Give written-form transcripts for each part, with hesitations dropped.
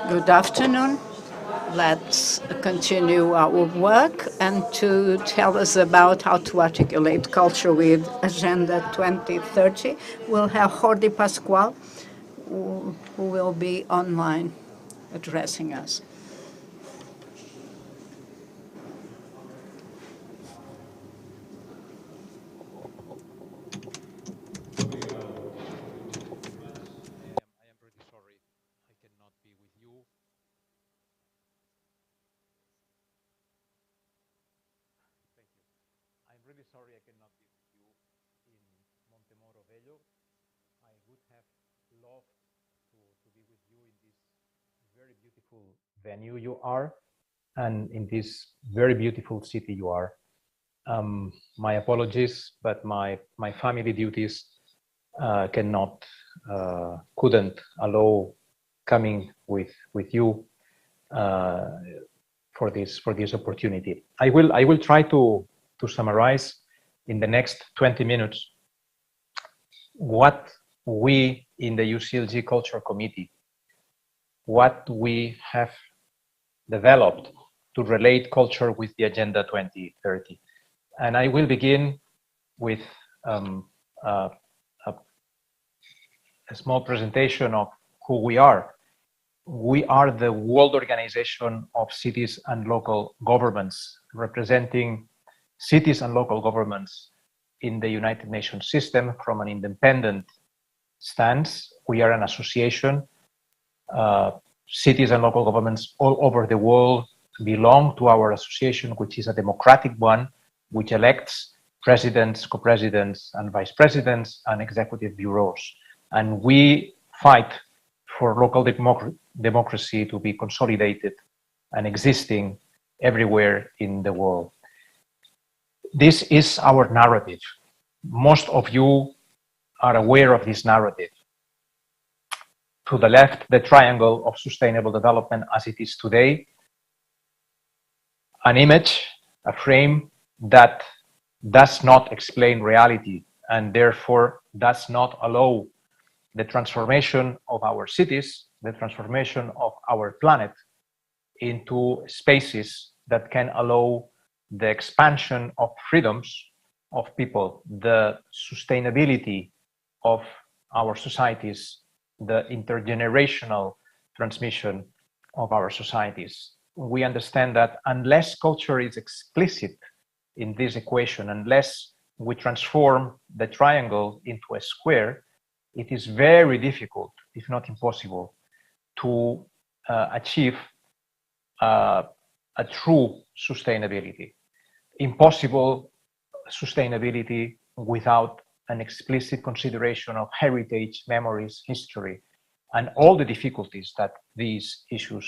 Good afternoon. Let's continue our work, and to tell us about how to articulate culture with Agenda 2030, we'll have Jordi Pascual, who will be online addressing us. I am really sorry I cannot be with you. Thank you. I'm really sorry I cannot be with you in Montemor-o-Velho. I would have loved to be with you in this very beautiful venue you are, and in this very beautiful city you are. My apologies, but my family duties couldn't allow coming with you for this opportunity. I will try to summarize in the next 20 minutes what we in the UCLG Culture Committee, what we have developed to relate culture with the Agenda 2030. And I will begin with a small presentation of who we are. We are the World Organization of Cities and Local Governments, representing cities and local governments in the United Nations system from an independent stance. We are an association. Cities and local governments all over the world belong to our association, which is a democratic one, which elects presidents, co-presidents, and vice presidents, and executive bureaus. And we fight for local democracy to be consolidated and existing everywhere in the world. This is our narrative. Most of you are aware of this narrative. To the left, the triangle of sustainable development as it is today, an image, a frame that does not explain reality and therefore does not allow the transformation of our cities, the transformation of our planet into spaces that can allow the expansion of freedoms of people, the sustainability of our societies, the intergenerational transmission of our societies. We understand that unless culture is explicit in this equation, unless we transform the triangle into a square, it is very difficult, if not impossible, to achieve a true sustainability. Impossible sustainability without an explicit consideration of heritage, memories, history, and all the difficulties that these issues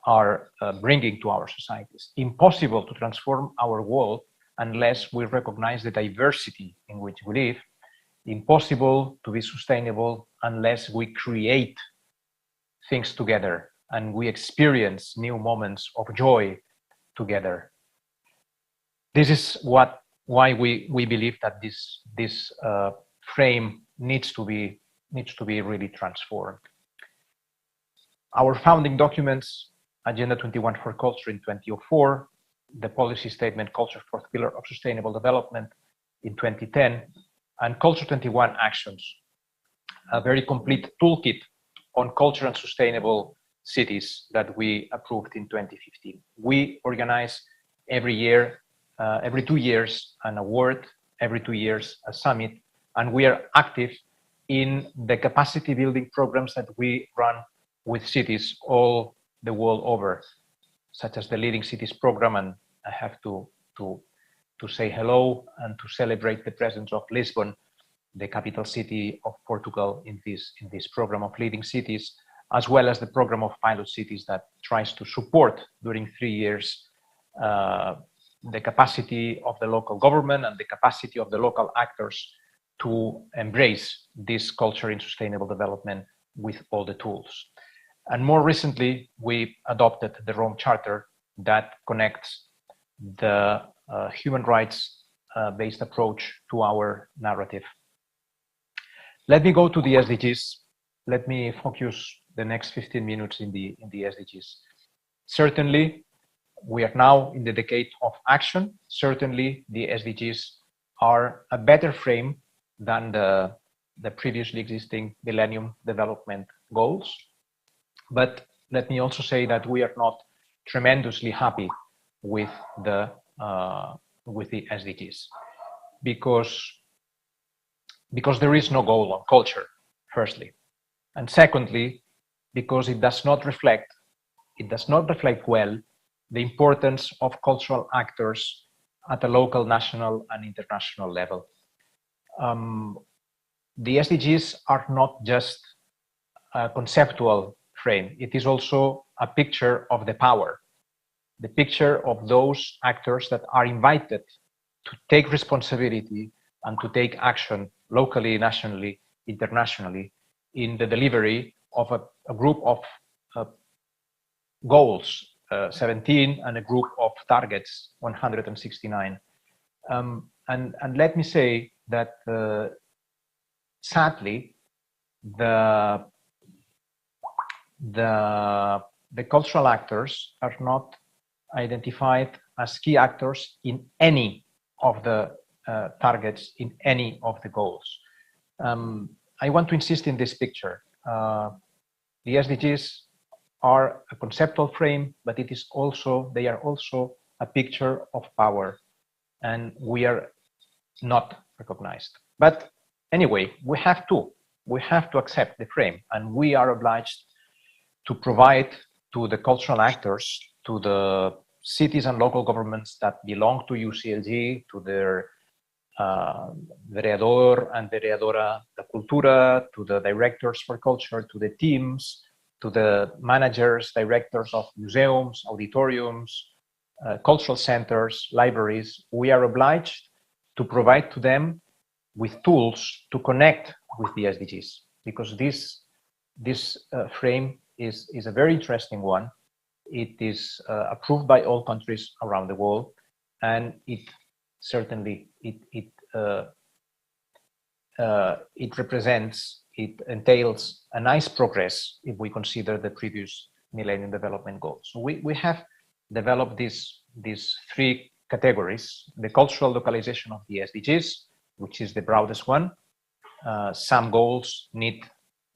are bringing to our societies. Impossible to transform our world unless we recognize the diversity in which we live. Impossible to be sustainable unless we create things together and we experience new moments of joy together. This is why we believe that this frame needs to be really transformed. Our founding documents, Agenda 21 for Culture in 2004, the policy statement Culture, Fourth Pillar of Sustainable Development in 2010, and Culture 21 Actions, a very complete toolkit on culture and sustainable cities that we approved in 2015. We organize every year, every 2 years, an award, every 2 years, a summit, and we are active in the capacity building programs that we run with cities all the world over, such as the Leading Cities program, and I have to say hello and to celebrate the presence of Lisbon, the capital city of Portugal, in this program of Leading Cities, as well as the program of Pilot Cities that tries to support during 3 years the capacity of the local government and the capacity of the local actors to embrace this culture in sustainable development with all the tools. And more recently, we adopted the Rome Charter that connects the human rights based approach to our narrative. Let me go to the SDGs let me focus the next 15 minutes in the SDGs. Certainly, we are now in the decade of action. Certainly, the SDGs are a better frame than the previously existing Millennium Development Goals. But let me also say that we are not tremendously happy with the SDGs because there is no goal on culture, firstly, and secondly, because it does not reflect well the importance of cultural actors at a local, national, and international level. The SDGs are not just a conceptual frame. It is also a picture of the power, the picture of those actors that are invited to take responsibility and to take action locally, nationally, internationally in the delivery of a group of goals, 17, and a group of targets, 169. And let me say that sadly, the cultural actors are not identified as key actors in any of the targets, in any of the goals. I want to insist in this picture. The SDGs are a conceptual frame, but they are also a picture of power, and we are not recognized. But anyway, we have to accept the frame, and we are obliged to provide to the cultural actors, to the cities and local governments that belong to UCLG, to their vereador and vereadora de cultura, to the directors for culture, to the teams, to the managers, directors of museums, auditoriums, cultural centers, libraries. We are obliged to provide to them with tools to connect with the SDGs, because this frame is a very interesting one. It is approved by all countries around the world, and it certainly entails a nice progress if we consider the previous Millennium Development Goals. So we have developed these three categories: the cultural localization of the SDGs, which is the broadest one. Some goals need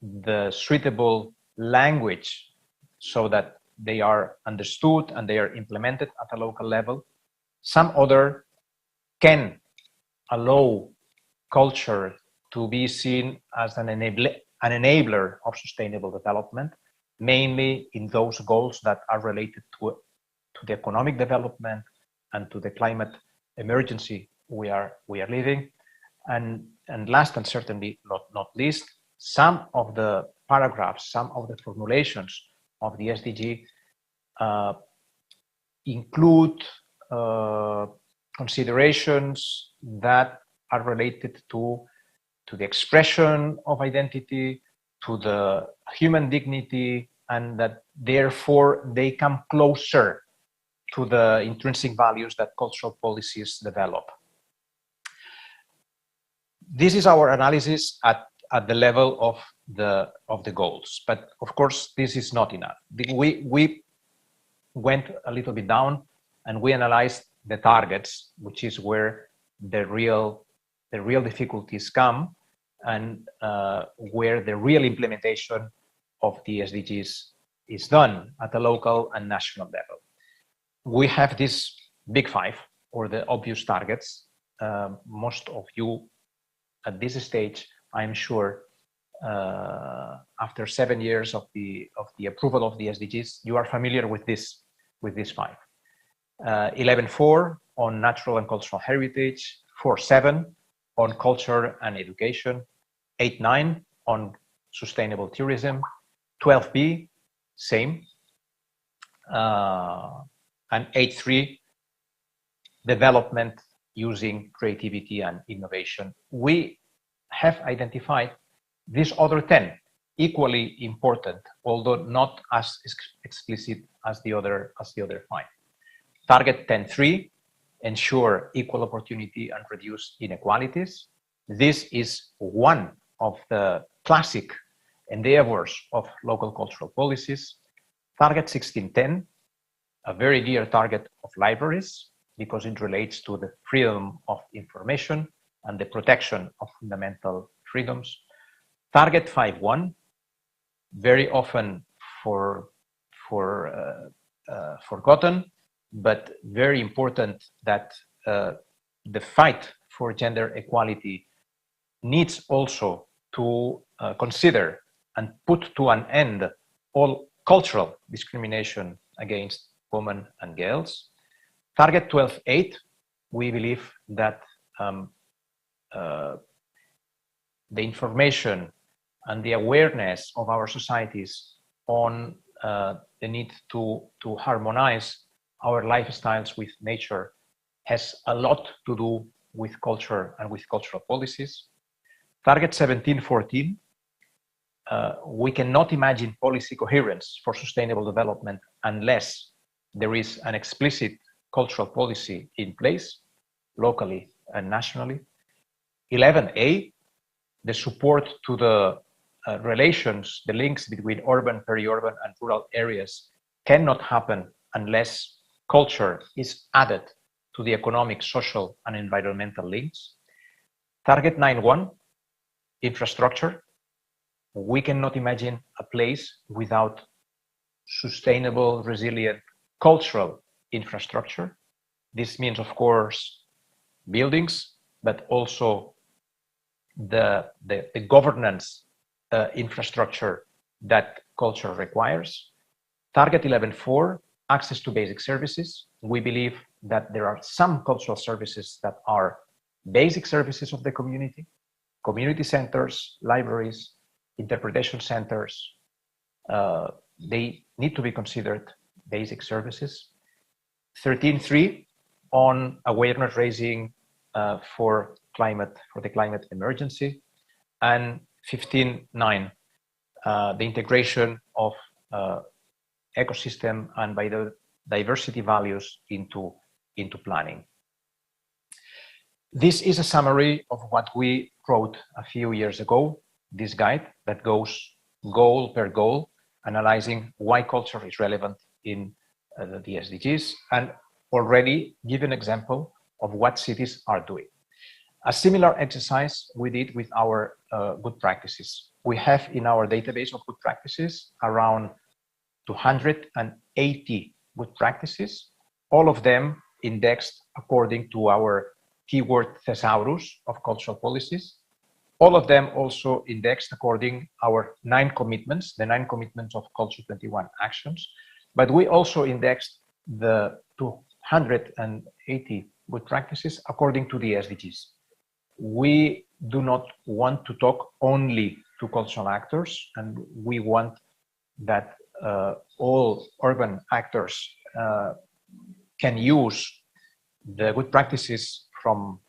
the suitable language so that they are understood and they are implemented at a local level. Some other can allow culture to be seen as an enabler of sustainable development, mainly in those goals that are related to the economic development and to the climate emergency we are living. And last and certainly not least, some of the paragraphs, some of the formulations of the SDG include considerations that are related to the expression of identity, to the human dignity, and that therefore they come closer to the intrinsic values that cultural policies develop. This is our analysis at the level of the goals, but of course this is not enough. We went a little bit down and we analyzed the targets, which is where the real difficulties come, and where the real implementation of the SDGs is done at the local and national level. We have these big five, or the obvious targets. Most of you at this stage, I'm sure, after 7 years of the approval of the SDGs, you are familiar with these five. 11.4 on natural and cultural heritage, 4.7 on culture and education, 8.9 on sustainable tourism, 12B, same, and 8.3, development using creativity and innovation. We have identified these other 10, equally important, although not as explicit as the other five. Target 10.3, ensure equal opportunity and reduce inequalities. This is one of the classic endeavors of local cultural policies. Target 1610, a very dear target of libraries, because it relates to the freedom of information and the protection of fundamental freedoms. Target 51, very often forgotten, but very important that the fight for gender equality needs also to consider and put to an end all cultural discrimination against women and girls. Target 12.8, we believe that the information and the awareness of our societies on the need to harmonize our lifestyles with nature has a lot to do with culture and with cultural policies. Target 17.14, we cannot imagine policy coherence for sustainable development unless there is an explicit cultural policy in place, locally and nationally. 11A, the support to the relations, the links between urban, peri-urban, and rural areas cannot happen unless culture is added to the economic, social, and environmental links. Target 9.1, infrastructure. We cannot imagine a place without sustainable, resilient, cultural infrastructure. This means, of course, buildings, but also the governance infrastructure that culture requires. Target 11.4, access to basic services. We believe that there are some cultural services that are basic services of the community centers, libraries, interpretation centers. They need to be considered basic services. 13.3, on awareness raising for the climate emergency, and 15.9, the integration of ecosystem and biodiversity values into planning. This is a summary of what we wrote a few years ago, this guide that goes goal per goal, analyzing why culture is relevant in the SDGs, and already give an example of what cities are doing. A similar exercise we did with our good practices. We have in our database of good practices around 280 good practices, all of them indexed according to our keyword thesaurus of cultural policies. All of them also indexed according our 9 commitments, the 9 commitments of Culture 21 actions. But we also indexed the 280 good practices according to the SDGs. We do not want to talk only to cultural actors, and we want that all urban actors can use the good practices from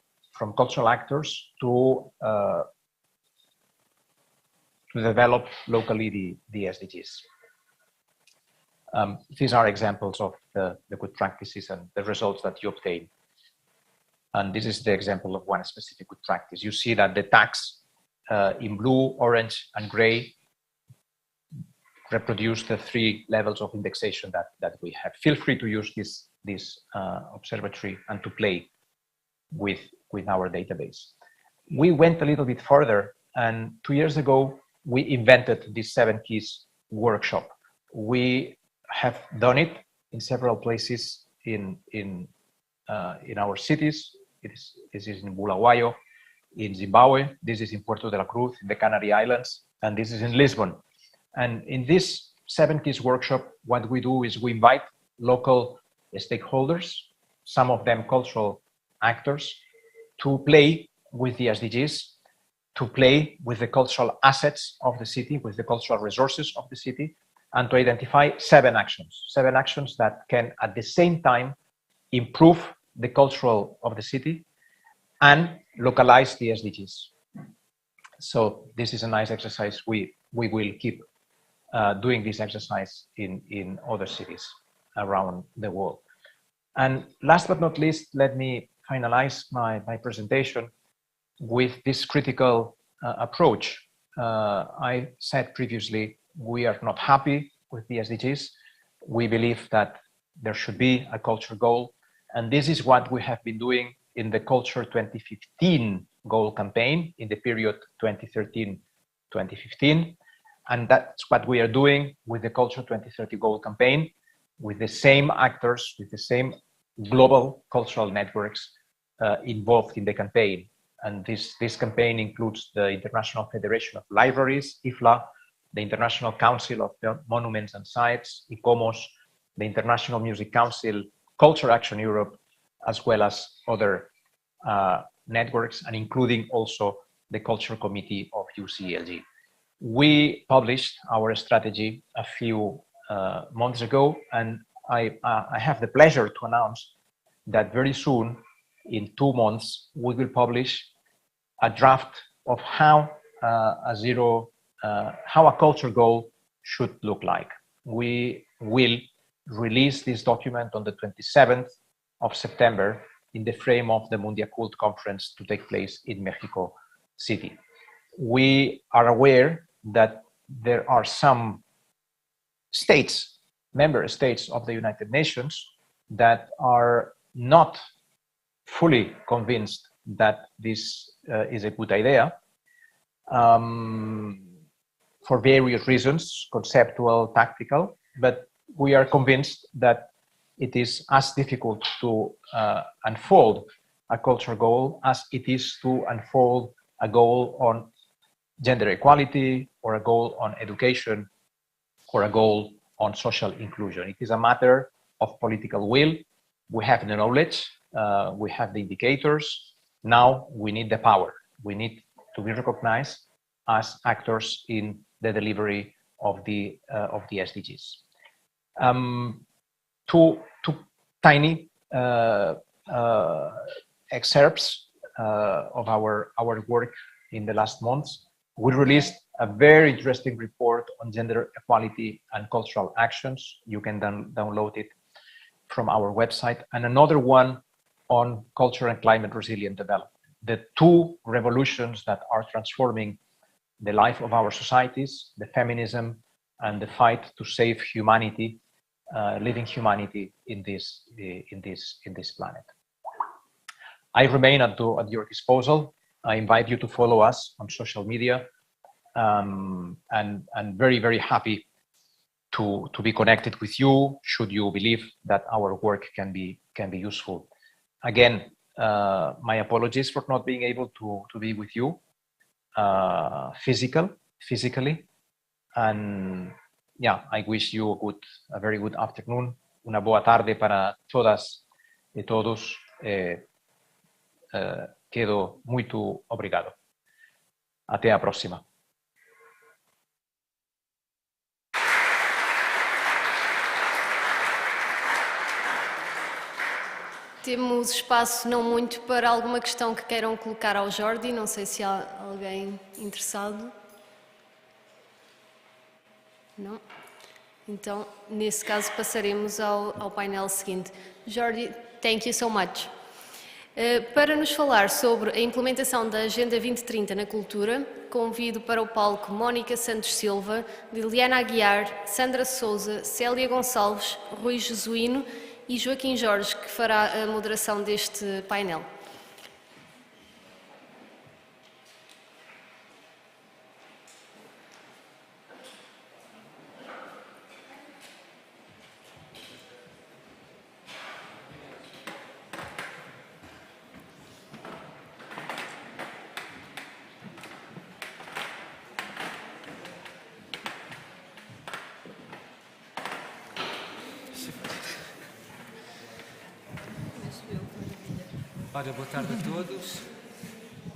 cultural actors to develop locally the SDGs. These are examples of the good practices and the results that you obtain. And this is the example of one specific good practice. You see that the tags in blue, orange, and gray reproduce the 3 levels of indexation that we have. Feel free to use this observatory and to play with our database. We went a little bit further, and 2 years ago, we invented this 7 Keys workshop. We have done it in several places in our cities. This is in Bulawayo, in Zimbabwe. This is in Puerto de la Cruz, in the Canary Islands, and this is in Lisbon. And in this 7 Keys workshop, what we do is we invite local stakeholders, some of them cultural actors, to play with the SDGs, to play with the cultural assets of the city, with the cultural resources of the city, and to identify 7 actions that can at the same time improve the cultural of the city and localize the SDGs. So this is a nice exercise. We will keep doing this exercise in other cities around the world. And last but not least, let me finalize my presentation with this critical approach. I said previously, we are not happy with the SDGs. We believe that there should be a culture goal. And this is what we have been doing in the Culture 2015 goal campaign in the period 2013-2015. And that's what we are doing with the Culture 2030 goal campaign, with the same actors, with the same global cultural networks involved in the campaign. And this campaign includes the International Federation of Libraries, IFLA, the International Council of Monuments and Sites, ICOMOS, the International Music Council, Culture Action Europe, as well as other networks, and including also the Culture Committee of UCLG. We published our strategy a few months ago, and I have the pleasure to announce that very soon, in 2 months, we will publish a draft of how a culture goal should look like. We will release this document on the 27th of September in the frame of the Mundiacult conference to take place in Mexico City. We are aware that there are some states, member states of the United Nations, that are not fully convinced that this is a good idea for various reasons, conceptual, tactical, but we are convinced that it is as difficult to unfold a culture goal as it is to unfold a goal on gender equality, or a goal on education, or a goal on social inclusion. It is a matter of political will. We have the knowledge, we have the indicators. Now we need the power. We need to be recognized as actors in the delivery of the SDGs. Two tiny excerpts of our work in the last months. We released a very interesting report on gender equality and cultural actions. You can download it from our website, and another one on culture and climate resilient development. The two revolutions that are transforming the life of our societies, the feminism and the fight to save humanity, living humanity in this planet. I remain at your disposal. I invite you to follow us on social media, and very, very happy to be connected with you should you believe that our work can be useful. Again, my apologies for not being able to be with you physically, and yeah, I wish you a very good afternoon, una boa tarde para todas e todos. Quedo muito obrigado. Até a próxima. Temos espaço não muito para alguma questão que queiram colocar ao Jordi. Não sei se há alguém interessado. Não? Então, nesse caso, passaremos ao painel seguinte. Jordi, thank you so much. Para nos falar sobre a implementação da Agenda 2030 na cultura, convido para o palco Mónica Santos Silva, Liliana Aguiar, Sandra Souza, Célia Gonçalves, Rui Jesuíno e Joaquim Jorge, que fará a moderação deste painel. Ora, boa tarde a todos.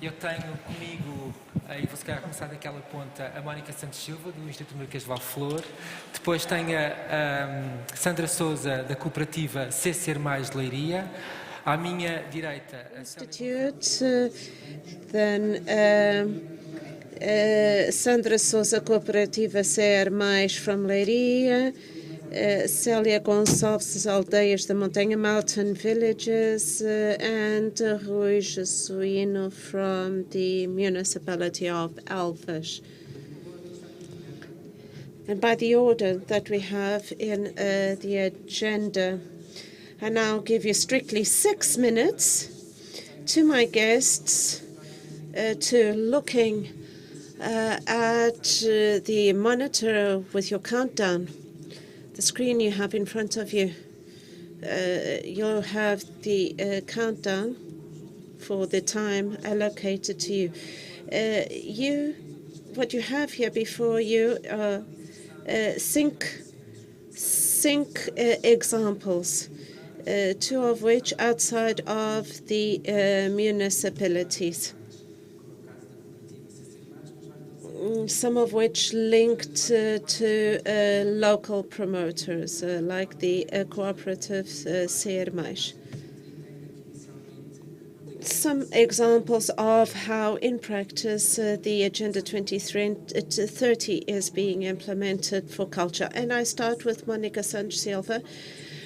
Eu tenho comigo, e vou se calhar começar daquela ponta, a Mónica Santos Silva, do Instituto Marquês de Valflor. Depois tenho a Sandra Souza, da cooperativa C Ser Mais de Leiria. À minha direita, a Institute, then Sandra Souza, cooperativa Ser Mais from Leiria. Célia Gonçalves, Aldeias da Montanha, Mountain Villages, and Rui Jesuíno from the municipality of Elvas. and by the order that we have in the agenda. And I'll give you strictly 6 minutes to my guests to looking at the monitor with your countdown, the screen you have in front of you. You'll have the countdown for the time allocated to you. What you have here before you are sync examples, 2 of which outside of the municipalities, some of which linked to local promoters, like the cooperative Ser Mais. Some examples of how, in practice, the Agenda 2030 is being implemented for culture. And I start with Monica Santos Silva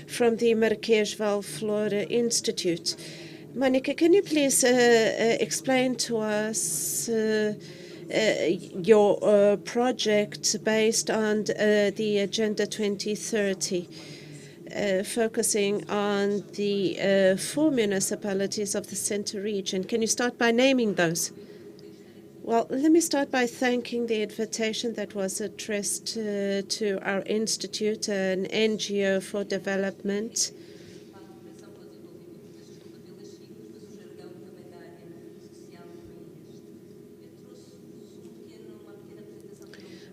from the Marquês Valflor Institute. Monica, can you please explain to us your project based on the Agenda 2030? Focusing on the 4 municipalities of the Centro region. Can you start by naming those? Well, let me start by thanking the invitation that was addressed to our institute, an NGO for development.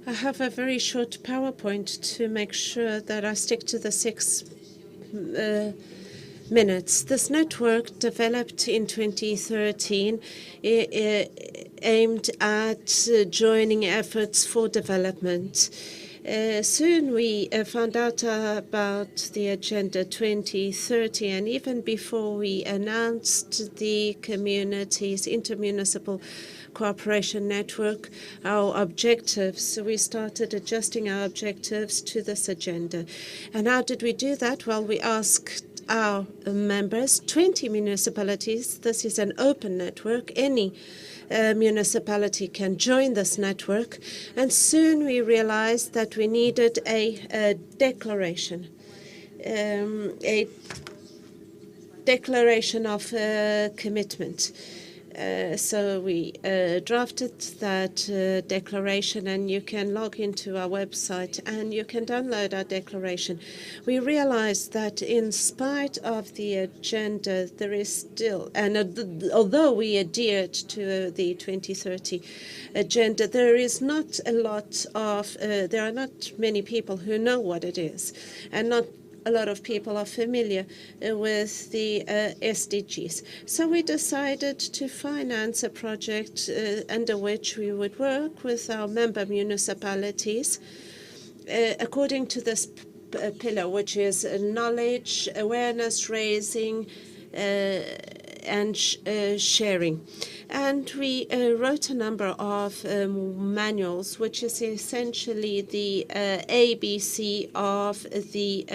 I have a very short PowerPoint to make sure that I stick to the 6 minutes. This network, developed in 2013, aimed at joining efforts for development. Soon we found out about the Agenda 2030, and even before we announced the community's intermunicipal cooperation network, our objectives, we started adjusting our objectives to this agenda. And how did we do that? Well, we asked our members, 20 municipalities. This is an open network. Any municipality can join this network. And soon we realized that we needed a declaration, a declaration of commitment. So we drafted that declaration, and you can log into our website and you can download our declaration. We realized that in spite of the agenda, there is still, and although we adhered to the 2030 agenda, there is not a lot of, there are not many people who know what it is, and not a lot of people are familiar with the SDGs. So we decided to finance a project under which we would work with our member municipalities according to this pillar, which is knowledge, awareness raising, and sharing. And we wrote a number of manuals, which is essentially the ABC of the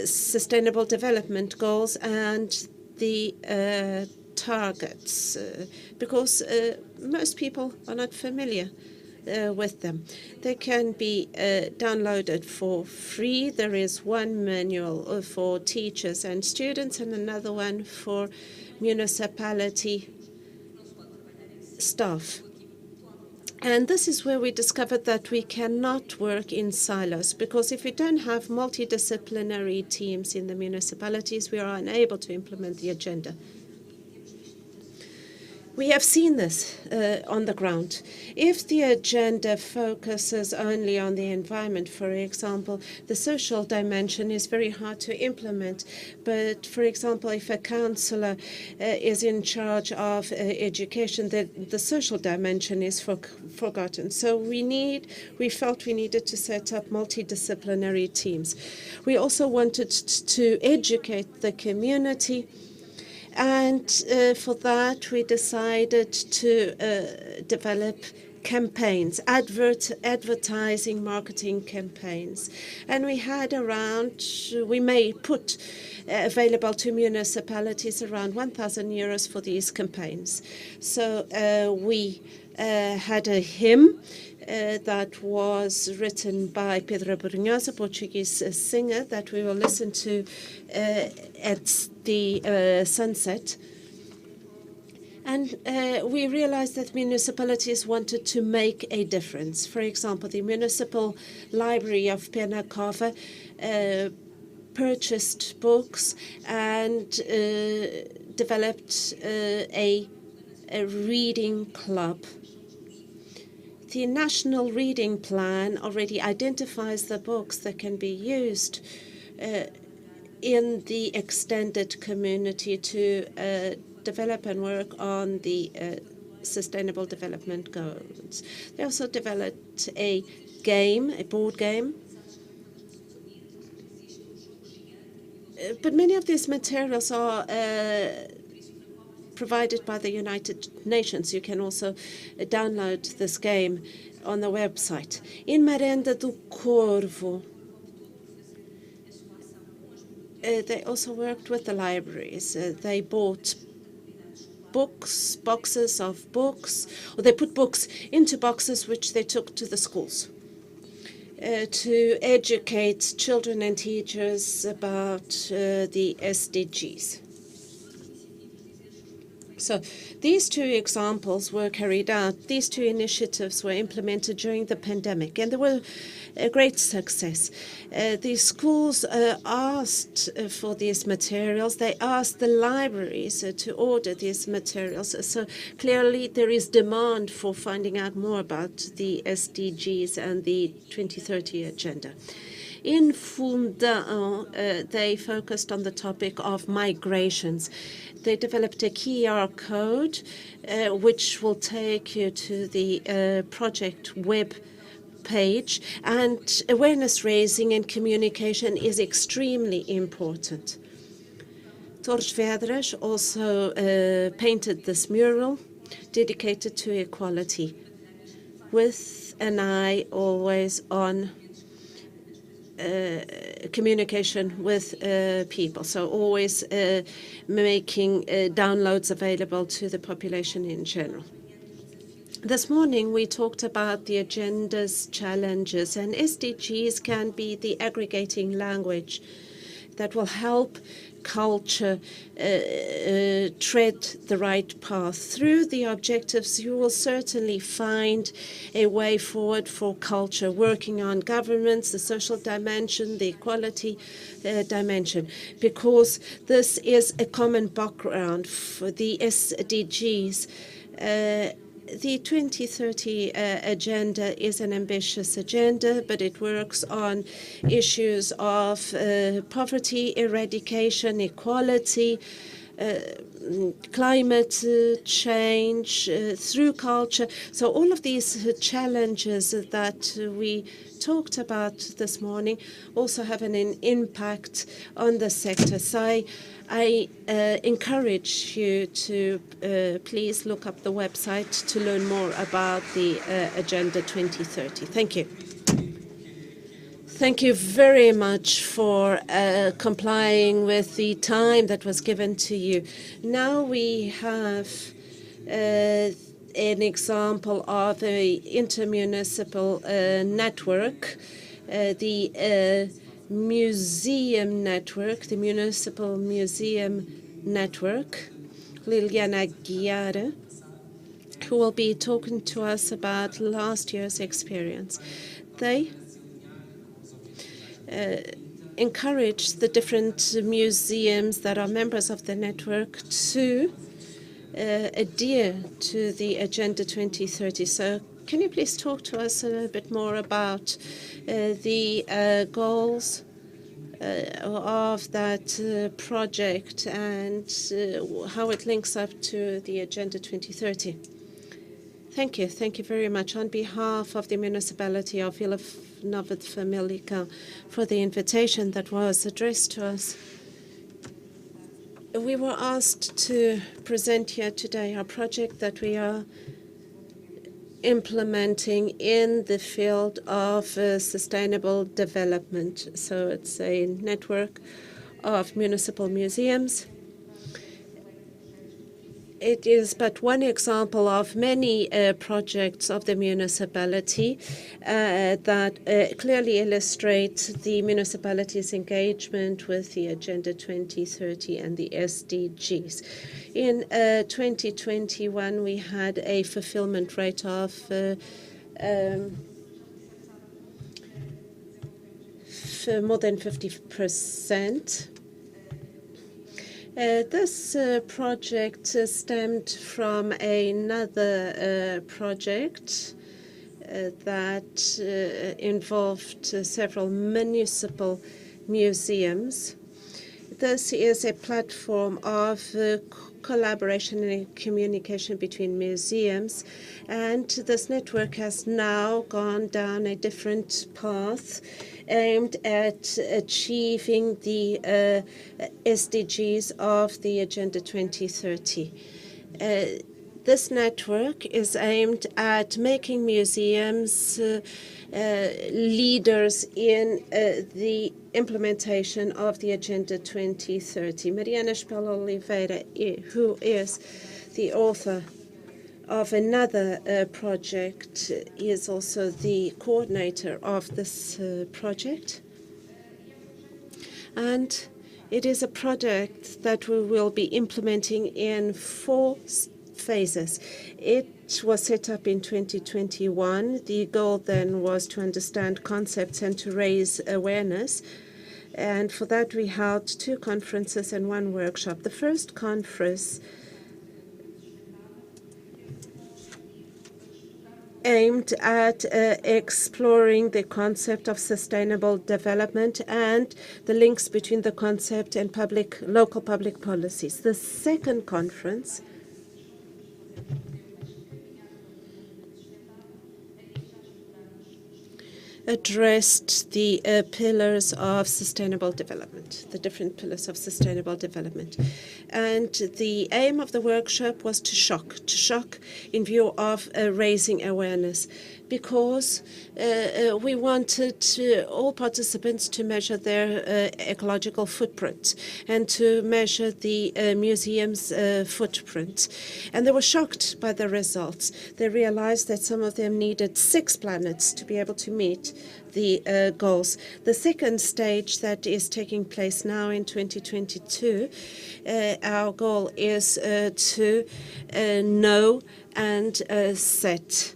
Sustainable Development Goals and the targets, because most people are not familiar with them. They can be downloaded for free. There is one manual for teachers and students and another one for municipality staff. And this is where we discovered that we cannot work in silos, because if we don't have multidisciplinary teams in the municipalities, we are unable to implement the agenda. We have seen this on the ground. If the agenda focuses only on the environment, for example, the social dimension is very hard to implement. But, for example, if a councillor is in charge of education, the social dimension is forgotten. So we felt we needed to set up multidisciplinary teams. We also wanted to educate the community. And for that, we decided to develop campaigns, advertising, marketing campaigns. And we had we may put available to municipalities around €1,000 for these campaigns. So we had a hymn that was written by Pedro Brunhosa, a Portuguese singer, that we will listen to at the sunset. And we realized that municipalities wanted to make a difference. For example, the Municipal Library of Penacova purchased books and developed a reading club. The National Reading Plan already identifies the books that can be used in the extended community to develop and work on the Sustainable Development Goals. They also developed a board game. But many of these materials are provided by the United Nations. You can also download this game on the website. In Merenda do Corvo, they also worked with the libraries. They bought boxes of books, or they put books into boxes which they took to the schools to educate children and teachers about the SDGs. So these two examples were carried out. These two initiatives were implemented during the pandemic, and they were a great success. The schools asked for these materials. They asked the libraries to order these materials. So clearly there is demand for finding out more about the SDGs and the 2030 agenda. In Fundão, they focused on the topic of migrations. They developed a QR code which will take you to the project web page, and awareness raising and communication is extremely important. Torres Vedras also painted this mural dedicated to equality, with an eye always on communication with people, so always making downloads available to the population in general. This morning we talked about the agenda's challenges, and SDGs can be the aggregating language that will help culture tread the right path. Through the objectives, you will certainly find a way forward for culture, working on governance, the social dimension, the equality dimension, because this is a common background for the SDGs. The 2030 agenda is an ambitious agenda, but it works on issues of poverty eradication, equality, climate change, through culture. So all of these challenges that we talked about this morning also have an impact on the sector. So I encourage you to please look up the website to learn more about the Agenda 2030. Thank you. Thank you very much for complying with the time that was given to you. Now we have an example of an intermunicipal network, the museum network, the municipal museum network. Liliana Guiara, who will be talking to us about last year's experience. They encourage the different museums that are members of the network to adhere to the Agenda 2030. So can you please talk to us a little bit more about the goals of that project and how it links up to the Agenda 2030? Thank you. Thank you very much. On behalf of the municipality of Vila Nova de Famalicão for the invitation that was addressed to us. We were asked to present here today our project that we are implementing in the field of sustainable development. So it's a network of municipal museums. it is but one example of many projects of the municipality that clearly illustrate the municipality's engagement with the Agenda 2030 and the SDGs. In 2021, we had a fulfillment rate of more than 50%. This project stemmed from another project that involved several municipal museums. This is a platform of collaboration and communication between museums, and this network has now gone down a different path aimed at achieving the SDGs of the Agenda 2030. This network is aimed at making museums leaders in the implementation of the Agenda 2030. Mariana Spel Oliveira, who is the author of another project, is also the coordinator of this project. And it is a project that we will be implementing in 4 phases. It was set up in 2021. The goal then was to understand concepts and to raise awareness. And for that, we held 2 conferences and 1 workshop. The first conference aimed at exploring the concept of sustainable development and the links between the concept and local public policies. The second conference addressed the pillars of sustainable development, the different pillars of sustainable development. And the aim of the workshop was to shock in view of raising awareness, because we wanted all participants to measure their ecological footprint and to measure the museum's footprint. And they were shocked by the results. They realized that some of them needed 6 planets to be able to meet the goals. The second stage that is taking place now in 2022, our goal is to know and set.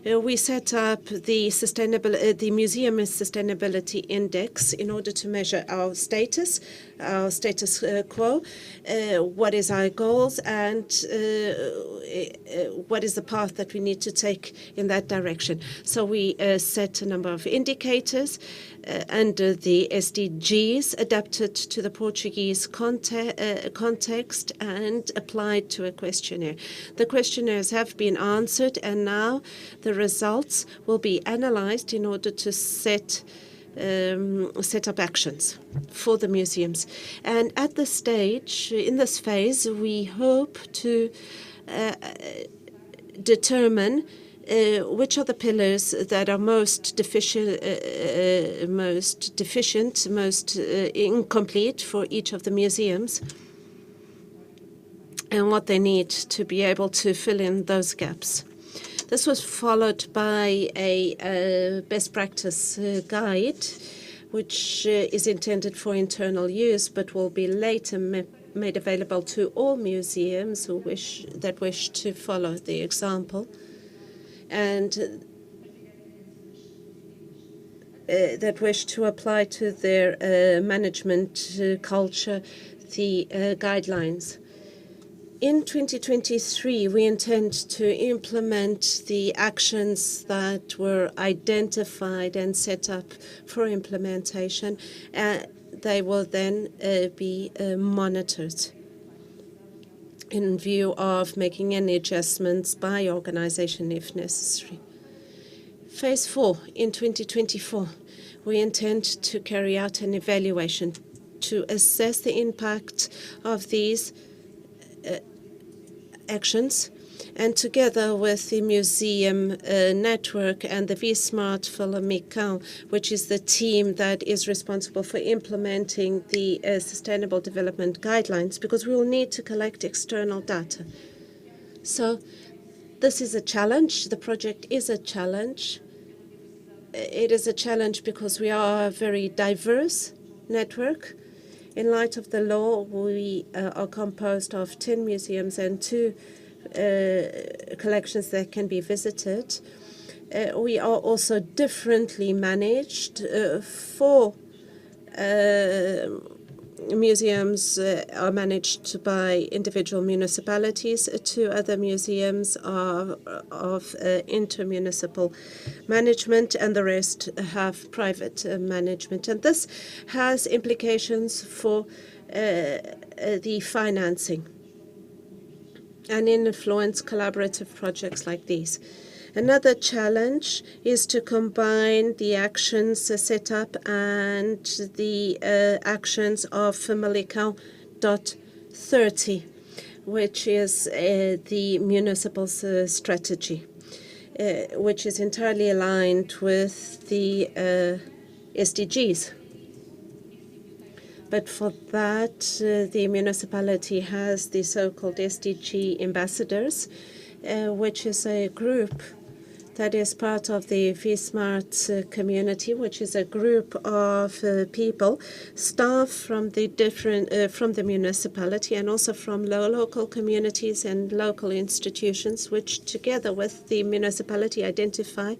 We set up the museum sustainability index in order to measure our status quo, what is our goals, and what is the path that we need to take in that direction. So we set a number of indicators under the SDGs, adapted to the Portuguese context and applied to a questionnaire. The questionnaires have been answered, and now the results will be analyzed in order to set up actions for the museums. And at this stage, in this phase, we hope to determine which are the pillars that are most deficient, most incomplete for each of the museums, and what they need to be able to fill in those gaps. This was followed by a best practice guide, which is intended for internal use, but will be later made available to all museums who wish to follow the example, and that wish to apply to their management culture the guidelines. In 2023, we intend to implement the actions that were identified and set up for implementation. They will then be monitored in view of making any adjustments by organization if necessary. Phase 4, in 2024, we intend to carry out an evaluation to assess the impact of these actions And together with the museum network and the V-Smart Philomicon, which is the team that is responsible for implementing the Sustainable Development Guidelines, because we will need to collect external data. So this is a challenge. The project is a challenge. It is a challenge because we are a very diverse network. In light of the law, we are composed of 10 museums and 2 collections that can be visited. We are also differently managed. 4 museums are managed by individual municipalities. 2 other museums are of intermunicipal management, and the rest have private management. And this has implications for the financing and influence collaborative projects like these. Another challenge is to combine the actions set up and the actions of Famalicão.30, which is the municipal strategy, which is entirely aligned with the SDGs. But for that, the municipality has the so-called SDG ambassadors, which is a group that is part of the V-Smart community, which is a group of people, staff from the from the municipality and also from local communities and local institutions, which together with the municipality identify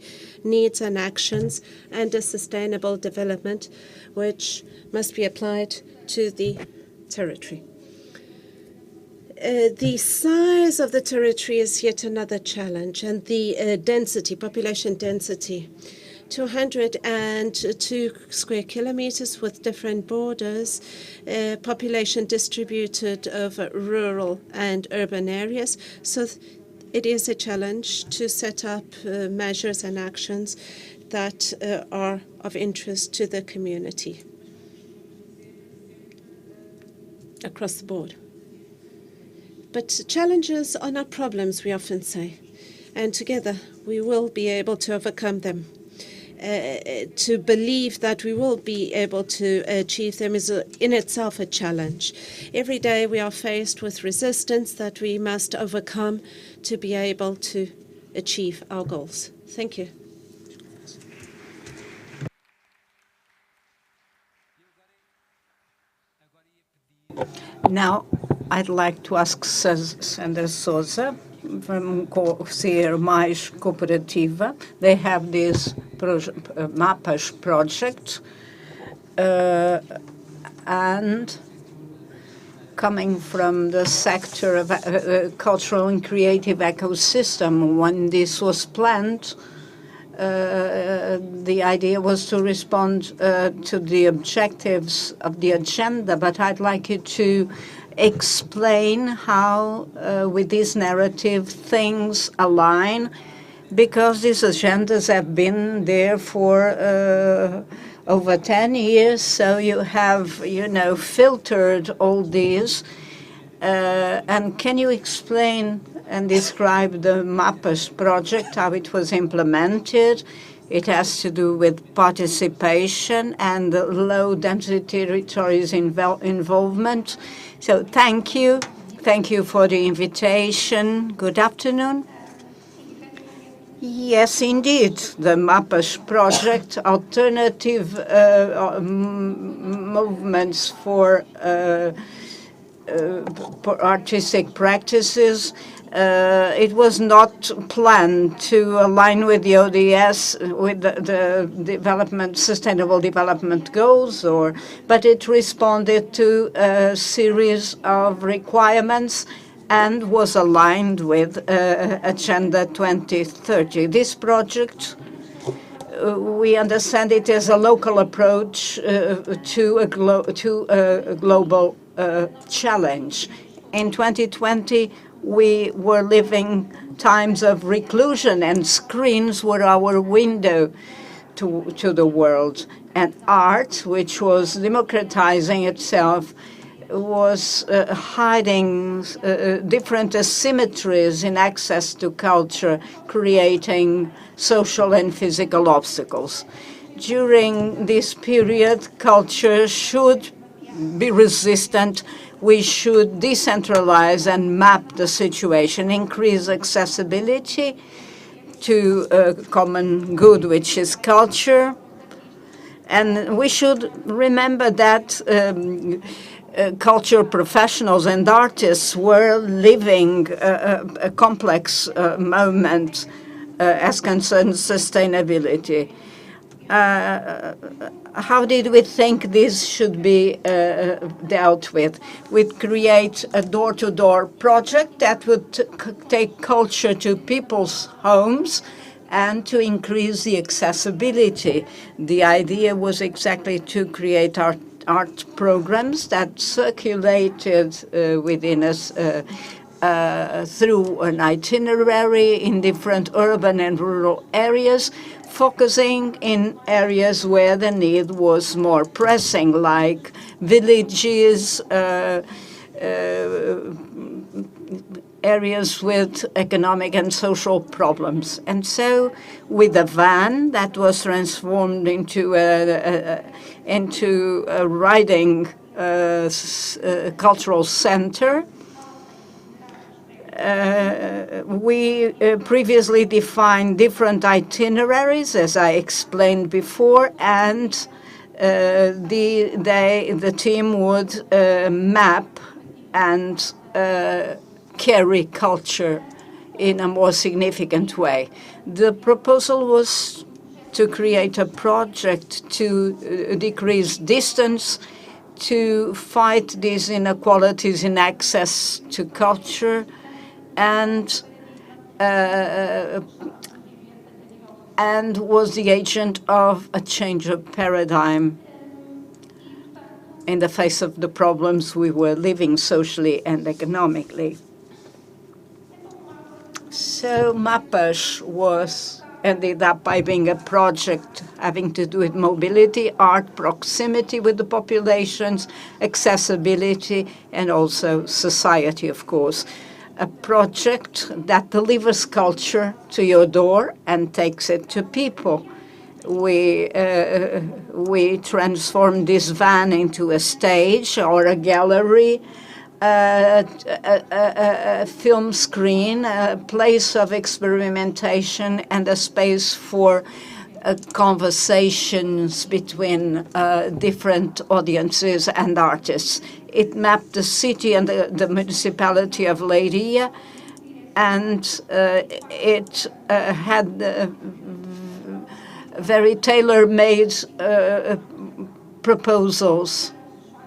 needs and actions and a sustainable development which must be applied to the territory. The size of the territory is yet another challenge, and the density, population density. 202 square kilometers with different borders, population distributed over rural and urban areas. So it is a challenge to set up measures and actions that are of interest to the community across the board. But challenges are not problems, we often say, and together we will be able to overcome them. To believe that we will be able to achieve them is in itself a challenge. Every day we are faced with resistance that we must overcome to be able to achieve our goals. Thank you. Now, I'd like to ask Sandra Souza from Ser Mais Cooperativa. They have this MAPAS project, and coming from the sector of cultural and creative ecosystem, when this was planned, the idea was to respond to the objectives of the agenda, but I'd like you to explain how, with this narrative, things align, because these agendas have been there for over 10 years, so you have, filtered all these. And can you explain and describe the MAPAS project, how it was implemented? It has to do with participation and low-density territories involvement. So thank you. Thank you for the invitation. Good afternoon. Yes, indeed, the MAPAS project, alternative movements for artistic practices. It was not planned to align with the ODS, with the development, sustainable development goals, but it responded to a series of requirements and was aligned with Agenda 2030. This project, we understand it as a local approach to a global challenge. In 2020, we were living times of reclusion, and screens were our window to the world. And art, which was democratizing itself, was hiding different asymmetries in access to culture, creating social and physical obstacles. During this period, culture should be resistant. We should decentralize and map the situation, increase accessibility to common good, which is culture. And we should remember that culture professionals and artists were living a complex moment as concerns sustainability. How did we think this should be dealt with? We'd create a door-to-door project that would take culture to people's homes and to increase the accessibility. The idea was exactly to create art programs that circulated within us through an itinerary in different urban and rural areas, focusing in areas where the need was more pressing, like villages, areas with economic and social problems. And so with a van that was transformed into a riding cultural center, we previously defined different itineraries, as I explained before, and the team would map and carry culture in a more significant way. The proposal was to create a project to decrease distance, to fight these inequalities in access to culture, and was the agent of a change of paradigm in the face of the problems we were living socially and economically. So Mapas ended up by being a project having to do with mobility, art, proximity with the populations, accessibility, and also society, of course. A project that delivers culture to your door and takes it to people. We transformed this van into a stage or a gallery, a film screen, a place of experimentation, and a space for conversations between different audiences and artists. It mapped the city and the municipality of Leiria, and it had very tailor-made proposals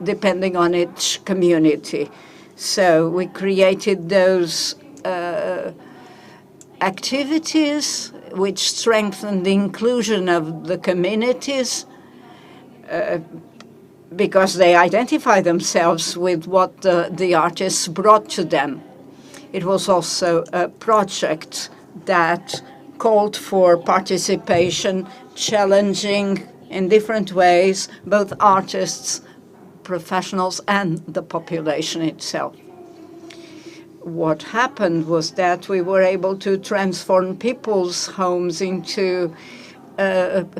depending on each community. So we created those activities which strengthened the inclusion of the communities because they identify themselves with what the artists brought to them. It was also a project that called for participation, challenging in different ways both artists, professionals, and the population itself. What happened was that we were able to transform people's homes into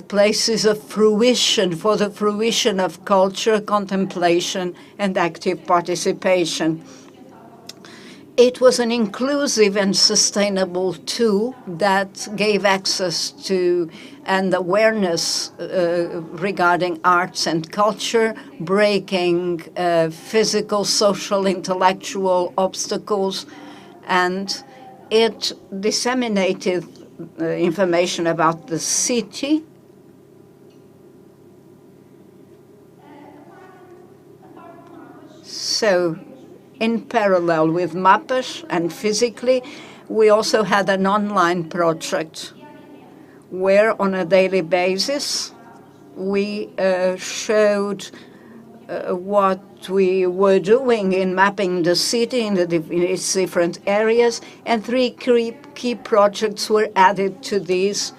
places of fruition, for the fruition of culture, contemplation, and active participation. It was an inclusive and sustainable tool that gave access to and awareness regarding arts and culture, breaking physical, social, intellectual obstacles, and it disseminated information about the city. So, in parallel with Mapas and physically, we also had an online project where on a daily basis we showed what we were doing in mapping the city in its different areas, and three key projects were added to these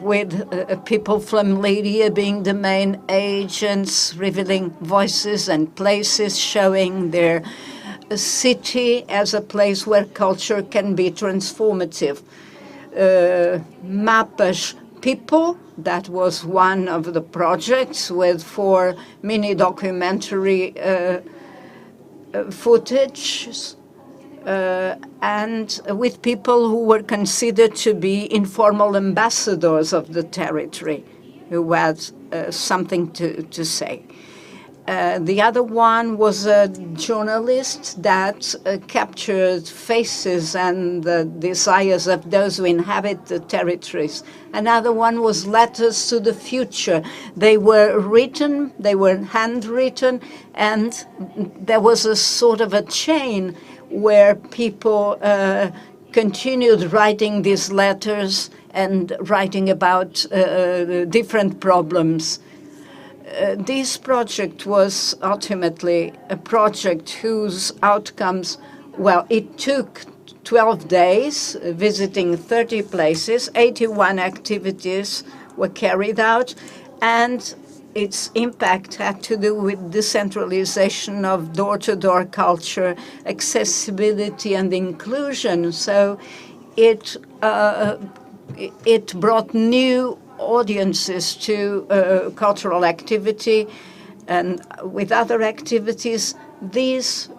with people from Lydia being the main agents, revealing voices and places, showing their city as a place where culture can be transformative. Mapas People, that was one of the projects with 4 mini documentary footage, and with people who were considered to be informal ambassadors of the territory, who had something to say. The other one was a journalist that captured faces and the desires of those who inhabit the territories. Another one was letters to the future. They were written, they were handwritten, and there was a sort of a chain where people continued writing these letters and writing about different problems. This project was ultimately a project whose outcomes, well, it took 12 days, visiting 30 places, 81 activities were carried out, and its impact had to do with decentralization of door-to-door culture, accessibility and inclusion. So it brought new audiences to cultural activity, and with other activities, these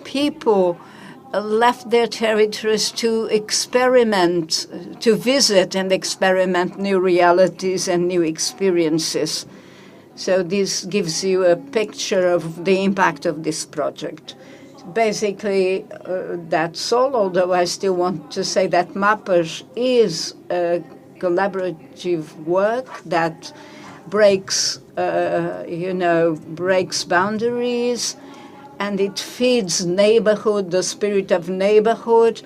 people left their territories to experiment, to visit and experiment new realities and new experiences. So this gives you a picture of the impact of this project. Basically, that's all, although I still want to say that Mapas is a collaborative work that breaks, breaks boundaries, and it feeds neighborhood, the spirit of neighborhood,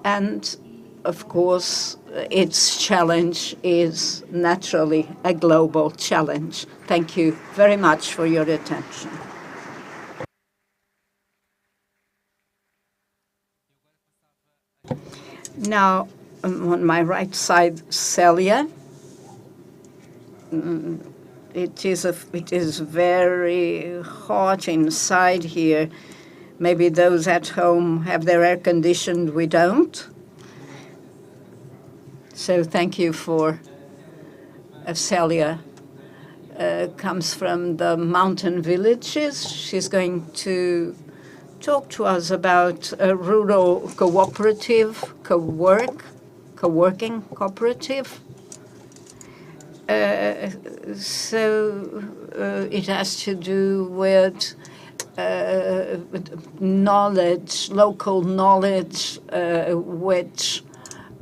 and of course, its challenge is naturally a global challenge. Thank you very much for your attention. Now, on my right side, Celia. It is very hot inside here. Maybe those at home have their air conditioned. We don't. So thank you for Celia. Comes from the mountain villages. She's going to talk to us about a rural cooperative, co-working cooperative. So it has to do with knowledge, local knowledge, which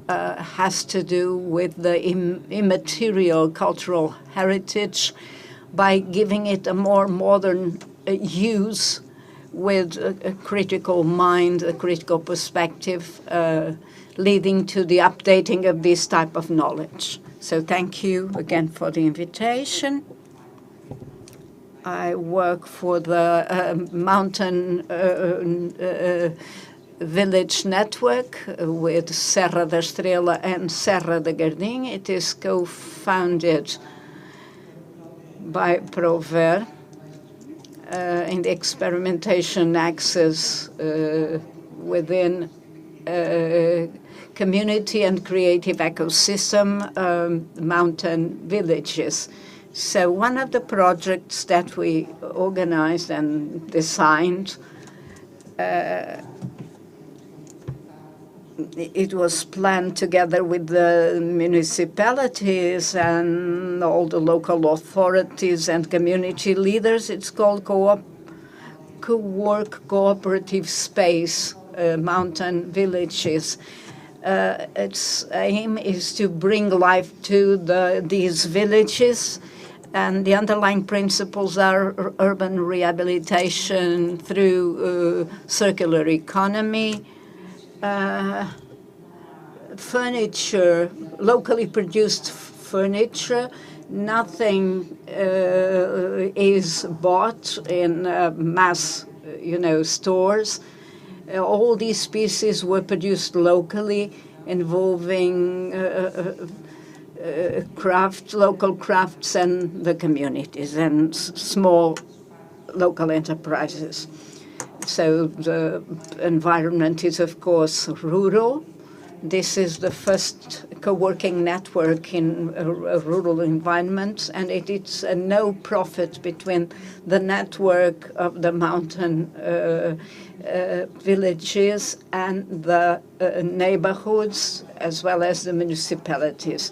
has to do with the immaterial cultural heritage by giving it a more modern use with a critical mind, a critical perspective, leading to the updating of this type of knowledge. So thank you again for the invitation. I work for the Mountain Village Network with Serra da Estrela and Serra da Gardim. It is co-founded by Prover in the experimentation axis within community and creative ecosystem mountain villages. So one of the projects that we organized and designed, it was planned together with the municipalities and all the local authorities and community leaders. It's called Co-work Cooperative Space, Mountain Villages. Its aim is to bring life to these villages, and the underlying principles are urban rehabilitation through circular economy, furniture, locally produced furniture. Nothing is bought in mass, stores. All these pieces were produced locally, involving local crafts and the communities and small local enterprises. So the environment is, of course, rural. This is the first co-working network in a rural environment, and it's a no profit between the network of the mountain villages and the neighborhoods, as well as the municipalities.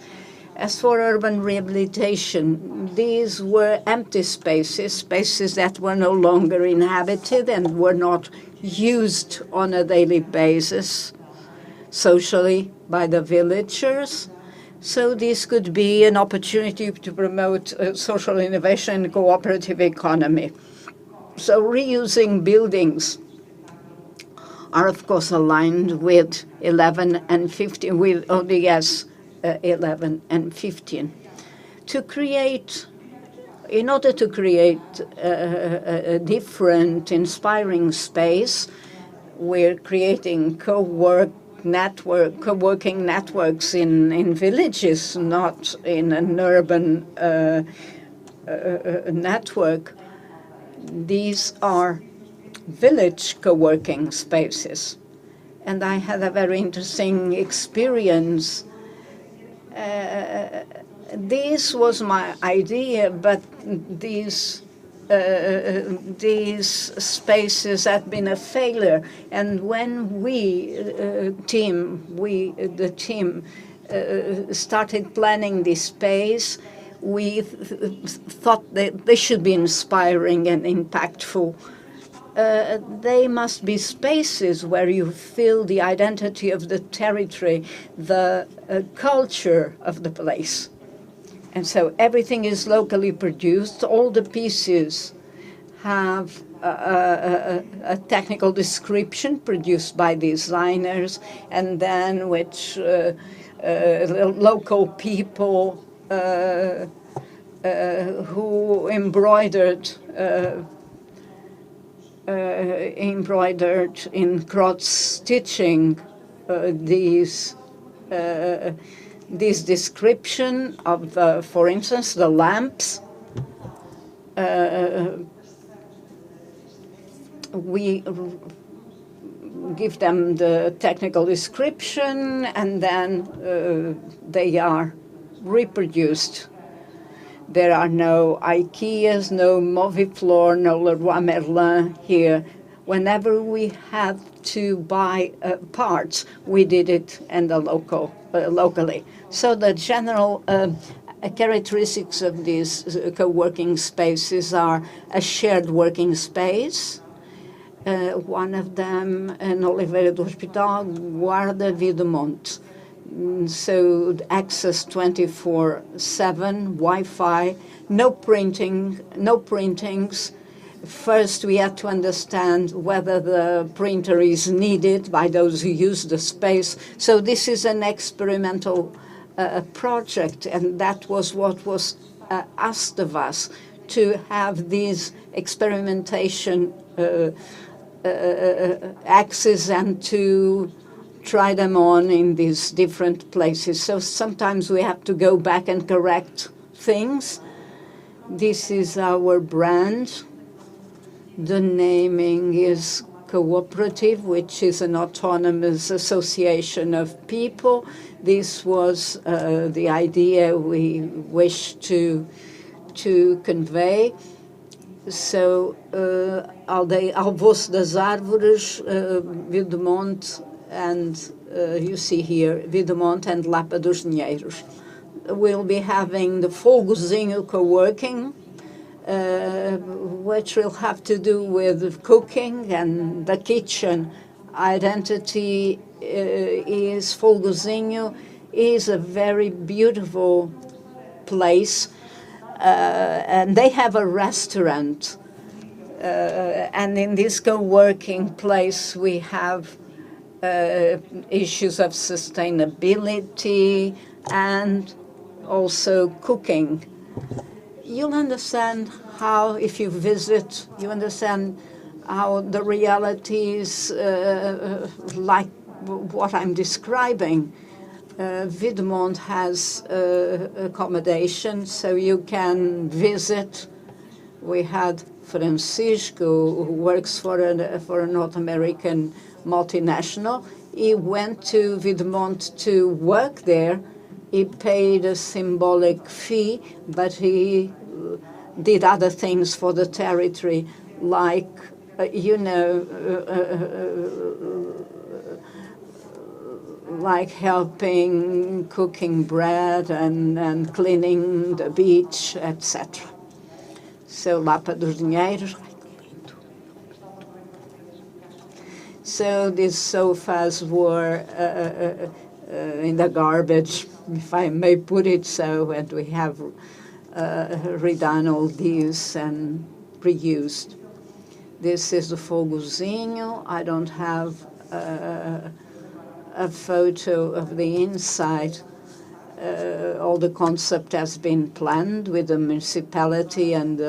As for urban rehabilitation, these were empty spaces, spaces that were no longer inhabited and were not used on a daily basis socially by the villagers. So this could be an opportunity to promote social innovation and cooperative economy. So reusing buildings are, of course, aligned with 11 and 15, with ODS 11 and 15. In order to create a different, inspiring space, we're creating co-working networks in villages, not in an urban network. These are village co-working spaces. And I had a very interesting experience. This was my idea, but these spaces have been a failure. And when the team started planning this space, we thought that they should be inspiring and impactful. They must be spaces where you feel the identity of the territory, the culture of the place. And so everything is locally produced. All the pieces have a technical description produced by designers, and then which local people who embroidered in cross stitching this description of, for instance, the lamps. We give them the technical description, and then they are reproduced. There are no IKEAs, no Moviflor, no Leroy Merlin here. Whenever we had to buy parts, we did it in the locally. So the general characteristics of these co-working spaces are a shared working space. One of them in Oliveira do Hospital, Guarda Videmonte. So access 24/7, Wi-Fi, no printings. First, we had to understand whether the printer is needed by those who use the space. So this is an experimental project, and that was what was asked of us, to have these experimentation axes and to try them on in these different places. So sometimes we have to go back and correct things. This is our brand. The naming is cooperative, which is an autonomous association of people. This was the idea we wished to convey. So, Alvoço das Árvores, Videmonte, and you see here, Videmonte and Lapa dos Dinheiros. We'll be having the Fogozinho co-working, which will have to do with cooking and the kitchen. Identity is Fogozinho is a very beautiful place, and they have a restaurant. And in this co-working place, we have issues of sustainability and also cooking. You'll understand how, if you visit, you understand how the reality is like what I'm describing. Vidmont has accommodation, so you can visit. We had Francisco, who works for a North American multinational. He went to Vidmont to work there. He paid a symbolic fee, but he did other things for the territory, like, like helping cooking bread and cleaning the beach, etc. So, Lapa dos Dinheiros. So these sofas were in the garbage, if I may put it so, and we have redone all these and reused. This is the fogozinho. I don't have a photo of the inside. All the concept has been planned with the municipality and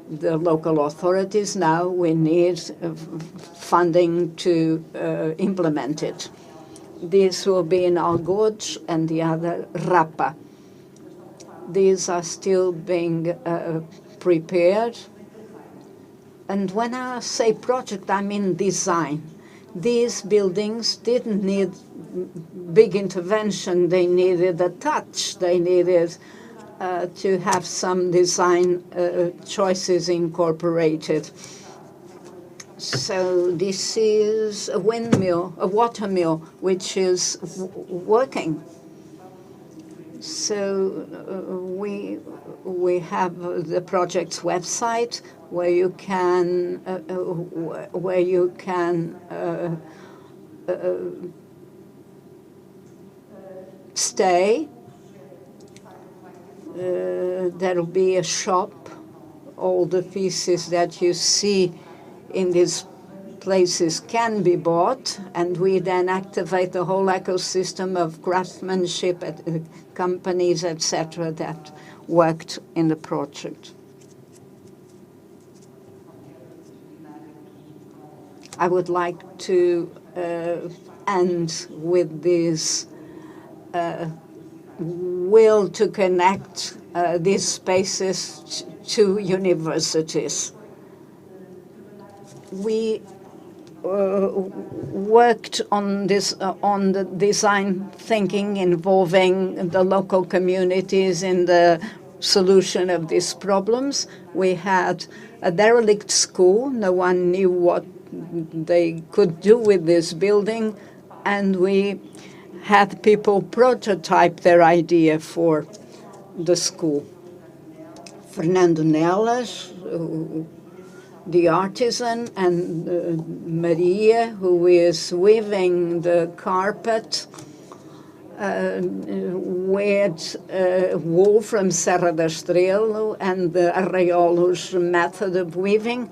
the local authorities. Now we need funding to implement it. This will be in Algoz and the other Rapa. These are still being prepared. And when I say project, I mean design. These buildings didn't need big intervention. They needed a touch. They needed to have some design choices incorporated. So this is a windmill, a water mill, which is working. So we have the project's website where you can stay. There will be a shop. All the pieces that you see in these places can be bought, and we then activate the whole ecosystem of craftsmanship at companies, etc., that worked in the project. I would like to end with this will to connect these spaces to universities. We worked on this on the design thinking involving the local communities in the solution of these problems. We had a derelict school. No one knew what they could do with this building, and we had people prototype their idea for the school. Fernando Nelas, the artisan, and Maria, who is weaving the carpet with wool from Serra da Estrela, and the Arraiolo's method of weaving.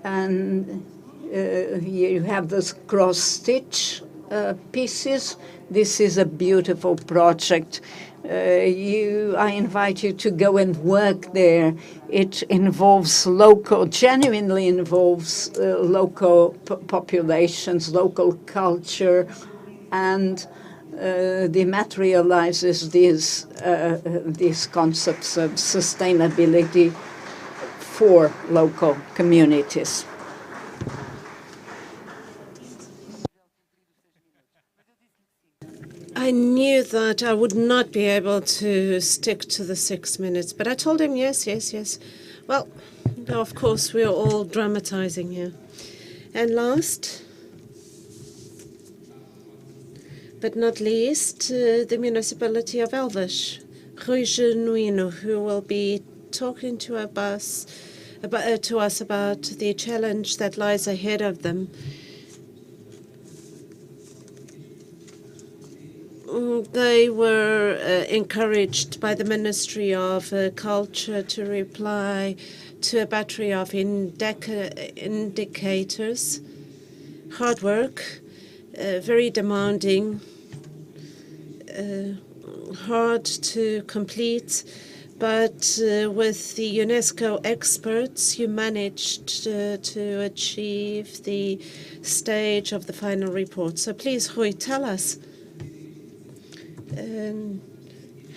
And you have this cross-stitch pieces. This is a beautiful project. I invite you to go and work there. It involves genuinely involves local populations, local culture, and dematerializes these concepts of sustainability for local communities. I knew that I would not be able to stick to the 6 minutes, but I told him yes. Well, of course, we're all dramatizing here. And last, but not least, the municipality of Elvas, Rui Genuino, who will be talking to us about the challenge that lies ahead of them. They were encouraged by the Ministry of Culture to reply to a battery of indicators. Hard work, very demanding, hard to complete, but with the UNESCO experts, you managed to achieve the stage of the final report. So please, Rui, tell us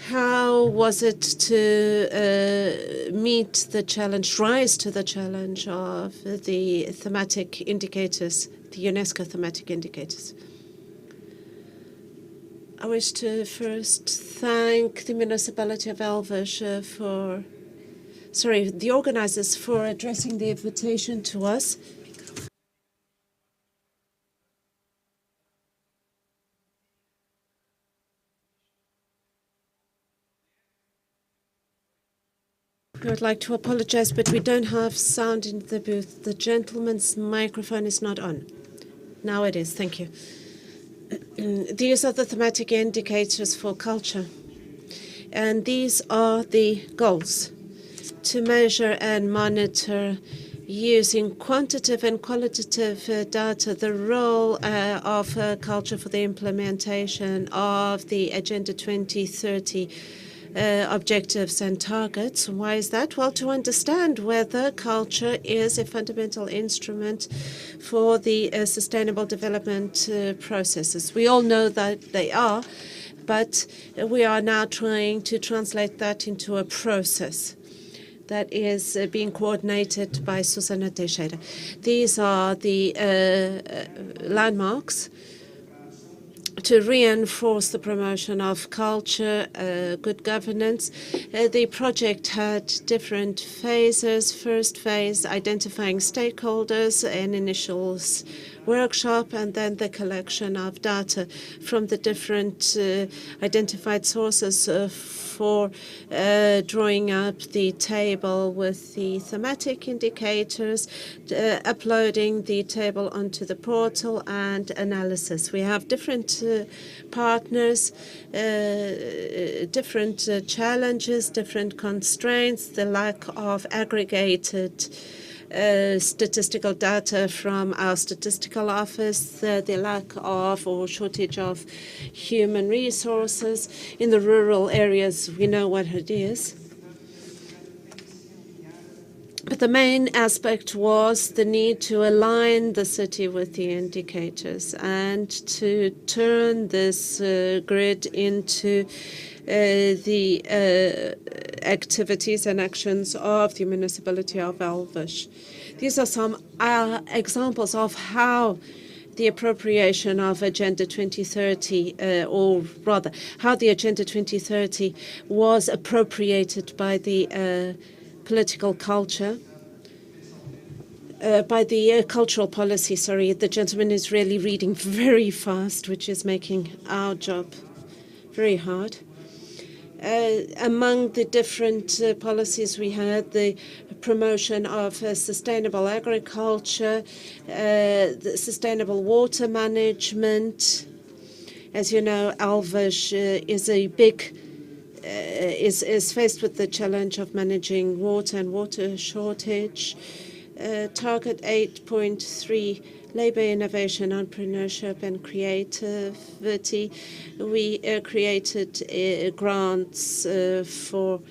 How was it to meet the challenge, rise to the challenge of the thematic indicators, the UNESCO thematic indicators? I wish to first thank the municipality of Elvas the organizers for addressing the invitation to us. I would like to apologize, but we don't have sound in the booth. The gentleman's microphone is not on. Now it is. Thank you. These are the thematic indicators for culture. And these are the goals: to measure and monitor using quantitative and qualitative data the role of culture for the implementation of the Agenda 2030 objectives and targets. Why is that? Well, to understand whether culture is a fundamental instrument for the sustainable development processes. We all know that they are, but we are now trying to translate that into a process that is being coordinated by Susana Teixeira. These are the landmarks to reinforce the promotion of culture, good governance. The project had different phases. First phase, identifying stakeholders, an initial workshop, and then the collection of data from the different identified sources for drawing up the table with the thematic indicators, uploading the table onto the portal, and analysis. We have different partners, different challenges, different constraints, the lack of aggregated statistical data from our statistical office, the lack of or shortage of human resources. In the rural areas, we know what it is. But the main aspect was the need to align the city with the indicators and to turn this grid into the activities and actions of the municipality of Elvas. These are some examples of how the appropriation of Agenda 2030, or rather, how the Agenda 2030 was appropriated by the political culture, by the cultural policy, sorry. The gentleman is really reading very fast, which is making our job very hard. Among the different policies we had, the promotion of sustainable agriculture, the sustainable water management. As you know, Elvas is a big is faced with the challenge of managing water and water shortage. Target 8.3, labor innovation, entrepreneurship and creativity. We created grants for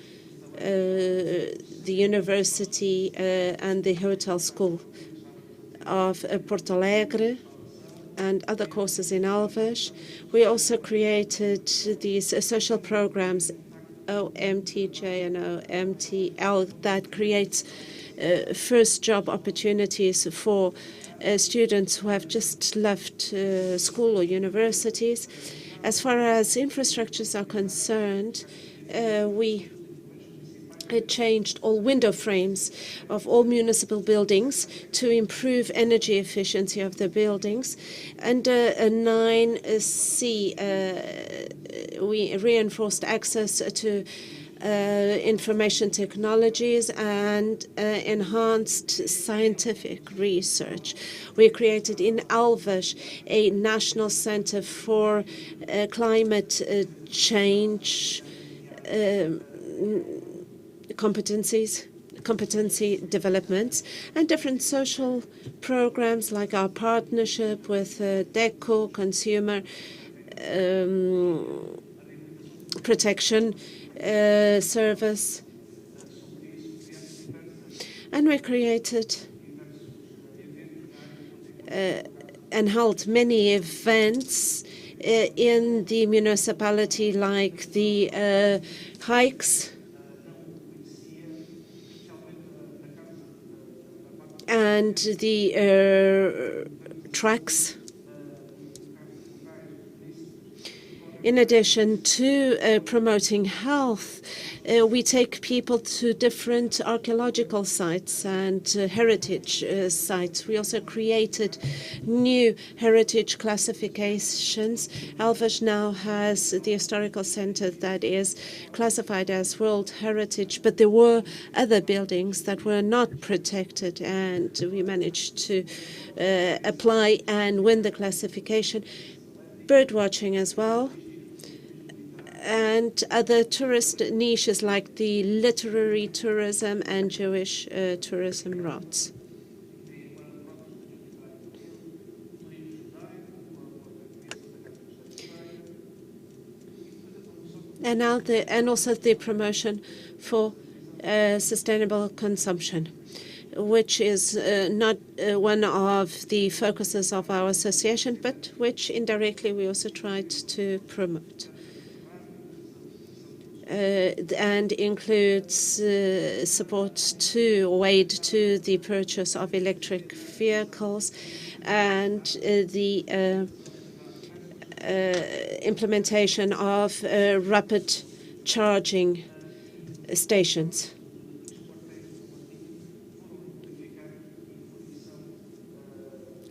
the university and the hotel school of Porto Alegre and other courses in Elvas. We also created these social programs, OMTJ and OMTL, that creates first job opportunities for students who have just left school or universities. As far as infrastructures are concerned, we changed all window frames of all municipal buildings to improve energy efficiency of the buildings. Under 9C, we reinforced access to information technologies and enhanced scientific research. We created in Elvas a national center for climate change competency developments, and different social programs like our partnership with DECO, Consumer Protection Service. And we created and held many events in the municipality, like the hikes and the tracks. In addition to promoting health, we take people to different archaeological sites and heritage sites. We also created new heritage classifications. Elvas now has the historical center that is classified as World Heritage, but there were other buildings that were not protected, and we managed to apply and win the classification. Bird watching as well, and other tourist niches like the literary tourism and Jewish tourism routes. And now also the promotion for sustainable consumption, which is not one of the focuses of our association, but which indirectly we also tried to promote. And includes support to or aid to the purchase of electric vehicles and the implementation of rapid charging stations.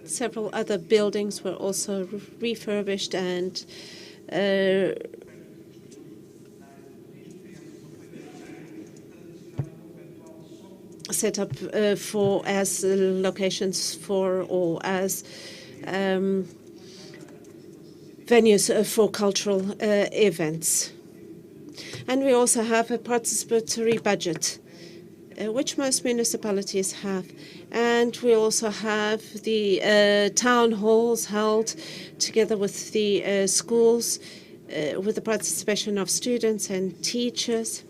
Several other buildings were also refurbished and set up for as locations for or as venues for cultural events. And we also have a participatory budget, which most municipalities have. And we also have the town halls held together with the schools, with the participation of students and teachers.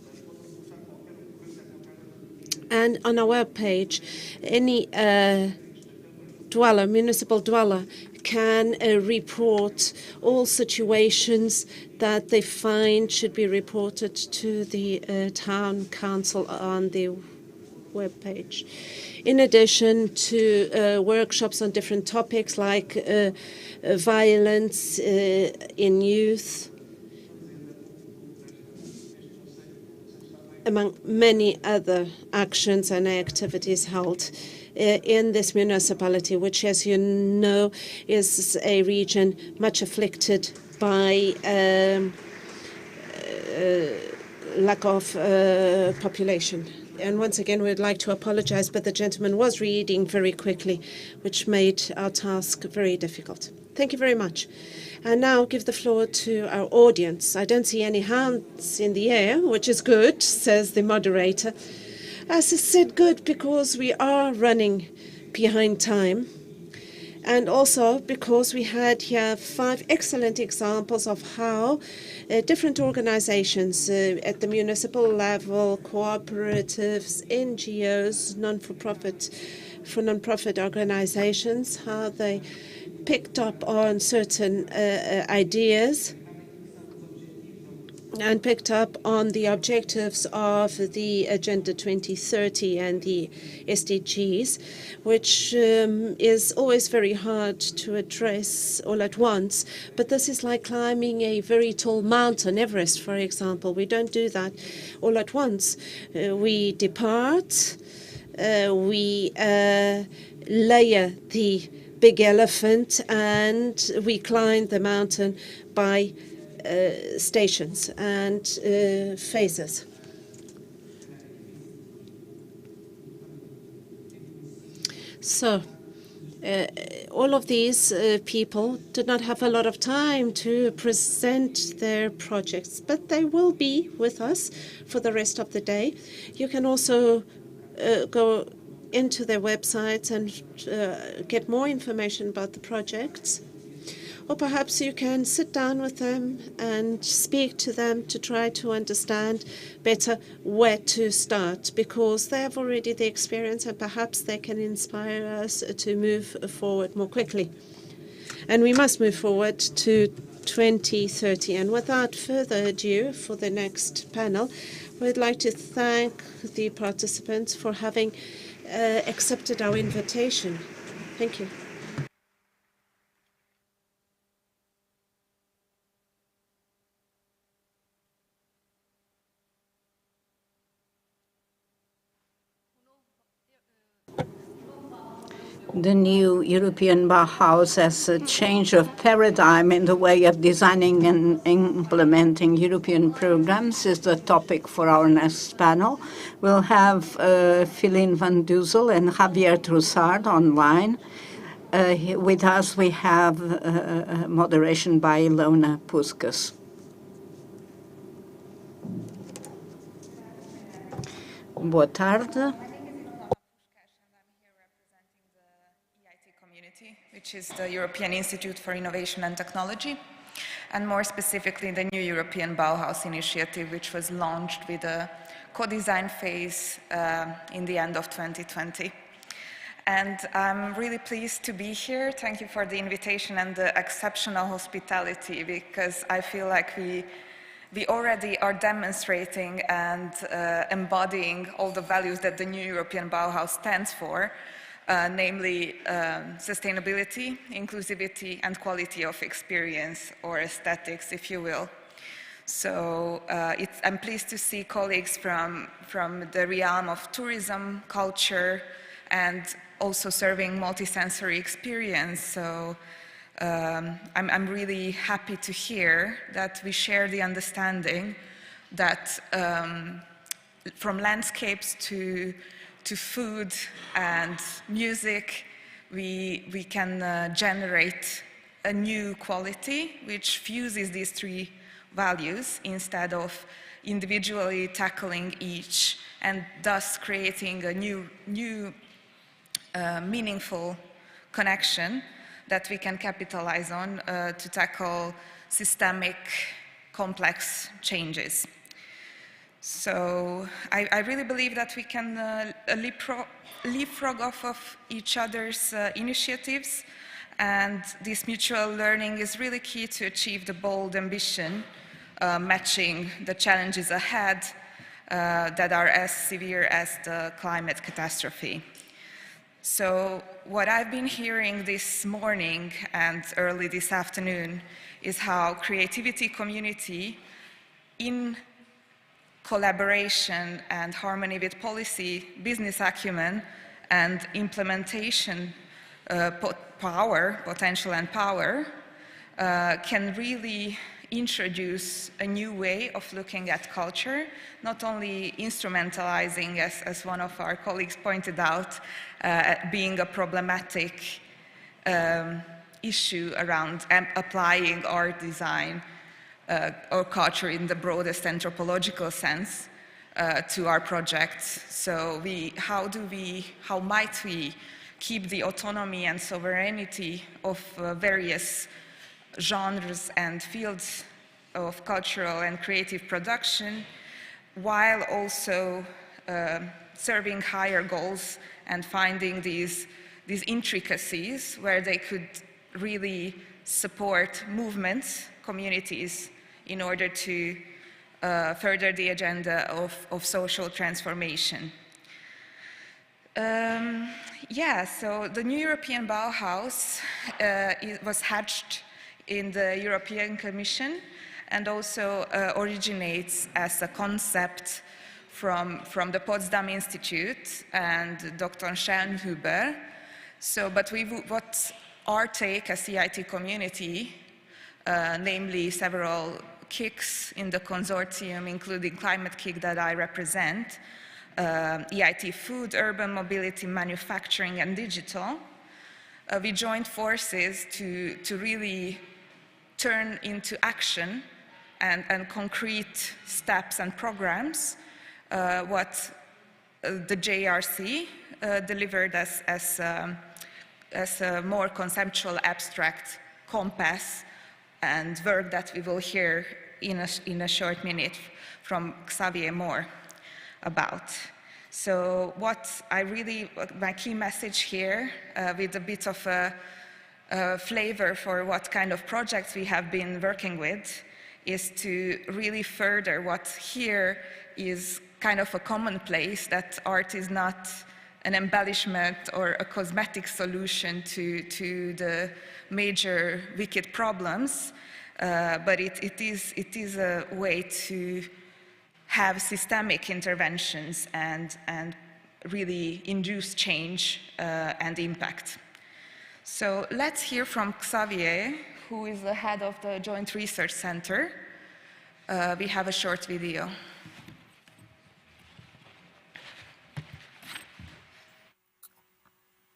And on our webpage, any municipal dweller, can report all situations that they find should be reported to the town council on the webpage. In addition to workshops on different topics like violence in youth, among many other actions and activities held in this municipality, which, as you know, is a region much afflicted by lack of population. And once again, we'd like to apologize, but the gentleman was reading very quickly, which made our task very difficult. Thank you very much. And now give the floor to our audience. I don't see any hands in the air, which is good, says the moderator. As I said, good, because we are running behind time. And also because we had here 5 excellent examples of how different organizations at the municipal level, cooperatives, NGOs, non-profit organizations, how they picked up on certain ideas and picked up on the objectives of the Agenda 2030 and the SDGs, which is always very hard to address all at once. But this is like climbing a very tall mountain, Everest, for example. We don't do that all at once. We depart, we layer the big elephant, and we climb the mountain by stations and phases. So all of these people did not have a lot of time to present their projects, but they will be with us for the rest of the day. You can also go into their websites and get more information about the projects. Or perhaps you can sit down with them and speak to them to try to understand better where to start, because they have already the experience and perhaps they can inspire us to move forward more quickly. and we must move forward to 2030. And without further ado, for the next panel, we'd like to thank the participants for having accepted our invitation. Thank you. The new European Bauhaus as a change of paradigm in the way of designing and implementing European programs is the topic for our next panel. We'll have Philin van Duzel and Javier Troussard online. With us, we have moderation by Ilona Puskas. Boa tarde. Which is the European Institute for Innovation and Technology, and more specifically the new European Bauhaus initiative, which was launched with a co-design phase in the end of 2020. And I'm really pleased to be here. Thank you for the invitation and the exceptional hospitality, because I feel like we already are demonstrating and embodying all the values that the new European Bauhaus stands for. Namely sustainability, inclusivity, and quality of experience, or aesthetics, if you will. So I'm pleased to see colleagues from the realm of tourism, culture, and also serving multisensory experience. So I'm really happy to hear that we share the understanding that from landscapes to food and music, we can generate a new quality which fuses these three values instead of individually tackling each, and thus creating a new meaningful connection that we can capitalize on to tackle systemic, complex changes. So I really believe that we can leapfrog off of each other's initiatives, and this mutual learning is really key to achieve the bold ambition, matching the challenges ahead that are as severe as the climate catastrophe. So what I've been hearing this morning and early this afternoon is how creativity community, in collaboration and harmony with policy, business acumen, and implementation potential and power, can really introduce a new way of looking at culture, not only instrumentalizing, as one of our colleagues pointed out, being a problematic issue around applying art, design, or culture in the broadest anthropological sense to our projects. So how might we keep the autonomy and sovereignty of various genres and fields of cultural and creative production, while also serving higher goals and finding these intricacies where they could really support movements, communities, in order to further the agenda of social transformation. So the new European Bauhaus was hatched in the European Commission and also originates as a concept from the Potsdam Institute and Dr. Schellnhuber. So, but what our take as CIT community, namely several KICs in the consortium, including Climate KIC that I represent, EIT Food, Urban Mobility, Manufacturing, and Digital, we joined forces to really turn into action and concrete steps and programs what the JRC delivered as a more conceptual, abstract compass and work that we will hear in a short minute from Xavier Moore about. So my key message here, with a bit of a flavor for what kind of projects we have been working with is to really further what here is kind of a commonplace, that art is not an embellishment or a cosmetic solution to the major wicked problems, but it is a way to have systemic interventions and really induce change and impact. So let's hear from Xavier, who is the head of the Joint Research Center. We have a short video.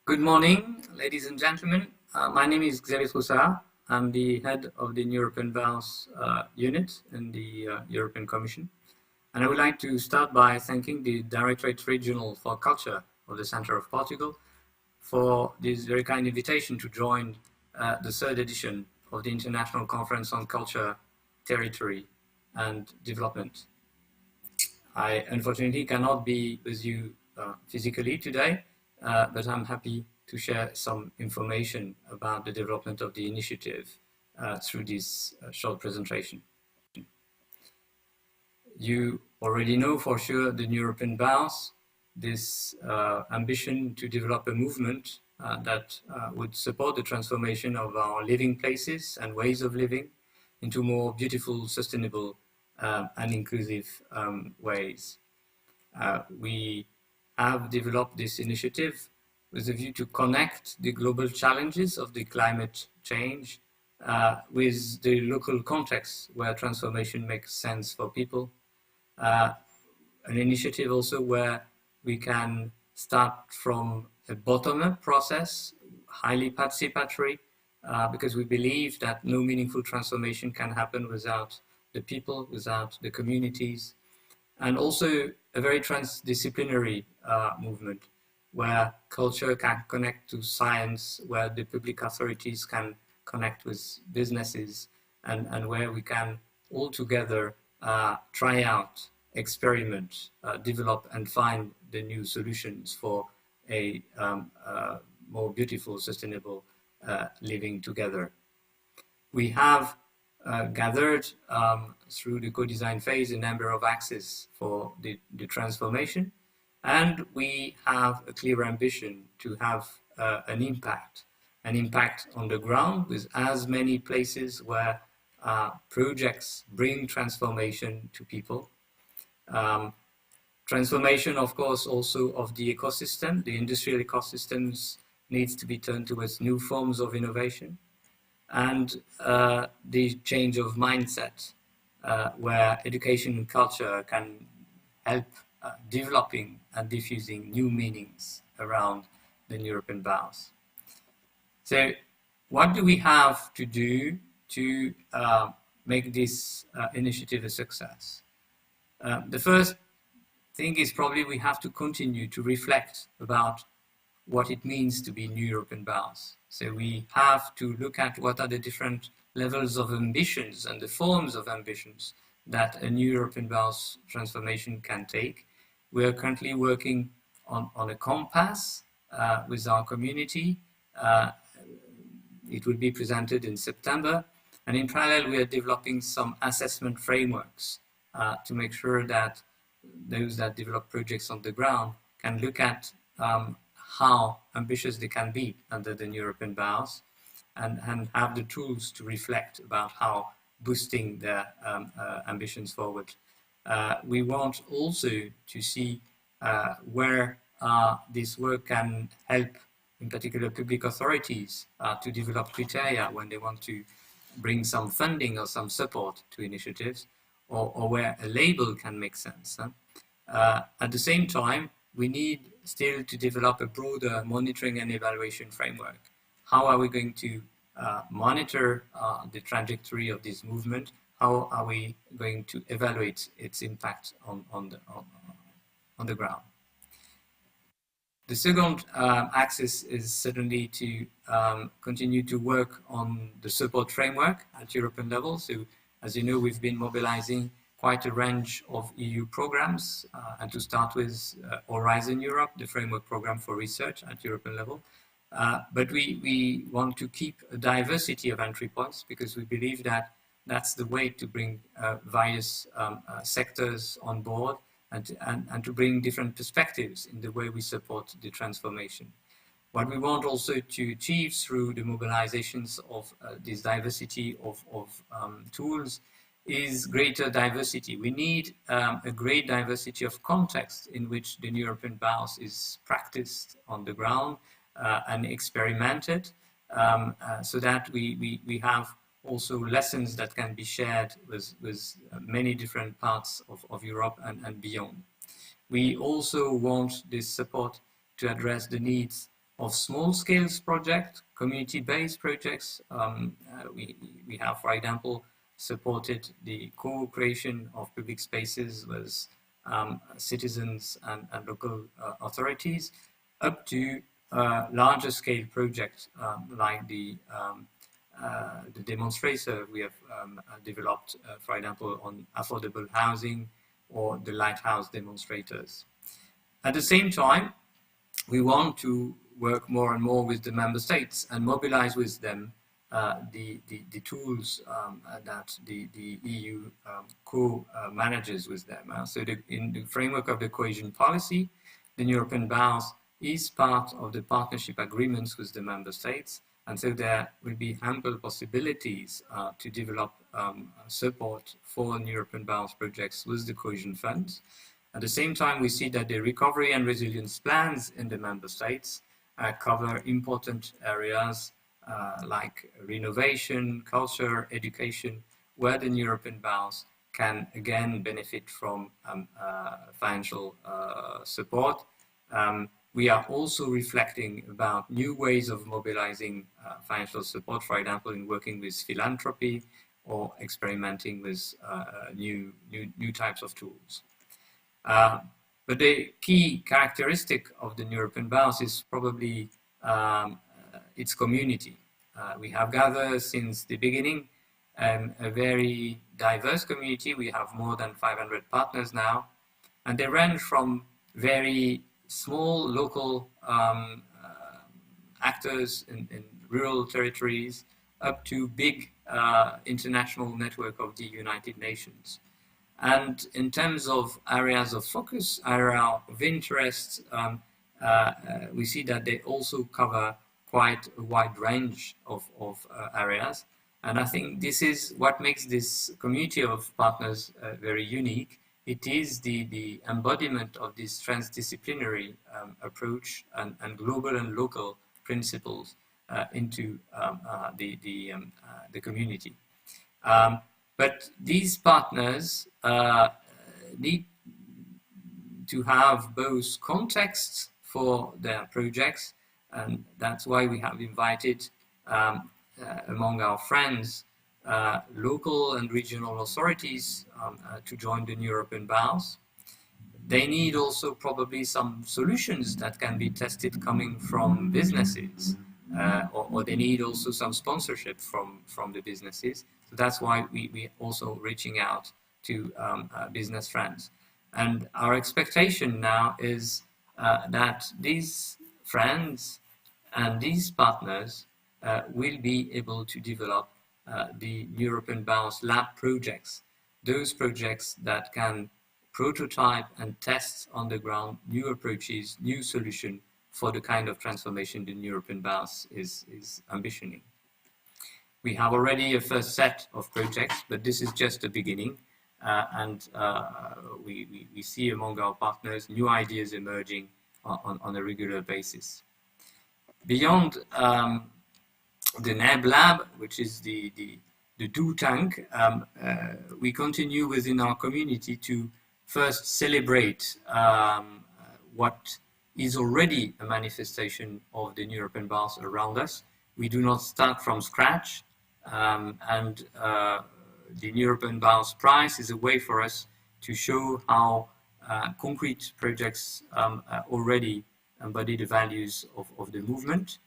Good morning, ladies and gentlemen. My name is Xavier Troussard. I'm the head of the European Vows unit in the European Commission. And I would like to start by thanking the Directorate Regional for Culture of the Centre of Portugal for this very kind invitation to join the third edition of the International Conference on Culture, Territory and Development. I unfortunately cannot be with you physically today, but I'm happy to share some information about the development of the initiative through this short presentation. You already know for sure the European Vows, this ambition to develop a movement that would support the transformation of our living places and ways of living into more beautiful, sustainable and inclusive ways. We have developed this initiative with a view to connect the global challenges of the climate change with the local context where transformation makes sense for people. An initiative also where we can start from a bottom-up process, highly participatory, because we believe that no meaningful transformation can happen without the people, without the communities, and also a very transdisciplinary movement where culture can connect to science, where the public authorities can connect with businesses, and where we can all together try out, experiment, develop and find the new solutions for a more beautiful, sustainable living together. We have gathered through the co-design phase a number of axes for the transformation, and we have a clear ambition to have an impact on the ground with as many places where projects bring transformation to people. Transformation, of course, also of the ecosystem. The industrial ecosystems needs to be turned towards new forms of innovation, and the change of mindset, where education and culture can help developing and diffusing new meanings around the European Vows. So what do we have to do to make this initiative a success? The first thing is probably we have to continue to reflect about what it means to be New European Vows. So we have to look at what are the different levels of ambitions and the forms of ambitions that a New European Vows transformation can take. We are currently working on a compass with our community. It will be presented in September. And in parallel, we are developing some assessment frameworks to make sure that those that develop projects on the ground can look at how ambitious they can be under the European Vows and have the tools to reflect about how boosting their ambitions forward. We want also to see where this work can help, in particular, public authorities to develop criteria when they want to bring some funding or some support to initiatives, or where a label can make sense. At the same time, we need still to develop a broader monitoring and evaluation framework. How are we going to monitor the trajectory of this movement? How are we going to evaluate its impact on the ground? The second axis is certainly to continue to work on the support framework at European level. So, as you know, we've been mobilizing quite a range of EU programs, and to start with Horizon Europe, the framework program for research at European level, But we want to keep a diversity of entry points because we believe that that's the way to bring various sectors on board and to bring different perspectives in the way we support the transformation. What we want also to achieve through the mobilizations of this diversity of tools is greater diversity. We need a great diversity of context in which the New European Bauhaus is practiced on the ground and experimented, so that we have also lessons that can be shared with many different parts of Europe and beyond. We also want this support to address the needs of small-scale projects, community-based projects. We have, for example, supported the co-creation of public spaces with citizens and local authorities, up to larger scale projects like the demonstrator we have developed, for example, on affordable housing or the lighthouse demonstrators. At the same time, we want to work more and more with the member states and mobilize with them the tools that the EU co-manages with them. So in the framework of the cohesion policy, the European Bauhaus is part of the partnership agreements with the member states, and so there will be ample possibilities to develop support for European Bauhaus projects with the cohesion funds. At the same time, we see that the recovery and resilience plans in the member states cover important areas like renovation, culture, education, where the European Bauhaus can again benefit from financial support. We are also reflecting about new ways of mobilizing financial support, for example, in working with philanthropy or experimenting with new types of tools. But the key characteristic of the European Bauhaus is probably its community. We have gathered since the beginning a very diverse community. We have more than 500 partners now, and they range from very small local actors in rural territories up to big international network of the United Nations. And in terms of areas of focus, area of interest, we see that they also cover quite a wide range of areas. And I think this is what makes this community of partners very unique. It is the embodiment of this transdisciplinary approach and global and local principles into the community. But these partners need to have both contexts for their projects, and that's why we have invited among our friends local and regional authorities to join the European Bauhaus. They need also probably some solutions that can be tested coming from businesses, or they need also some sponsorship from the businesses. So that's why we also reaching out to business friends. And our expectation now is that these friends and these partners will be able to develop the European Bauhaus lab projects, those projects that can prototype and test on the ground new approaches, new solutions for the kind of transformation the European Bauhaus is ambitioning. We have already a first set of projects, but this is just the beginning. And we see among our partners new ideas emerging on a regular basis. Beyond the NEB Lab, which is the do tank, we continue within our community to first celebrate what is already a manifestation of the European Bauhaus around us. We do not start from scratch, and the European Bauhaus Prize is a way for us to show how concrete projects already embody the values of the movement,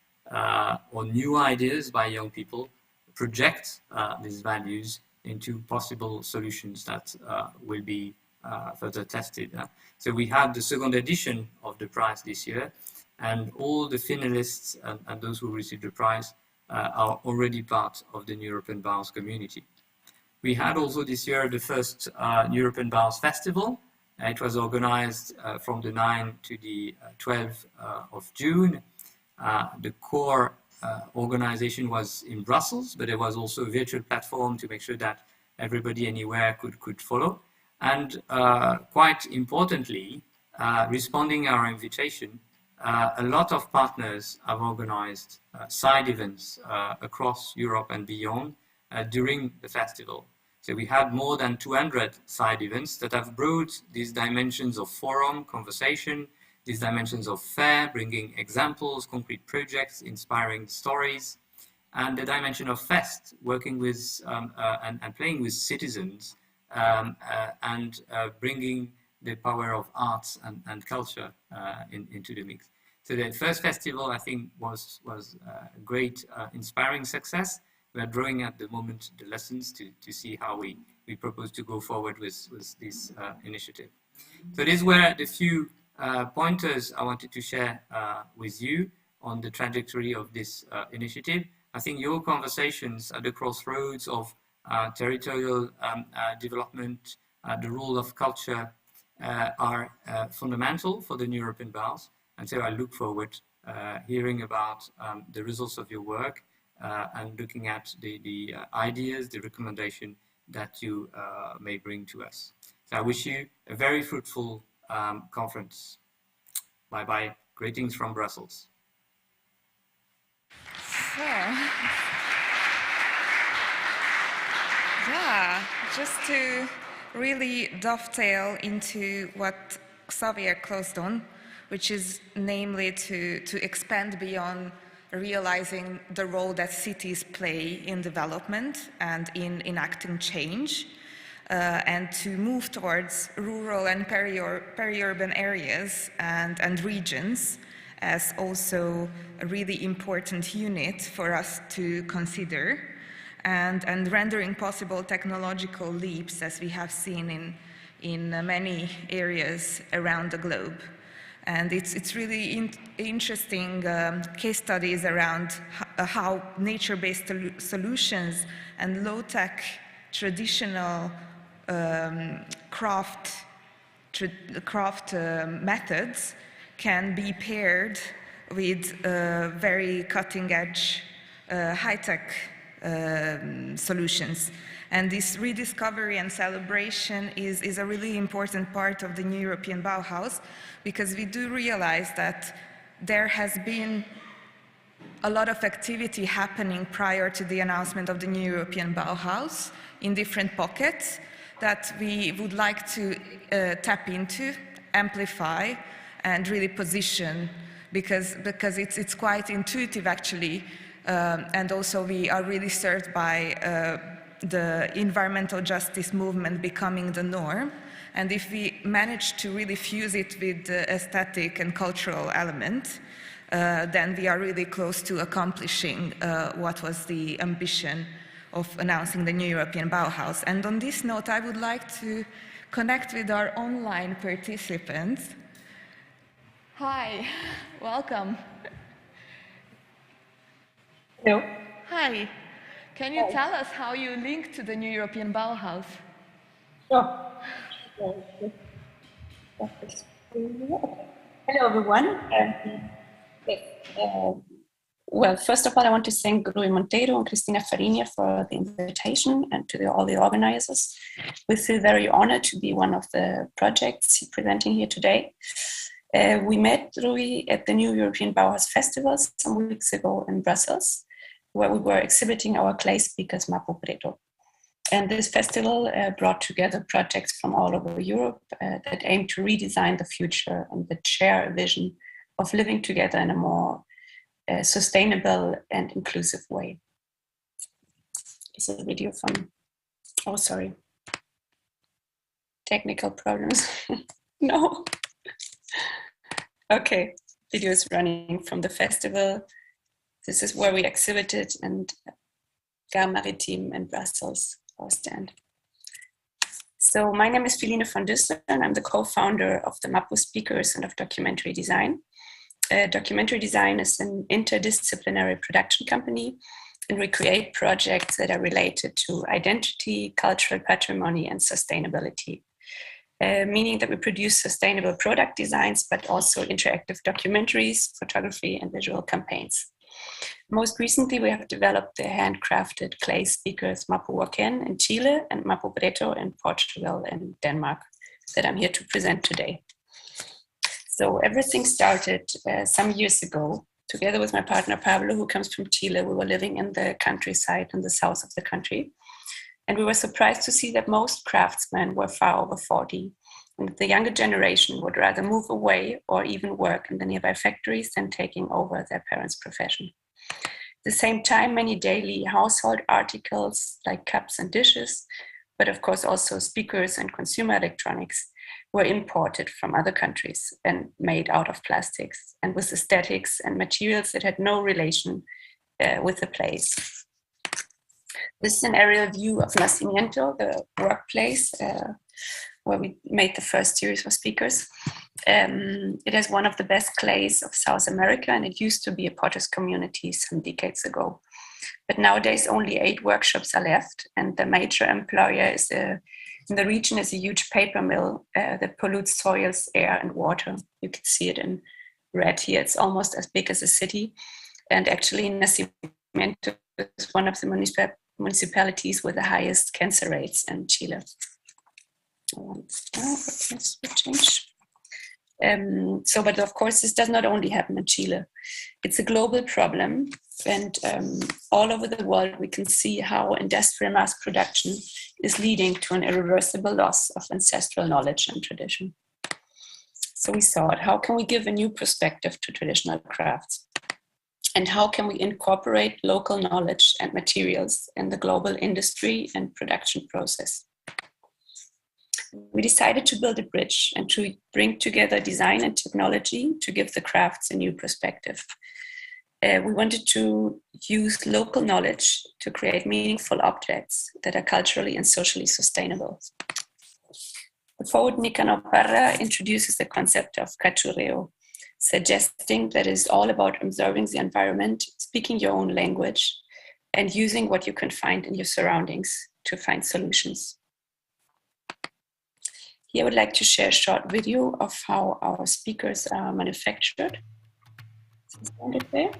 or new ideas by young people project these values into possible solutions that will be further tested. So we had the second edition of the prize this year, and all the finalists and those who received the prize are already part of the New European Bauhaus community. We had also this year the first New European Bauhaus Festival. It was organized from the 9th to the 12th of June. The core organization was in Brussels, but there was also a virtual platform to make sure that everybody anywhere could follow. And quite importantly, responding our invitation, a lot of partners have organized side events across Europe and beyond during the festival. So we had more than 200 side events that have brought these dimensions of forum, conversation, these dimensions of fair, bringing examples, concrete projects, inspiring stories, and the dimension of fest, working with and playing with citizens, and bringing the power of arts and culture into the mix. So the first festival, I think, was a great, inspiring success. We are drawing at the moment the lessons to see how we propose to go forward with this initiative. So these were the few pointers I wanted to share with you on the trajectory of this initiative. I think your conversations at the crossroads of territorial development, the role of culture are fundamental for the New European Bauhaus. And so I look forward hearing about the results of your work and looking at the ideas, the recommendation that you may bring to us. So I wish you a very fruitful conference. Bye-bye. Greetings from Brussels. So, yeah, just to really dovetail into what Xavier closed on, which is namely to expand beyond realizing the role that cities play in development and in enacting change, and to move towards rural and peri-urban areas and regions as also a really important unit for us to consider, and rendering possible technological leaps as we have seen in many areas around the globe. And it's really interesting case studies around how nature-based solutions and low-tech traditional craft methods can be paired with very cutting-edge high-tech solutions. And this rediscovery and celebration is a really important part of the New European Bauhaus, because we do realize that there has been a lot of activity happening prior to the announcement of the New European Bauhaus in different pockets that we would like to tap into, amplify, and really position, because it's quite intuitive actually, and also we are really served by the environmental justice movement becoming the norm. And if we manage to really fuse it with the aesthetic and cultural element, then we are really close to accomplishing what was the ambition of announcing the New European Bauhaus. And on this note, I would like to connect with our online participants. Hi, welcome. Hello. Hi. Can you tell us how you link to the New European Bauhaus? Sure. Hello, everyone. Well, first of all, I want to thank Rui Monteiro and Cristina Farinha for the invitation, and to all the organizers. We feel very honored to be one of the projects presenting here today. We met Rui at the New European Bauhaus Festival some weeks ago in Brussels, where we were exhibiting our clay speakers Mapo Preto. And this festival brought together projects from all over Europe that aim to redesign the future and that share a vision of living together in a more sustainable and inclusive way. Is a video from, oh, sorry. Technical problems. No. Okay, video is running from the festival. This is where we exhibited, and Gare Maritime in Brussels, our stand. So my name is Feline van Dussen, and I'm the co-founder of the Mapo Speakers and of Documentary Design. Documentary Design is an interdisciplinary production company, and we create projects that are related to identity, cultural patrimony, and sustainability. Meaning that we produce sustainable product designs, but also interactive documentaries, photography, and visual campaigns. Most recently, we have developed the handcrafted clay speakers Mapu Waken in Chile and Mapu Preto in Portugal and Denmark that I'm here to present today. So everything started some years ago. Together with my partner Pablo, who comes from Chile, we were living in the countryside in the south of the country. And we were surprised to see that most craftsmen were far over 40, and the younger generation would rather move away or even work in the nearby factories than taking over their parents' profession. At the same time, many daily household articles like cups and dishes, but of course also speakers and consumer electronics, were imported from other countries and made out of plastics and with aesthetics and materials that had no relation with the place. This is an aerial view of Nacimiento, the workplace where we made the first series of speakers. It has one of the best clays of South America, and it used to be a potter's community some decades ago. But nowadays only 8 workshops are left, and the major employer is in the region is a huge paper mill that pollutes soils, air, and water. You can see it in red here. It's almost as big as a city. And actually Nacimiento is one of the municipalities with the highest cancer rates in Chile. But of course, this does not only happen in Chile. It's a global problem, and all over the world we can see how industrial mass production is leading to an irreversible loss of ancestral knowledge and tradition. So we thought, how can we give a new perspective to traditional crafts? And how can we incorporate local knowledge and materials in the global industry and production process? We decided to build a bridge and to bring together design and technology to give the crafts a new perspective. We wanted to use local knowledge to create meaningful objects that are culturally and socially sustainable. The poet Nicanor Parra introduces the concept of cachureo, suggesting that it's all about observing the environment, speaking your own language, and using what you can find in your surroundings to find solutions. Here I would like to share a short video of how our speakers are manufactured. Is it there?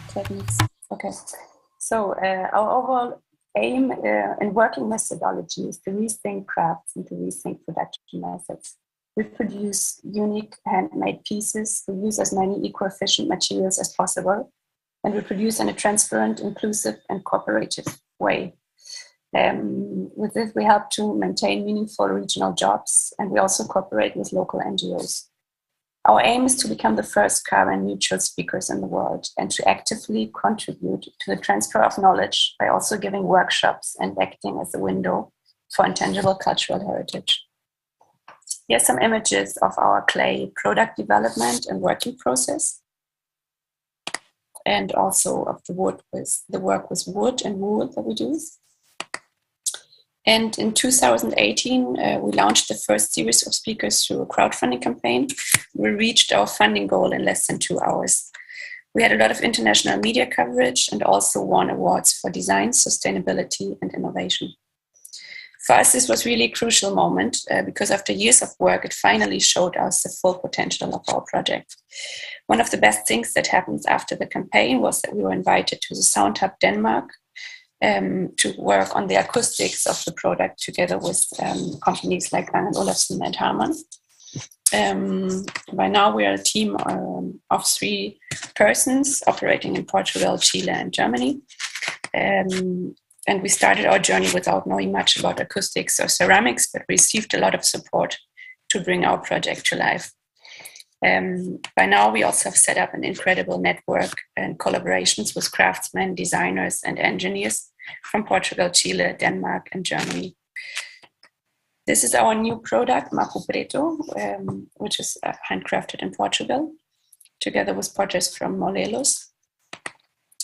Techniques. Okay, so our overall aim in working methodology is to rethink crafts and to rethink production methods. We produce unique handmade pieces, we use as many eco-efficient materials as possible, and we produce in a transparent, inclusive, and cooperative way. With this, we help to maintain meaningful regional jobs, and we also cooperate with local NGOs. Our aim is to become the first carbon neutral speakers in the world and to actively contribute to the transfer of knowledge by also giving workshops and acting as a window for intangible cultural heritage. Here's some images of our clay product development and working process, and also of the work with wood and wool that we do. And in 2018, we launched the first series of speakers through a crowdfunding campaign. We reached our funding goal in less than 2 hours. We had a lot of international media coverage and also won awards for design, sustainability, and innovation. For us, this was really a crucial moment because after years of work, it finally showed us the full potential of our project. One of the best things that happened after the campaign was that we were invited to the Sound Hub Denmark to work on the acoustics of the product together with companies like Bang & Olufsen and Harman. By now, we are a team of 3 persons operating in Portugal, Chile, and Germany. And we started our journey without knowing much about acoustics or ceramics, but received a lot of support to bring our project to life. By now, we also have set up an incredible network and collaborations with craftsmen, designers, and engineers from Portugal, Chile, Denmark, and Germany. This is our new product, Mapo Preto, which is handcrafted in Portugal, together with projects from Morelos,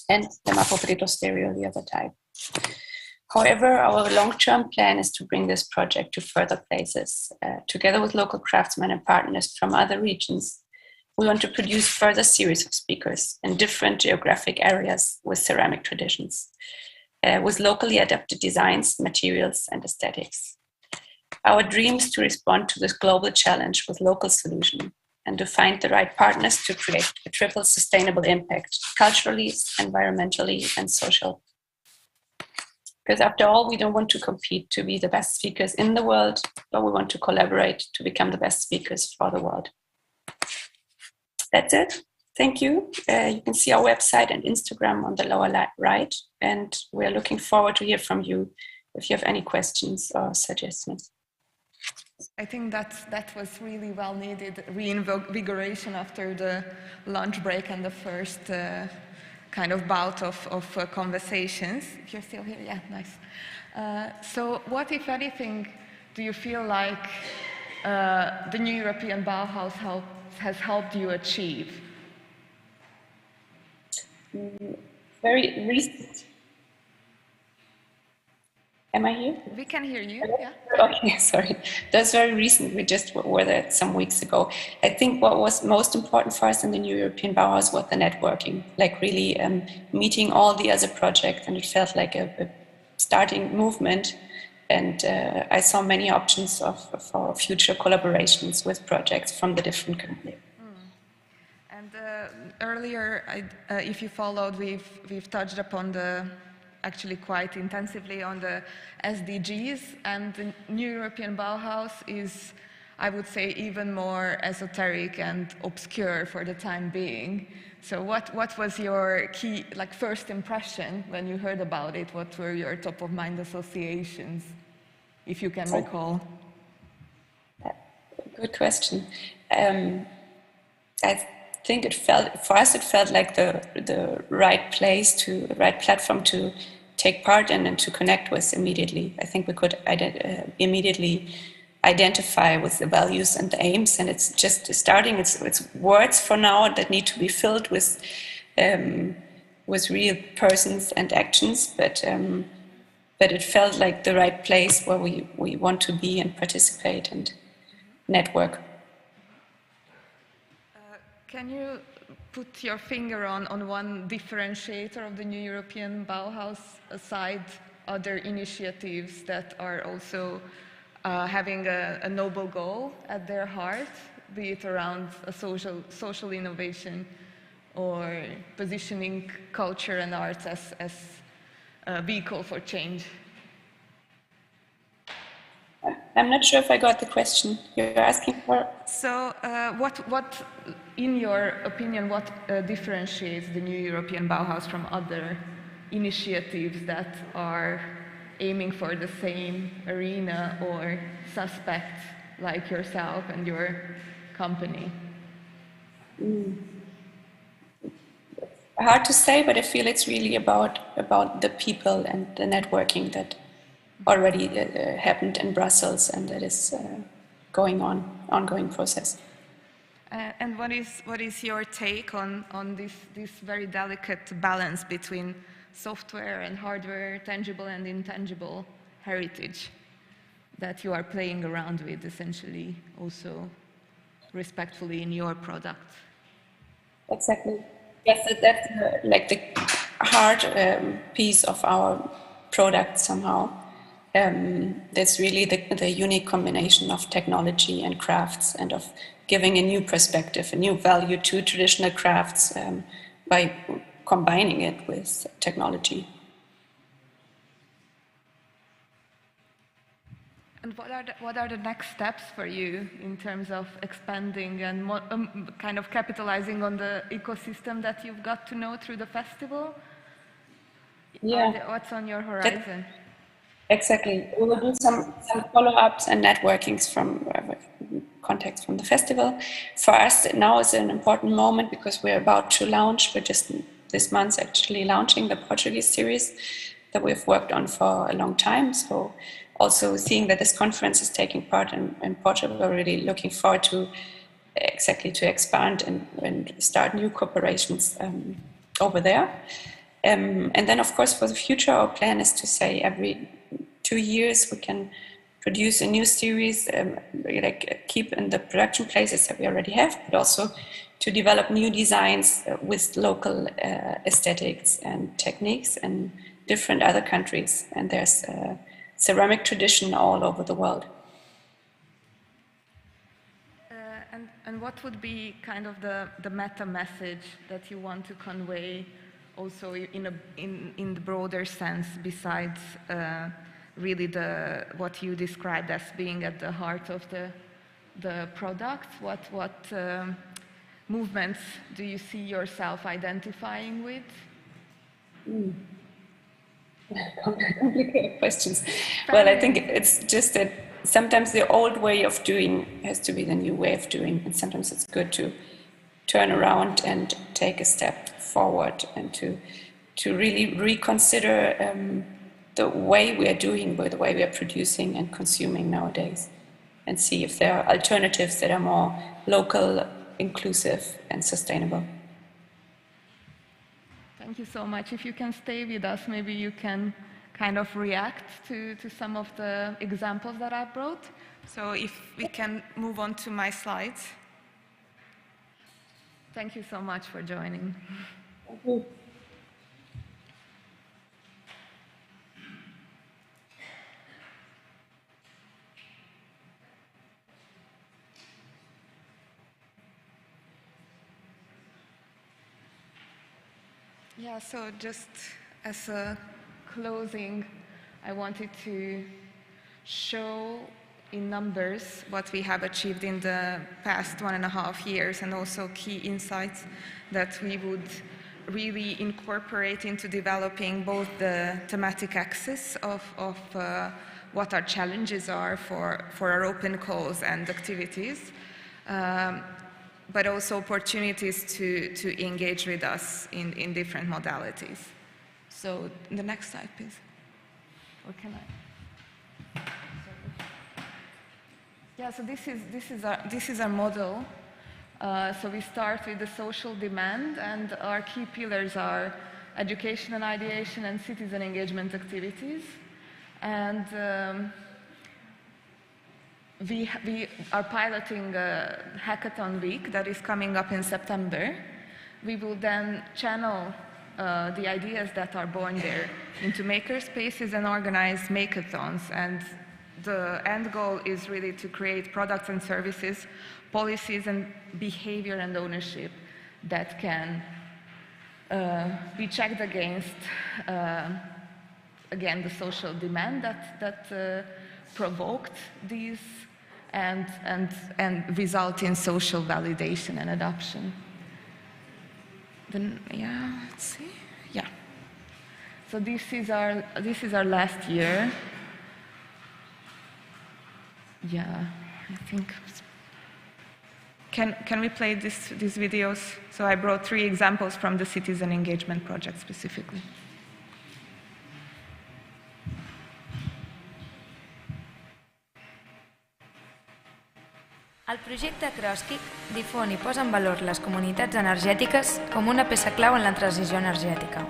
and the Mapo Preto stereo, the other type. However, our long-term plan is to bring this project to further places. Together with local craftsmen and partners from other regions, we want to produce further series of speakers in different geographic areas with ceramic traditions, with locally adapted designs, materials, and aesthetics. Our dream is to respond to this global challenge with local solutions and to find the right partners to create a triple sustainable impact, culturally, environmentally, and social. Because after all, we don't want to compete to be the best speakers in the world, but we want to collaborate to become the best speakers for the world. That's it. Thank you. You can see our website and Instagram on the lower right, and we're looking forward to hear from you if you have any questions or suggestions. I think that was really well needed reinvigoration after the lunch break and the first kind of bout of conversations. If you're still here, yeah, nice. So what, if anything, do you feel like the new European Bauhaus has helped you achieve? Very recent. Am I here? We can hear you, yeah. Okay, sorry. That's very recent. We just were there some weeks ago. I think what was most important for us in the new European Bauhaus was the networking, like really meeting all the other projects, and it felt like a starting movement. And I saw many options for future collaborations with projects from the different companies. And earlier, if you followed, we've touched upon actually quite intensively on the SDGs, and the new European Bauhaus is, I would say, even more esoteric and obscure for the time being. So what was your key, first impression when you heard about it? What were your top of mind associations, if you can recall? Good question. I think for us it felt like the right place the right platform to take part in and to connect with immediately. I think we could immediately identify with the values and the aims, and it's just starting. It's words for now that need to be filled with real persons and actions, but it felt like the right place where we want to be and participate and network. Can you put your finger on one differentiator of the new European Bauhaus, aside other initiatives that are also having a noble goal at their heart, be it around a social innovation or positioning culture and arts as a vehicle for change? I'm not sure if I got the question you're asking for. So what, in your opinion, what differentiates the new European Bauhaus from other initiatives that are aiming for the same arena or suspect like yourself and your company? Hard to say, but I feel it's really about the people and the networking that already happened in Brussels, and that is ongoing process. And what is your take on this very delicate balance between software and hardware, tangible and intangible heritage that you are playing around with, essentially, also respectfully in your product? Exactly. Yes, that's like the hard piece of our product somehow. That's really the unique combination of technology and crafts, and of giving a new perspective, a new value to traditional crafts by combining it with technology. And what are the next steps for you in terms of expanding and kind of capitalizing on the ecosystem that you've got to know through the festival? Yeah. What's on your horizon? Exactly. We will do some follow-ups and networkings from contacts from the festival. For us now is an important moment because we're about to launch. We're just this month actually launching the Portuguese series that we've worked on for a long time. So also seeing that this conference is taking part in Portugal, we're really looking forward to expand and start new cooperations over there. And then, of course, for the future, our plan is to say every 2 years we can produce a new series, keep in the production places that we already have, but also to develop new designs with local aesthetics and techniques in different other countries. And there's a ceramic tradition all over the world. And what would be kind of the meta message that you want to convey also in the broader sense, besides really what you described as being at the heart of the product? What movements do you see yourself identifying with? Complicated questions. Well, I think it's just that sometimes the old way of doing has to be the new way of doing, and sometimes it's good to turn around and take a step forward and to really reconsider the way we are doing, the way we are producing and consuming nowadays, and see if there are alternatives that are more local, inclusive, and sustainable. Thank you so much. If you can stay with us, maybe you can kind of react to some of the examples that I brought. So if we can move on to my slides. Thank you so much for joining. Thank you. Yeah, so just as a closing, I wanted to show in numbers what we have achieved in the past 1.5 years, and also key insights that we would really incorporate into developing both the thematic axis of what our challenges are for our open calls and activities, but also opportunities to engage with us in different modalities. So the next slide, please. Or can I? Yeah, so this is our model. So we start with the social demand, and our key pillars are education and ideation and citizen engagement activities. And we are piloting a hackathon week that is coming up in September. We will then channel the ideas that are born there into maker spaces and organize makeathons. And the end goal is really to create products and services, policies and behavior and ownership that can be checked against, again, the social demand that provoked these and result in social validation and adoption. Then, yeah, let's see. Yeah. So this is our last year. Yeah, I think. Can we play these videos? So I brought 3 examples from the Citizen Engagement Project specifically. El projecte Crosskick difon i posa en valor les comunitats energètiques com una peça clau en la transició energètica.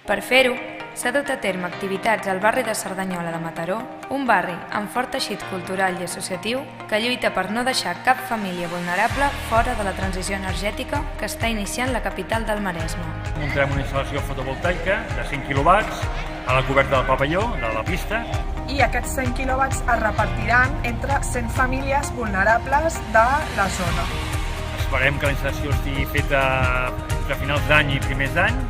Per fer-ho, s'ha dut a terme activitats al barri de Cerdanyola de Mataró, un barri amb fort teixit cultural i associatiu que lluita per no deixar cap família vulnerable fora de la transició energètica que està iniciant la capital del Maresme. Muntarem una instal·lació fotovoltaica de 5 quilowatts a la coberta del pavelló, de la pista. I aquests 100 quilowatts es repartiran entre 100 famílies vulnerables de la zona. Esperem que la instal·lació estigui feta entre finals d'any i primers d'any.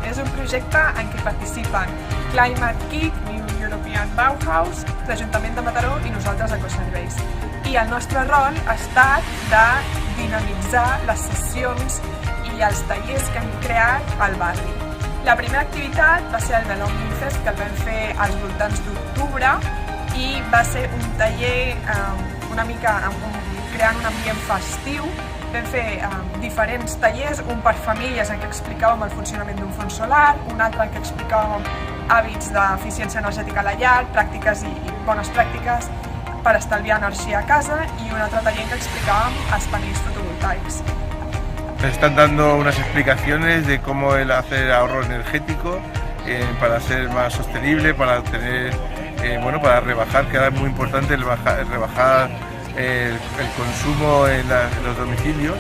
És un projecte en què participen Climate Kick, New European Bauhaus, l'Ajuntament de Mataró i nosaltres Ecoserveis. I el nostre rol ha estat de dinamitzar les sessions i els tallers que hem creat al barri. La primera activitat va ser el de l'Omnifest, que el vam fer als voltants d'octubre, i va ser un taller una mica creant un ambient festiu. Vam fer diferents tallers, un per famílies en què explicàvem el funcionament d'un fons solar, un altre en què explicàvem hàbits d'eficiència energètica a la llar, pràctiques i bones pràctiques per estalviar energia a casa, i un altre taller en què explicàvem els panells fotovoltaics. Nos están dando unas explicaciones de cómo el hacer ahorro energético para ser más sostenible, para tener, para rebajar, que ahora es muy importante rebajar el consumo en los domicilios.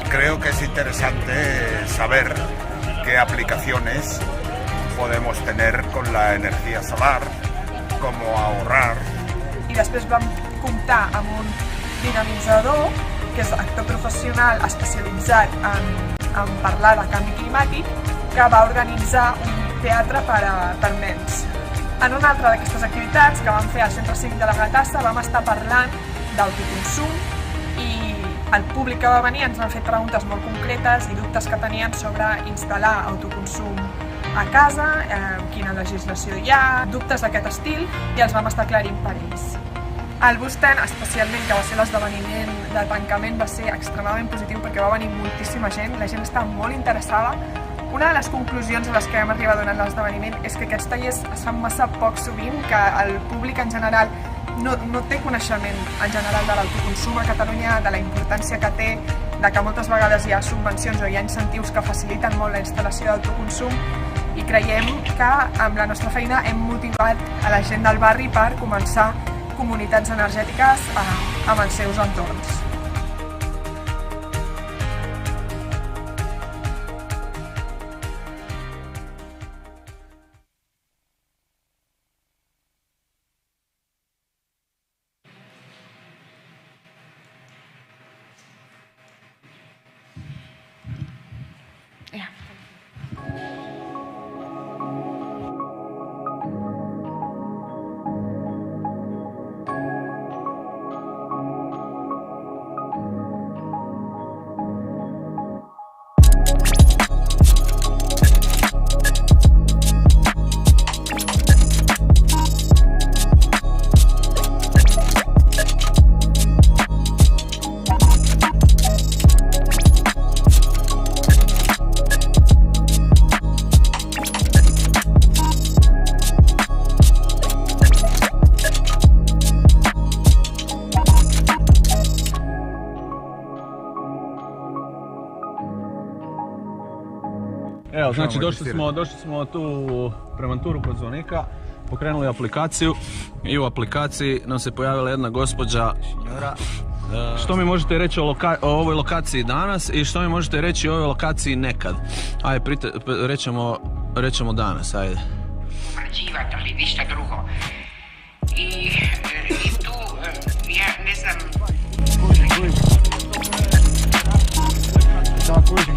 Creo que es interesante saber qué aplicaciones podemos tener con la energía solar, cómo ahorrar. I després vam comptar amb un dinamitzador, que és actor professional especialitzat en parlar de canvi climàtic, que va organitzar un teatre per nens. En una altra d'aquestes activitats que vam fer al Centre Cívic de la Gatassa vam estar parlant d'autoconsum i el públic que va venir ens van fer preguntes molt concretes i dubtes que tenien sobre instal·lar autoconsum a casa, quina legislació hi ha, dubtes d'aquest estil, i els vam estar aclarint per ells. El Busten, especialment, que va ser l'esdeveniment de tancament, va ser extremadament positiu perquè va venir moltíssima gent, la gent estava molt interessada. Una de les conclusions a les que vam arribar durant l'esdeveniment és que aquests tallers es fan massa poc sovint, que el públic en general no té coneixement en general de l'autoconsum a Catalunya, de la importància que té, de que moltes vegades hi ha subvencions o hi ha incentius que faciliten molt la instal·lació d'autoconsum, i creiem que amb la nostra feina hem motivat a la gent del barri per començar comunitats energètiques amb els seus entorns. Evo, znači došli smo tu prema Turu kod zvonika, pokrenuli aplikaciju i u aplikaciji nam se pojavila jedna gospođa. Što mi možete reći o ovoj lokaciji danas i što mi možete reći o ovoj lokaciji nekad? Ajde, rećemo danas, ajde. Obrađivati, ali ništa drugo. I tu, ja ne znam... Kužim. Da, kužim.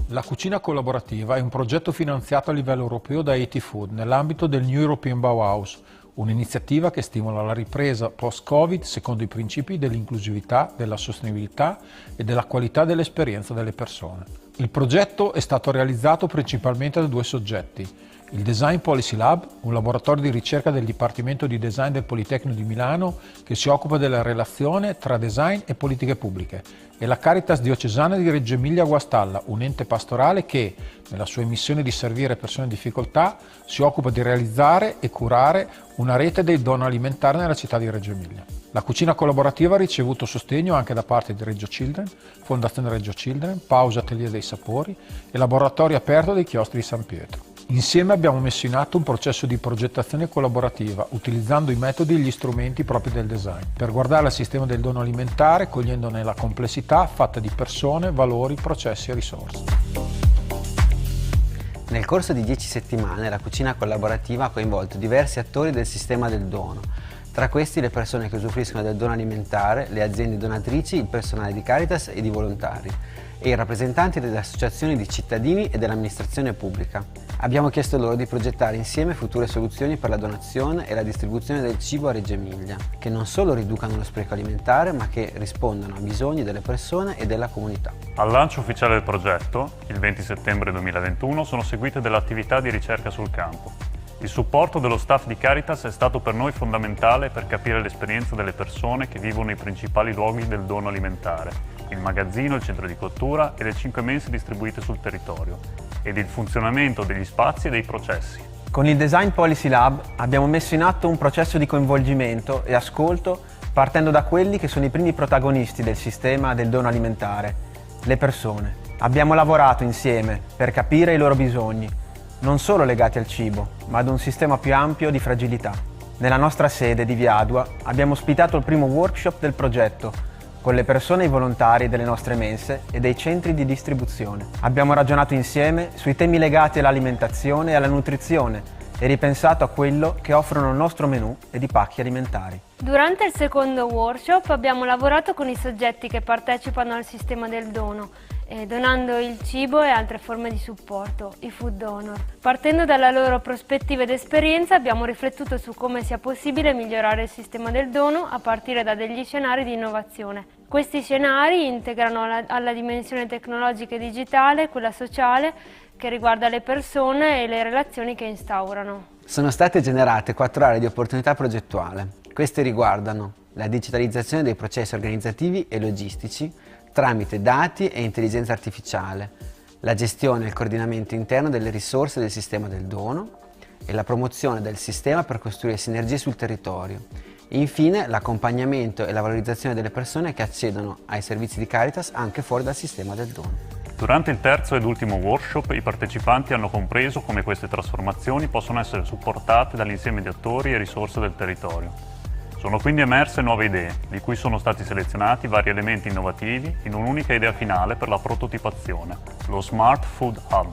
La cucina collaborativa è un progetto finanziato a livello europeo da ET Food nell'ambito del New European Bauhaus, un'iniziativa che stimola la ripresa post-Covid secondo i principi dell'inclusività, della sostenibilità e della qualità dell'esperienza delle persone. Il progetto è stato realizzato principalmente da 2 soggetti: il Design Policy Lab, un laboratorio di ricerca del Dipartimento di Design del Politecnico di Milano che si occupa della relazione tra design e politiche pubbliche, e la Caritas Diocesana di Reggio Emilia Guastalla, un ente pastorale che, nella sua missione di servire persone in difficoltà, si occupa di realizzare e curare una rete dei dono alimentari nella città di Reggio Emilia. La cucina collaborativa ha ricevuto sostegno anche da parte di Reggio Children, Fondazione Reggio Children, Pausa Atelier dei Sapori e Laboratorio Aperto dei Chiostri di San Pietro. Insieme abbiamo messo in atto un processo di progettazione collaborativa, utilizzando i metodi e gli strumenti propri del design, per guardare al sistema del dono alimentare, cogliendone la complessità fatta di persone, valori, processi e risorse. Nel corso di 10 settimane la cucina collaborativa ha coinvolto diversi attori del sistema del dono, tra questi le persone che usufruiscono del dono alimentare, le aziende donatrici, il personale di Caritas ed i volontari, e i rappresentanti delle associazioni di cittadini e dell'amministrazione pubblica. Abbiamo chiesto loro di progettare insieme future soluzioni per la donazione e la distribuzione del cibo a Reggio Emilia, che non solo riducano lo spreco alimentare, ma che rispondano a bisogni delle persone e della comunità. Al lancio ufficiale del progetto, il 20 settembre 2021, sono seguite delle attività di ricerca sul campo. Il supporto dello staff di Caritas è stato per noi fondamentale per capire l'esperienza delle persone che vivono i principali luoghi del dono alimentare, il magazzino, il centro di cottura e le 5 mense distribuite sul territorio, ed il funzionamento degli spazi e dei processi. Con il Design Policy Lab abbiamo messo in atto un processo di coinvolgimento e ascolto partendo da quelli che sono i primi protagonisti del sistema del dono alimentare, le persone. Abbiamo lavorato insieme per capire i loro bisogni, non solo legati al cibo, ma ad un sistema più ampio di fragilità. Nella nostra sede di Viadua abbiamo ospitato il primo workshop del progetto, con le persone e i volontari delle nostre mense e dei centri di distribuzione. Abbiamo ragionato insieme sui temi legati all'alimentazione e alla nutrizione e ripensato a quello che offrono il nostro menù ed i pacchi alimentari. Durante il secondo workshop abbiamo lavorato con i soggetti che partecipano al sistema del dono, donando il cibo e altre forme di supporto, i food donor. Partendo dalla loro prospettiva ed esperienza abbiamo riflettuto su come sia possibile migliorare il sistema del dono a partire da degli scenari di innovazione. Questi scenari integrano alla dimensione tecnologica e digitale quella sociale che riguarda le persone e le relazioni che instaurano. Sono state generate 4 aree di opportunità progettuale. Queste riguardano la digitalizzazione dei processi organizzativi e logistici tramite dati e intelligenza artificiale, la gestione e il coordinamento interno delle risorse del sistema del dono e la promozione del sistema per costruire sinergie sul territorio. Infine, l'accompagnamento e la valorizzazione delle persone che accedono ai servizi di Caritas anche fuori dal sistema del dono. Durante il terzo ed ultimo workshop, i partecipanti hanno compreso come queste trasformazioni possono essere supportate dall'insieme di attori e risorse del territorio. Sono quindi emerse nuove idee, di cui sono stati selezionati vari elementi innovativi in un'unica idea finale per la prototipazione, lo Smart Food Hub.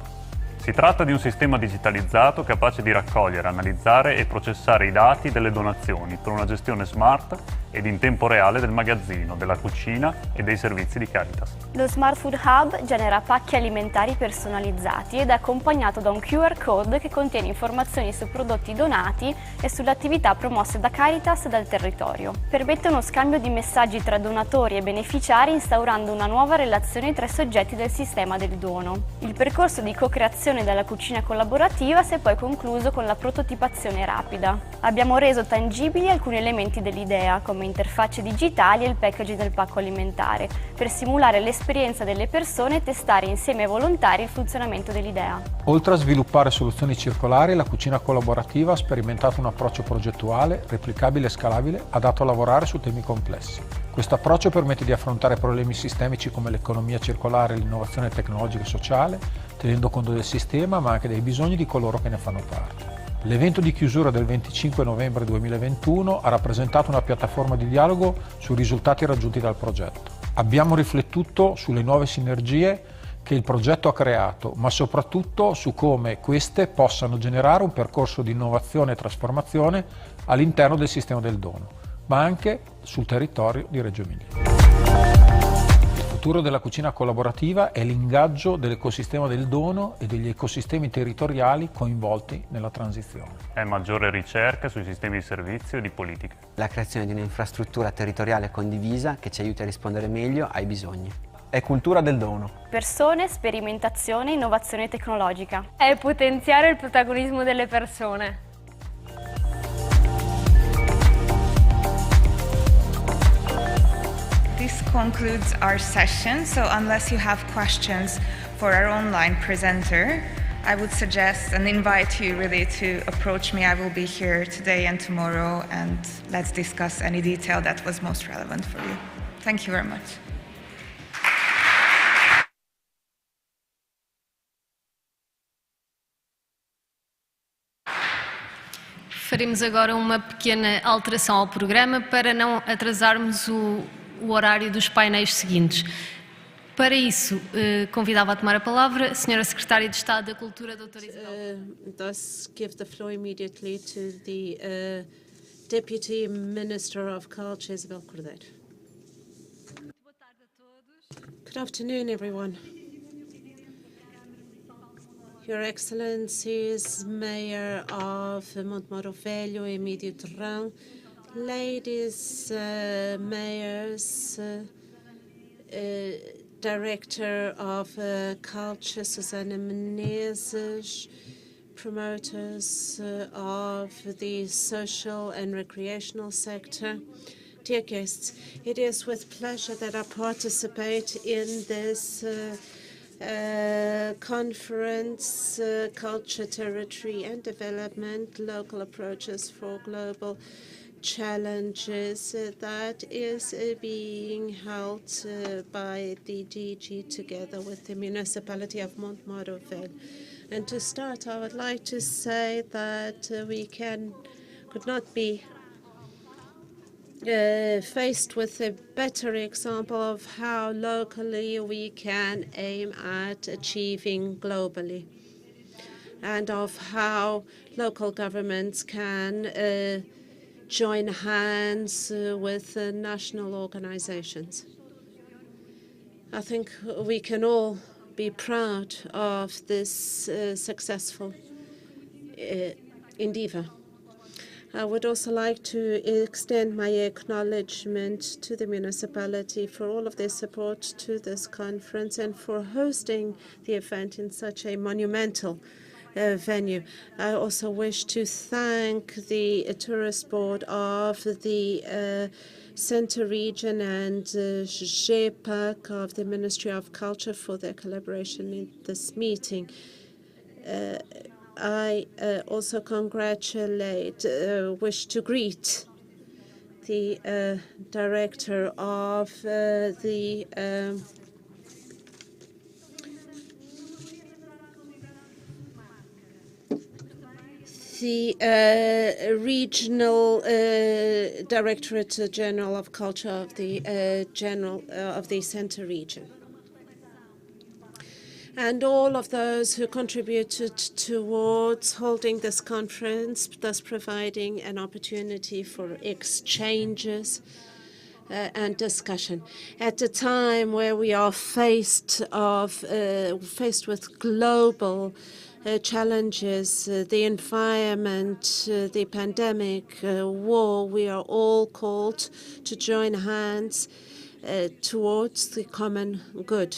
Si tratta di un sistema digitalizzato capace di raccogliere, analizzare e processare i dati delle donazioni per una gestione smart ed in tempo reale del magazzino, della cucina e dei servizi di Caritas. Lo Smart Food Hub genera pacchi alimentari personalizzati ed è accompagnato da un QR code che contiene informazioni su prodotti donati e sulle attività promosse da Caritas e dal territorio. Permette uno scambio di messaggi tra donatori e beneficiari instaurando una nuova relazione tra i soggetti del sistema del dono. Il percorso di co-creazione della cucina collaborativa si è poi concluso con la prototipazione rapida. Abbiamo reso tangibili alcuni elementi dell'idea, come interfacce digitali e il packaging del pacco alimentare, per simulare l'esperienza delle persone e testare insieme ai volontari il funzionamento dell'idea. Oltre a sviluppare soluzioni circolari, la cucina collaborativa ha sperimentato un approccio progettuale, replicabile e scalabile, adatto a lavorare su temi complessi. Questo approccio permette di affrontare problemi sistemici come l'economia circolare e l'innovazione tecnologica e sociale, tenendo conto del sistema ma anche dei bisogni di coloro che ne fanno parte. L'evento di chiusura del 25 novembre 2021 ha rappresentato una piattaforma di dialogo sui risultati raggiunti dal progetto. Abbiamo riflettuto sulle nuove sinergie che il progetto ha creato, ma soprattutto su come queste possano generare un percorso di innovazione e trasformazione all'interno del sistema del dono, ma anche sul territorio di Reggio Emilia. Il futuro della cucina collaborativa è l'ingaggio dell'ecosistema del dono e degli ecosistemi territoriali coinvolti nella transizione. È maggiore ricerca sui sistemi di servizio e di politiche. La creazione di un'infrastruttura territoriale condivisa che ci aiuti a rispondere meglio ai bisogni. È cultura del dono. Persone, sperimentazione, innovazione tecnologica. È potenziare il protagonismo delle persone. This concludes our session, so unless you have questions for our online presenter, I would suggest and invite you really to approach me. I will be here today and tomorrow, and let's discuss any detail that was most relevant for you. Thank you very much. Faremos agora uma pequena alteração ao programa para não atrasarmos o horário dos painéis seguintes. Para isso, convidava a tomar a palavra a Sra. Secretária de Estado da Cultura, Dra. Isabel. Thus give the floor immediately to the Deputy Minister of Culture, Isabel Cordeiro. Good afternoon, everyone. Your Excellencies, Mayor of Montemor-o-Velho e Médio-Terrão, ladies, mayors, Director of Culture, Susana Menezes, promoters of the social and recreational sector. Dear guests, it is with pleasure that I participate in this conference, Culture, Territory and Development, Local Approaches for Global Challenges, that is being held by the DG together with the municipality of Montemor-o-Velho. And to start, I would like to say that we could not be faced with a better example of how locally we can aim at achieving globally, and of how local governments can join hands with national organizations. I think we can all be proud of this successful endeavor. I would also like to extend my acknowledgement to the municipality for all of their support to this conference and for hosting the event in such a monumental venue. I also wish to thank the tourist board of the Centro region and GEPAC of the Ministry of Culture for their collaboration in this meeting. I also wish to greet the director of the Regional Directorate General of Culture of the Centro region, and all of those who contributed towards holding this conference, thus providing an opportunity for exchanges and discussion. At a time where we are faced with global challenges, the environment, the pandemic, war, we are all called to join hands towards the common good.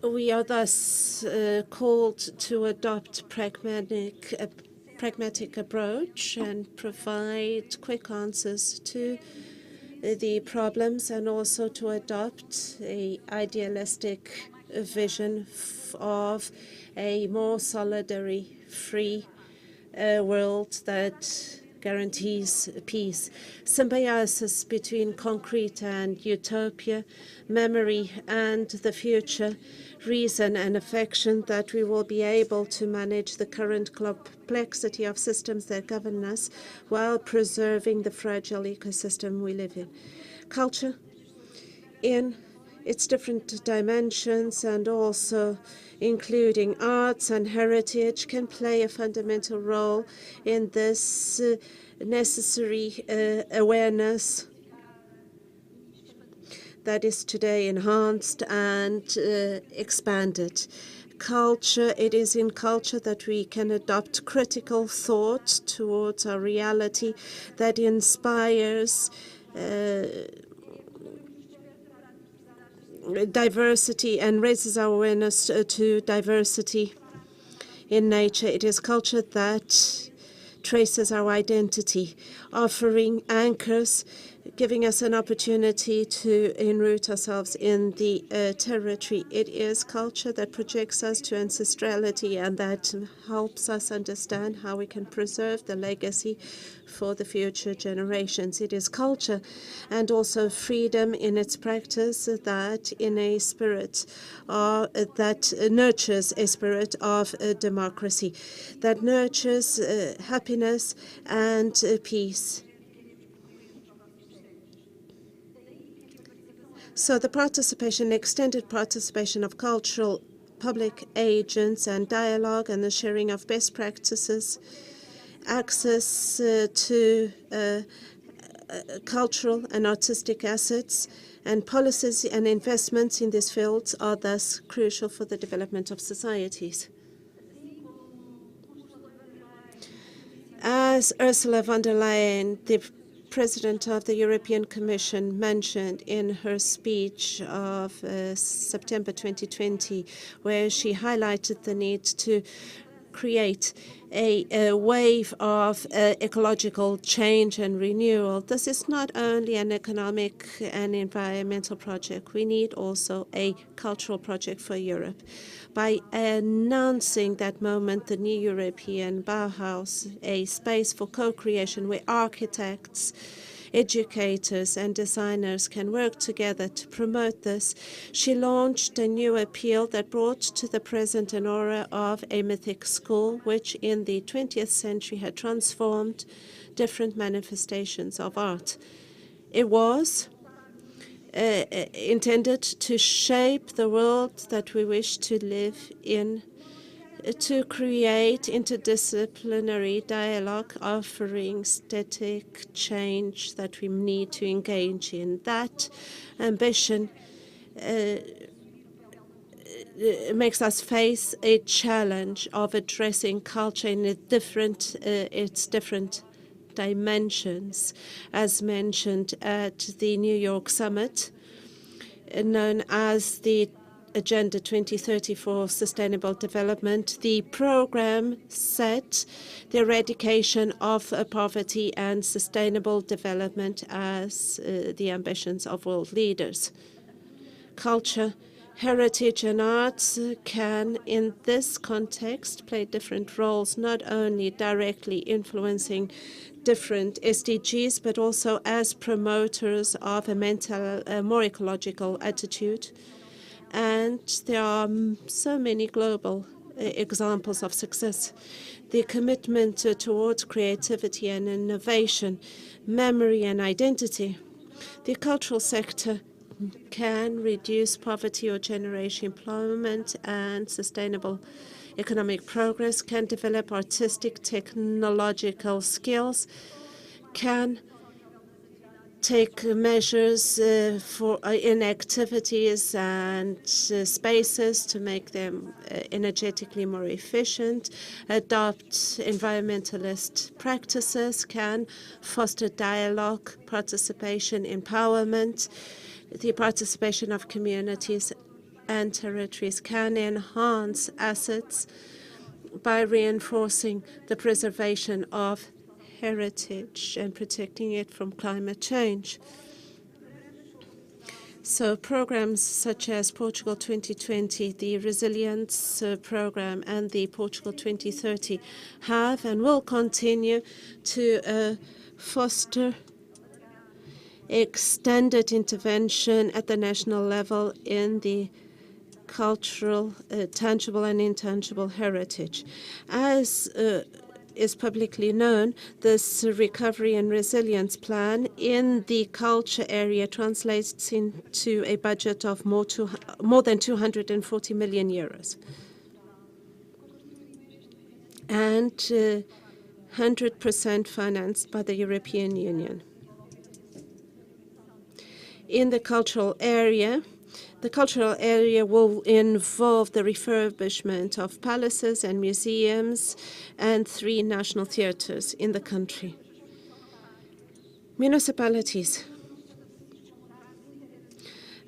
We are thus called to adopt a pragmatic approach and provide quick answers to the problems, and also to adopt an idealistic vision of a more solidary, free world that guarantees peace. Symbiosis between concrete and utopia, memory and the future, reason and affection, that we will be able to manage the current complexity of systems that govern us while preserving the fragile ecosystem we live in. Culture, in its different dimensions and also including arts and heritage, can play a fundamental role in this necessary awareness that is today enhanced and expanded. Culture, it is in culture that we can adopt critical thought towards our reality that inspires diversity and raises our awareness to diversity in nature. It is culture that traces our identity, offering anchors, giving us an opportunity to enroot ourselves in the territory. It is culture that projects us to ancestrality and that helps us understand how we can preserve the legacy for the future generations. It is culture and also freedom in its practice that in a spirit that nurtures a spirit of democracy, that nurtures happiness and peace. So the participation, extended participation of cultural public agents and dialogue and the sharing of best practices, access to cultural and artistic assets, and policies and investments in these fields are thus crucial for the development of societies. As Ursula von der Leyen, the President of the European Commission, mentioned in her speech of September 2020, where she highlighted the need to create a wave of ecological change and renewal. This is not only an economic and environmental project. We need also a cultural project for Europe. By announcing that moment, the new European Bauhaus, a space for co-creation where architects, educators and designers can work together to promote this, she launched a new appeal that brought to the present an aura of a mythic school, which in the 20th century had transformed different manifestations of art. It was intended to shape the world that we wish to live in, to create interdisciplinary dialogue offering aesthetic change that we need to engage in. That ambition makes us face a challenge of addressing culture in its different dimensions, as mentioned at the New York Summit, known as the Agenda 2030 for Sustainable Development. The program set the eradication of poverty and sustainable development as the ambitions of world leaders. Culture, heritage and arts can, in this context, play different roles, not only directly influencing different SDGs, but also as promoters of a more ecological attitude. And there are so many global examples of success. The commitment towards creativity and innovation, memory and identity. The cultural sector can reduce poverty or generate employment and sustainable economic progress, can develop artistic, technological skills, can take measures in activities and spaces to make them energetically more efficient, adopt environmentalist practices, can foster dialogue, participation, empowerment. The participation of communities and territories can enhance assets by reinforcing the preservation of heritage and protecting it from climate change. So programs such as Portugal 2020, the Resilience Program, and the Portugal 2030 have and will continue to foster extended intervention at the national level in the cultural, tangible and intangible heritage. As is publicly known, this recovery and resilience plan in the culture area translates into a budget of more than 240 million euros. And 100% financed by the European Union. In the cultural area will involve the refurbishment of palaces and museums and 3 national theaters in the country. Municipalities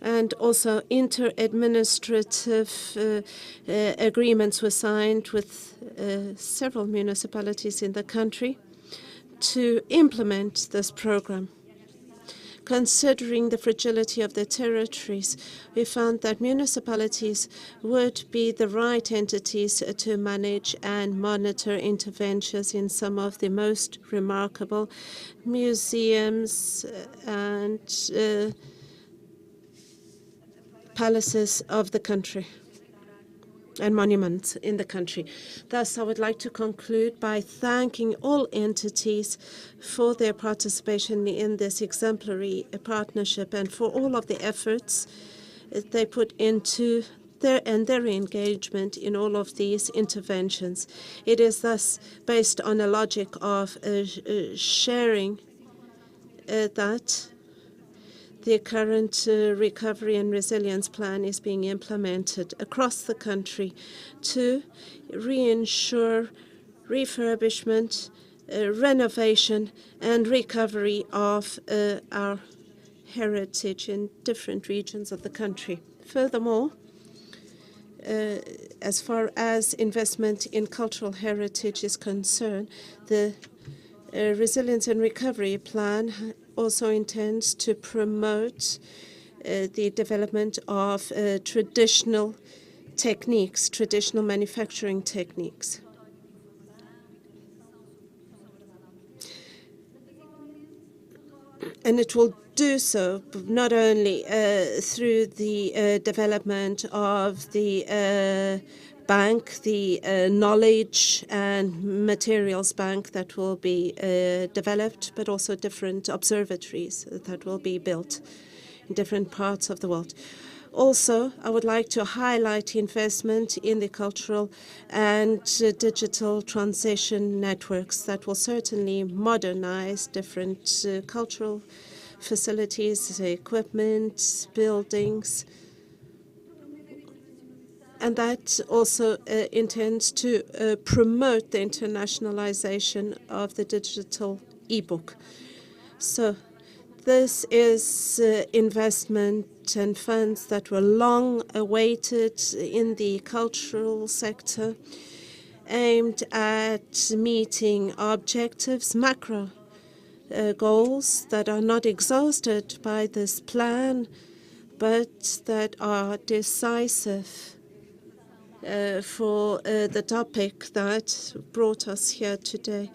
and also inter-administrative agreements were signed with several municipalities in the country to implement this program. Considering the fragility of the territories, we found that municipalities would be the right entities to manage and monitor interventions in some of the most remarkable museums and palaces of the country and monuments in the country. Thus, I would like to conclude by thanking all entities for their participation in this exemplary partnership and for all of the efforts they put into their engagement in all of these interventions. It is thus based on a logic of sharing that the current recovery and resilience plan is being implemented across the country to reinsure refurbishment, renovation, and recovery of our heritage in different regions of the country. Furthermore, as far as investment in cultural heritage is concerned, the Resilience and Recovery Plan also intends to promote the development of traditional techniques, traditional manufacturing techniques. And it will do so not only through the development of the bank, the knowledge and materials bank that will be developed, but also different observatories that will be built in different parts of the world. Also, I would like to highlight investment in the cultural and digital transition networks that will certainly modernize different cultural facilities, equipment, buildings, and that also intends to promote the internationalization of the digital e-book. So this is investment and funds that were long awaited in the cultural sector, aimed at meeting objectives, macro goals that are not exhausted by this plan, but that are decisive for the topic that brought us here today,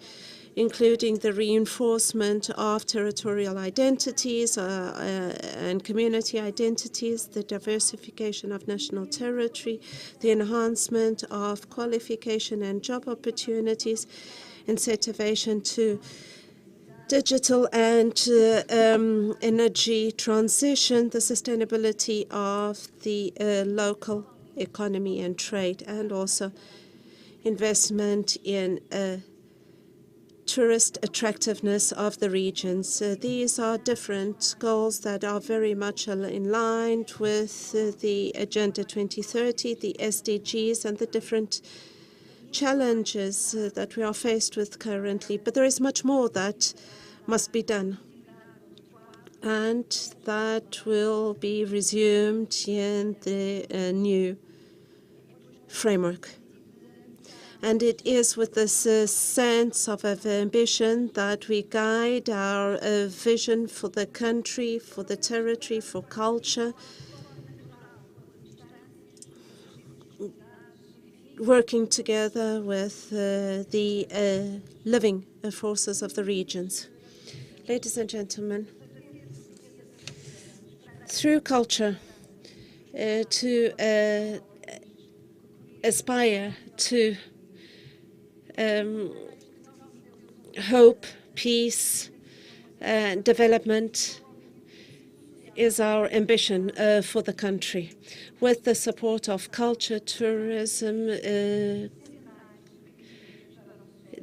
including the reinforcement of territorial identities and community identities, the diversification of national territory, the enhancement of qualification and job opportunities, incentivization to digital and energy transition, the sustainability of the local economy and trade, and also investment in tourist attractiveness of the regions. These are different goals that are very much in line with the Agenda 2030, the SDGs, and the different challenges that we are faced with currently. But there is much more that must be done, and that will be resumed in the new framework. And it is with this sense of ambition that we guide our vision for the country, for the territory, for culture, working together with the living forces of the regions. Ladies and gentlemen, through culture, to aspire to hope, peace, and development is our ambition for the country. With the support of culture, tourism, the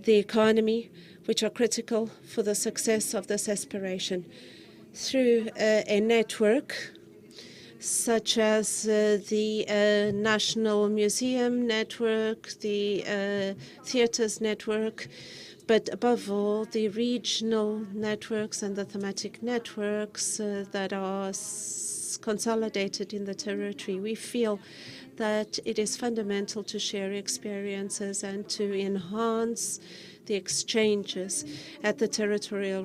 economy, which are critical for the success of this aspiration. through a network such as the National Museum Network, the Theatres Network, but above all, the regional networks and the thematic networks that are consolidated in the territory. We feel that it is fundamental to share experiences and to enhance the exchanges at the territorial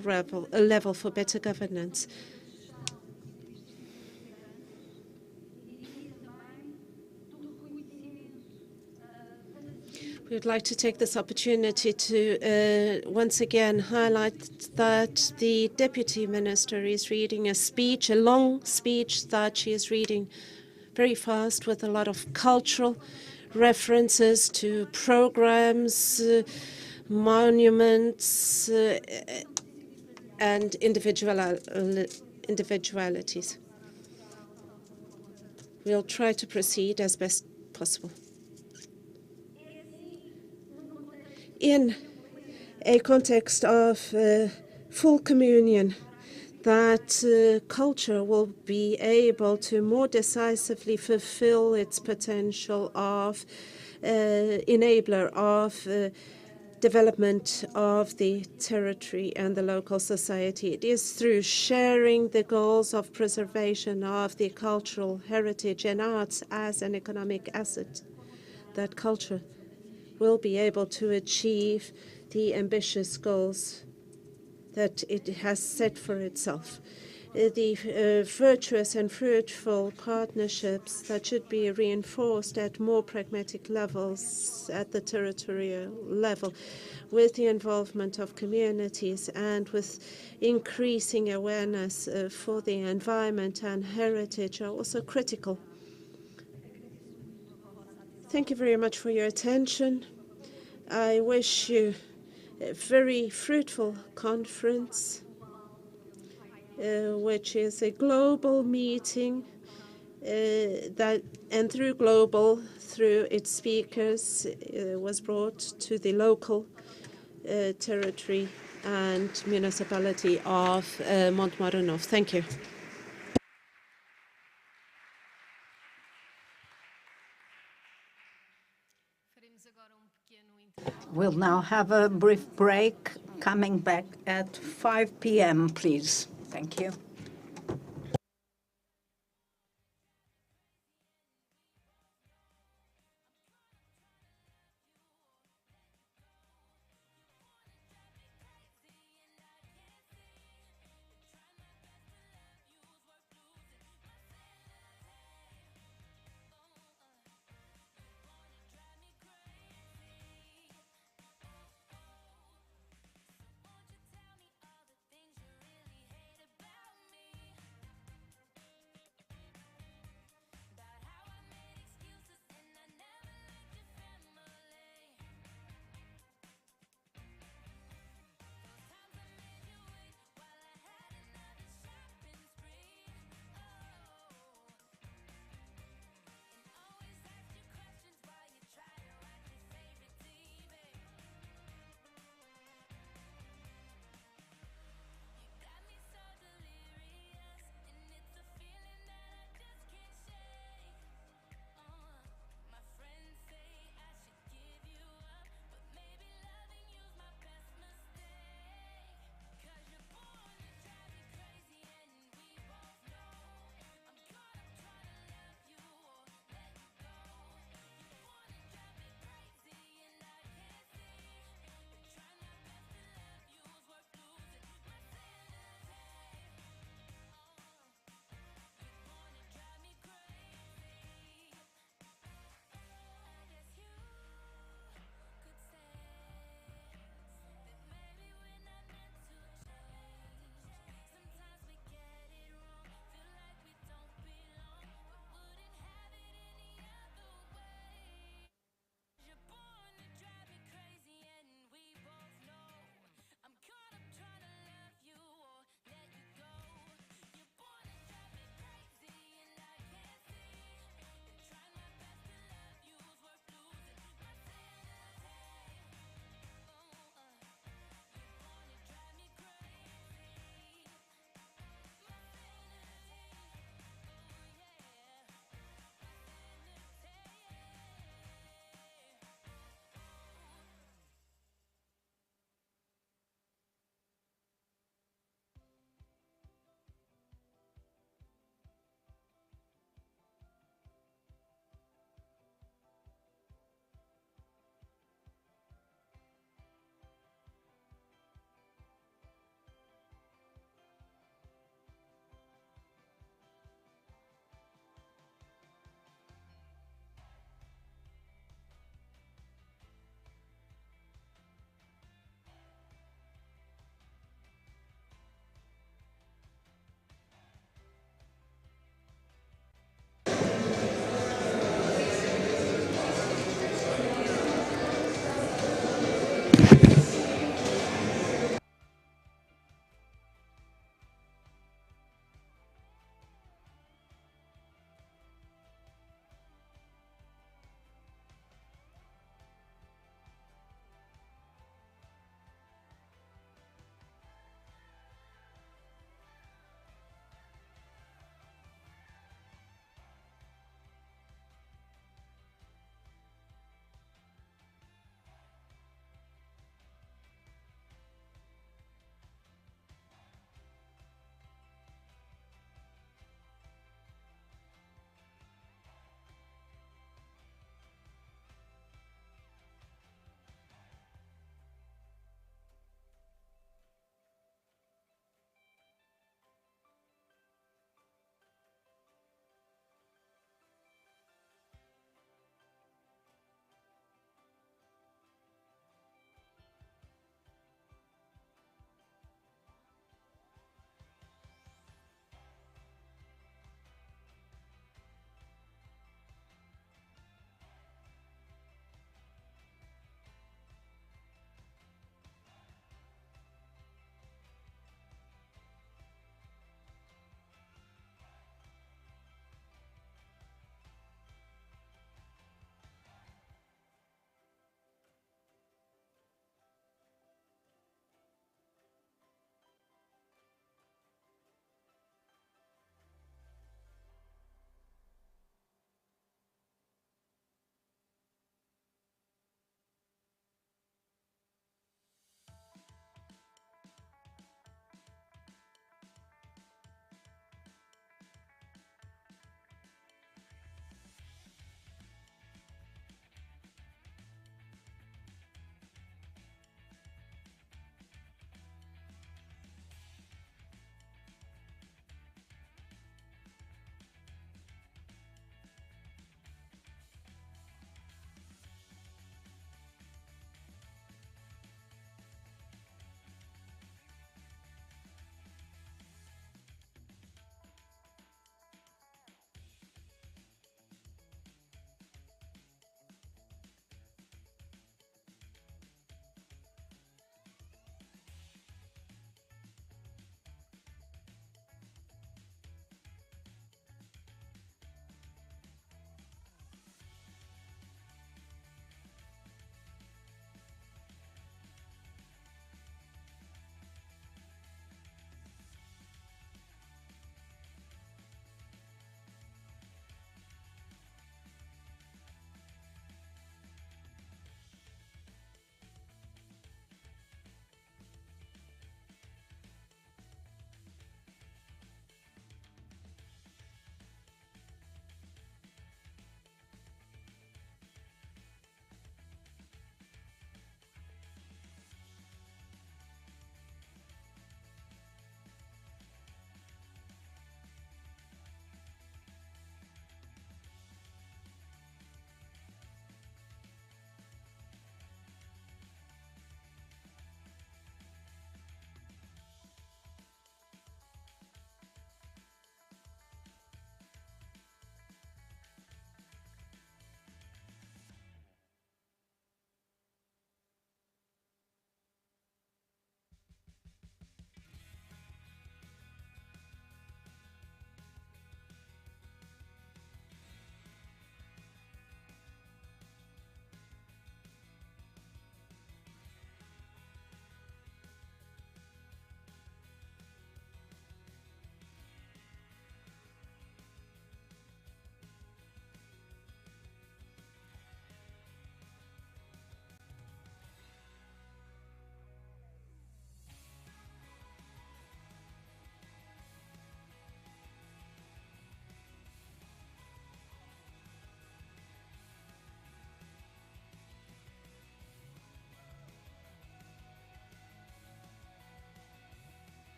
level for better governance. We would like to take this opportunity to once again highlight that the Deputy Minister is reading a speech, a long speech that she is reading very fast with a lot of cultural references to programs, monuments, and individualities. We'll try to proceed as best possible. In a context of full communion, that culture will be able to more decisively fulfill its potential of enabler of development of the territory and the local society. It is through sharing the goals of preservation of the cultural heritage and arts as an economic asset that culture will be able to achieve the ambitious goals that it has set for itself. The virtuous and fruitful partnerships that should be reinforced at more pragmatic levels at the territorial level, with the involvement of communities and with increasing awareness for the environment and heritage, are also critical. Thank you very much for your attention. I wish you a very fruitful conference, which is a global meeting and through global, through its speakers, was brought to the local territory and municipality of Montemor-o-Velho. Thank you. We'll now have a brief break, coming back at 5 p.m., please. Thank you. About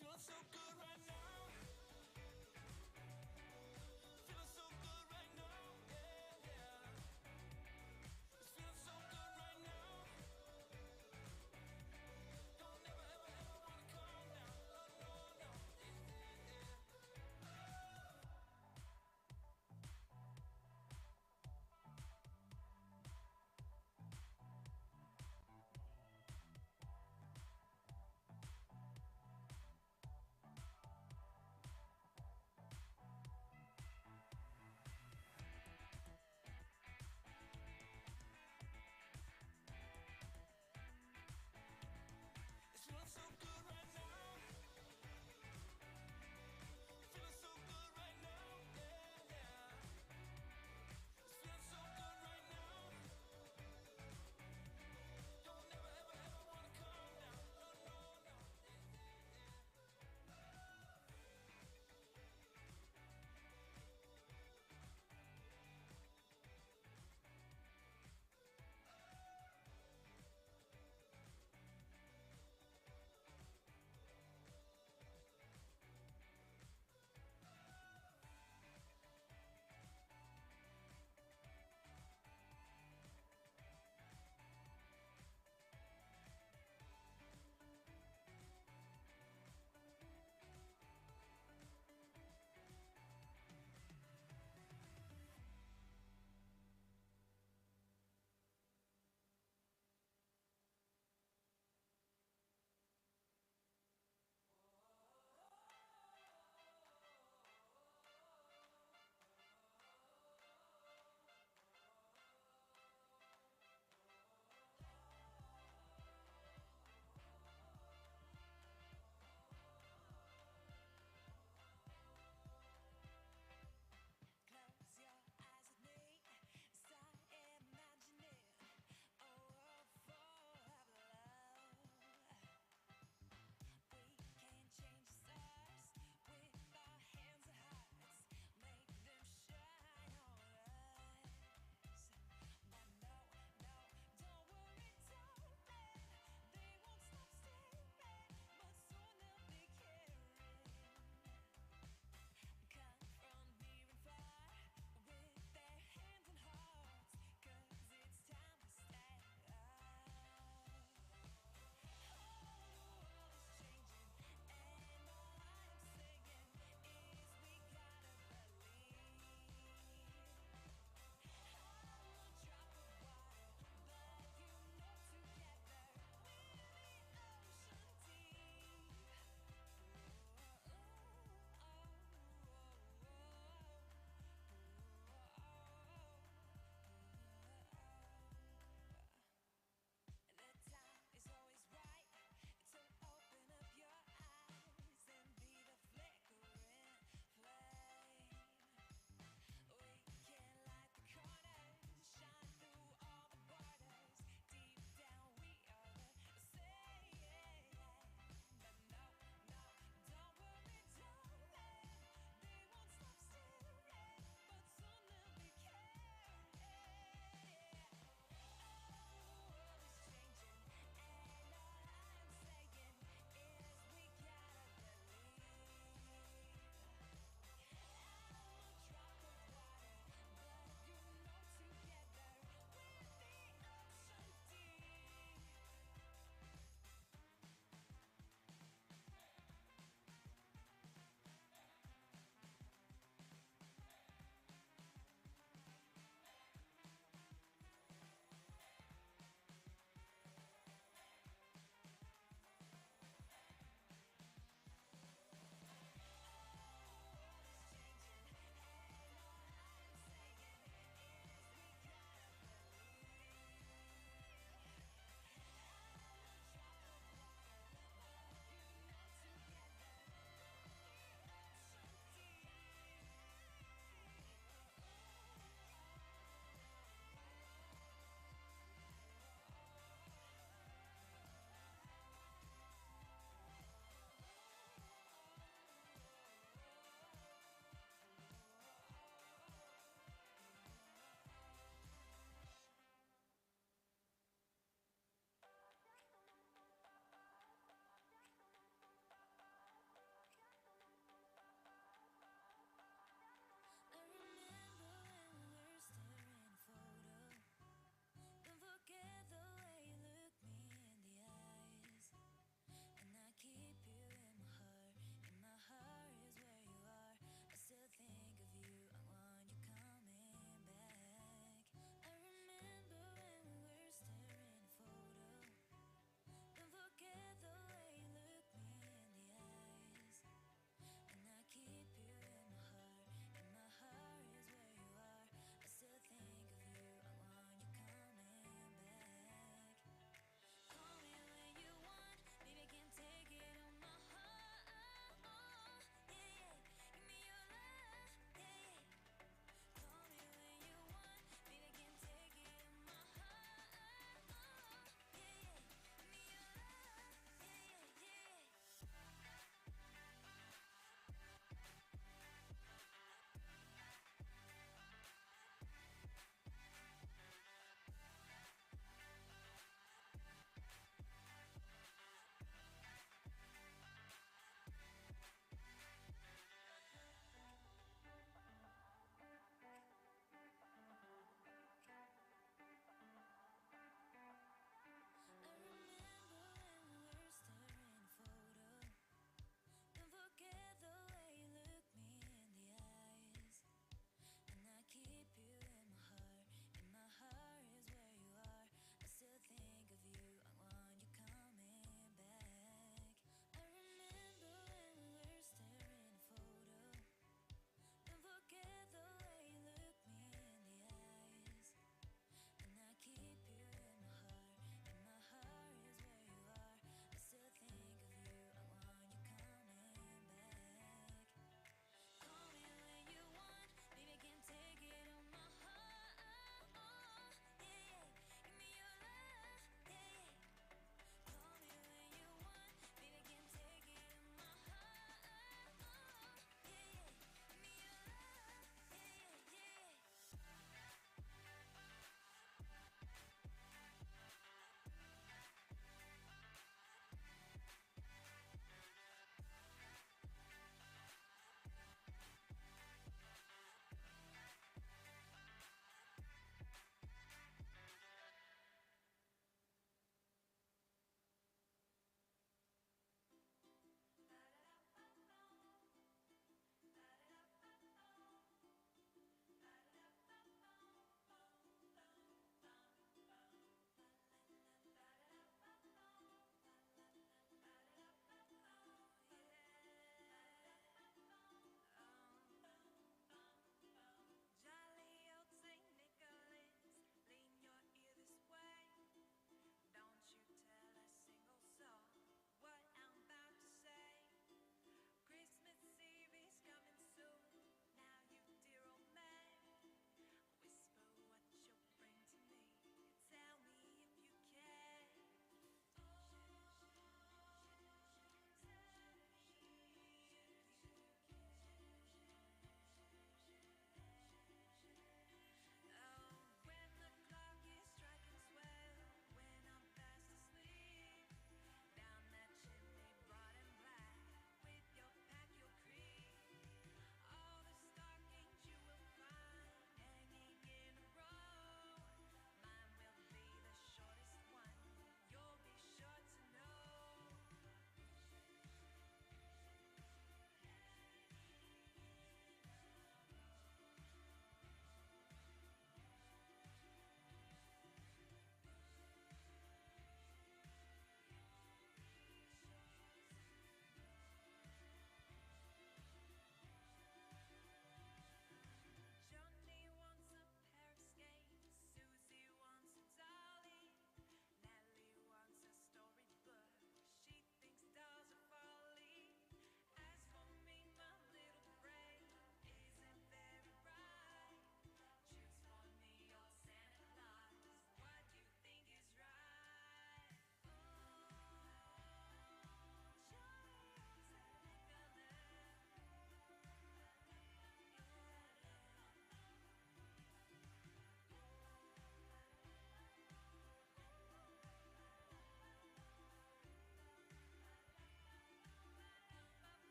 feeling so good right now. Feeling so good right now. Yeah, yeah. It's feeling so good right now. Don't never, ever, ever wanna calm down. Oh, no, no. Yeah, yeah.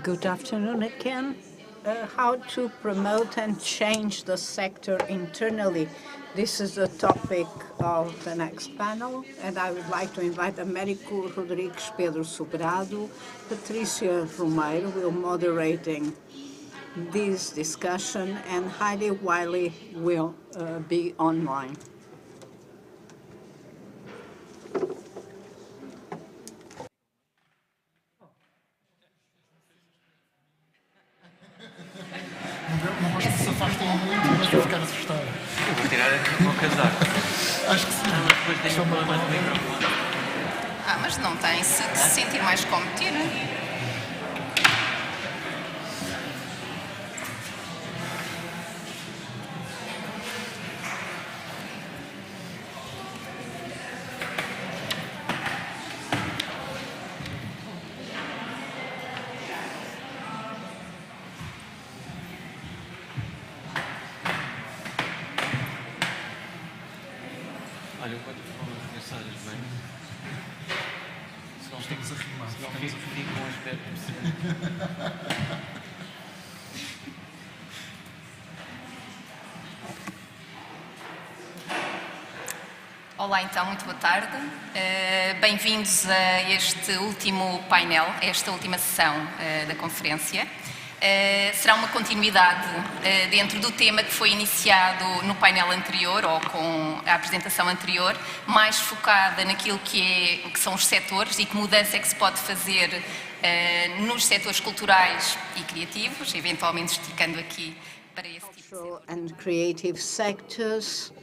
Good afternoon again. How to promote and change the sector internally. This is the topic of the next panel, and I would like to invite Américo Rodrigues Pedro Sobrado, Patricia Romero will moderating this discussion, and Heidi Wiley will be online. Não gosto que se afastem muito, vou ficar assustado. Eu vou tirar o meu casaco. Acho que sim. Depois tenho um problema de microfone. Mas não tem, se sentir mais cómodo, tira. Olha, eu vou-te falar umas mensagens, bem? Senão estamos a rimar. Senão fico com um aspecto. Olá, então, muito boa tarde. Bem-vindos a este último painel, a esta última sessão da conferência. Será uma continuidade dentro do tema que foi iniciado no painel anterior, ou com a apresentação anterior, mais focada naquilo que são os setores e que mudança é que se pode fazer nos setores culturais e criativos, eventualmente esticando aqui para esse tipo de setor. And creative sectors.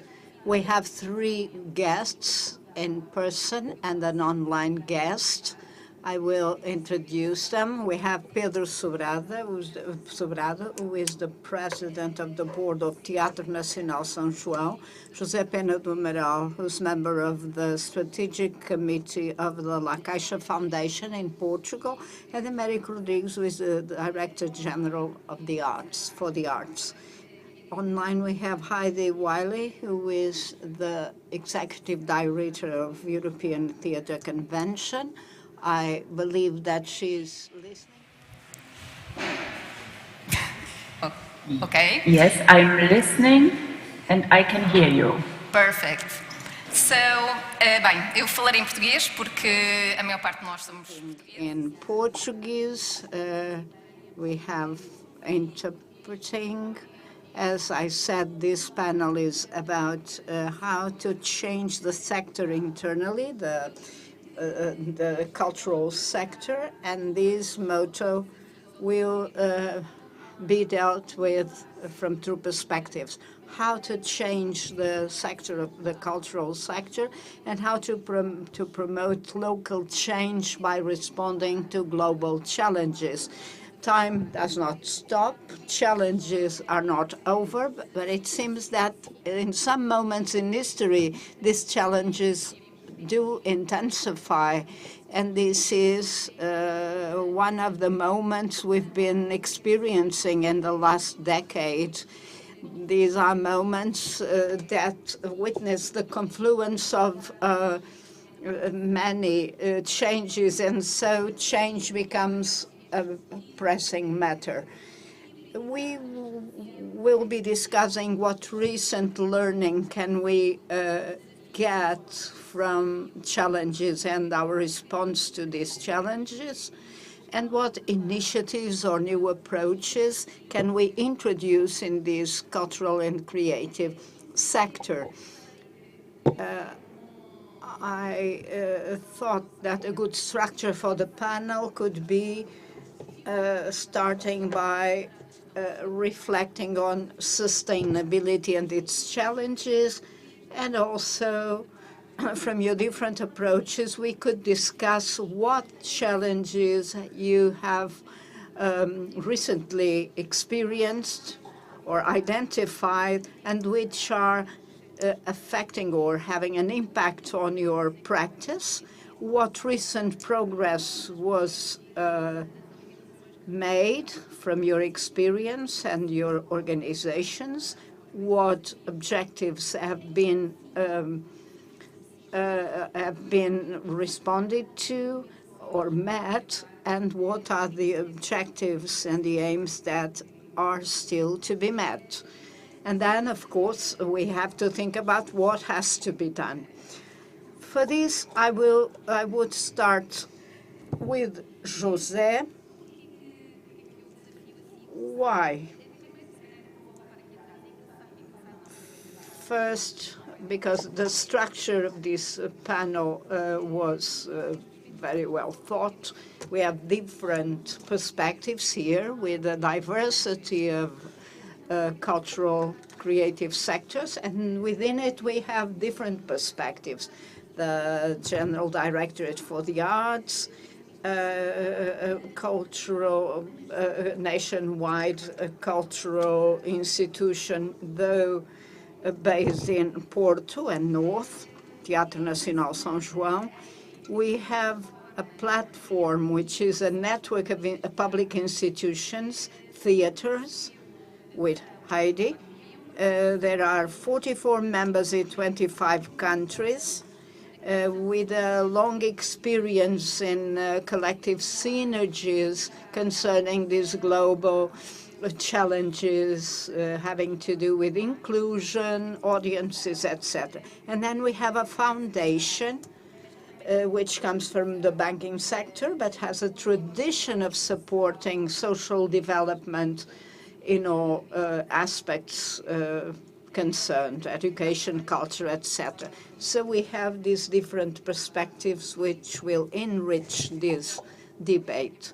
We have 3 guests in person and an online guest. I will introduce them. We have Pedro Sobrado, who is the president of the board of Teatro Nacional São João, José Pena do Amaral, who's member of the strategic committee of the La Caixa Foundation in Portugal, and Américo Rodrigues, who is the director general of the arts, for the arts. Online, we have Heidi Wiley, who is the executive director of European Theatre Convention. I believe that she's listening. Okay. Yes, I'm listening and I can hear you. Perfect. So, bem, eu falarei em português porque a maior parte de nós somos portugueses. In Portuguese, we have interpreting. As I said, this panel is about how to change the sector internally, the cultural sector, and this motto will be dealt with from 2 perspectives: how to change the sector of the cultural sector, and how to promote local change by responding to global challenges. Time does not stop, challenges are not over, but it seems that in some moments in history, these challenges do intensify, and this is one of the moments we've been experiencing in the last decade. These are moments that witness the confluence of many changes, and so change becomes a pressing matter. We will be discussing what recent learning can we get from challenges and our response to these challenges, and what initiatives or new approaches can we introduce in this cultural and creative sector. I thought that a good structure for the panel could be starting by reflecting on sustainability and its challenges, and also from your different approaches, we could discuss what challenges you have recently experienced or identified, and which are affecting or having an impact on your practice, what recent progress was made from your experience and your organizations, what objectives have been responded to, or met, and what are the objectives and the aims that are still to be met. And then, of course, we have to think about what has to be done. For this, I would start with José. Why? First, because the structure of this panel was very well thought. We have different perspectives here with a diversity of cultural creative sectors, and within it we have different perspectives. The General Directorate for the Arts, cultural, nationwide cultural institution, though based in Porto and North, Teatro Nacional São João. We have a platform which is a network of public institutions, theaters, with Heidi. There are 44 members in 25 countries, with a long experience in collective synergies concerning these global challenges having to do with inclusion, audiences, etc. And then we have a foundation which comes from the banking sector, but has a tradition of supporting social development in all aspects concerned, education, culture, etc. So we have these different perspectives which will enrich this debate.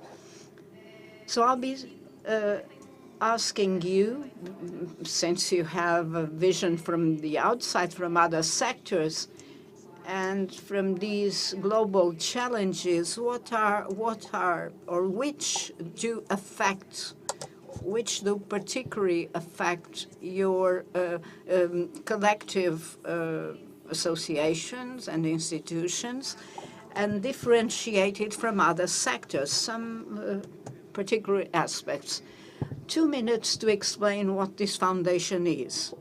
So I'll be asking you, since you have a vision from the outside, from other sectors, and from these global challenges, which do particularly affect your collective associations and institutions, and differentiate it from other sectors, some particular aspects. 2 minutes to explain what this foundation is.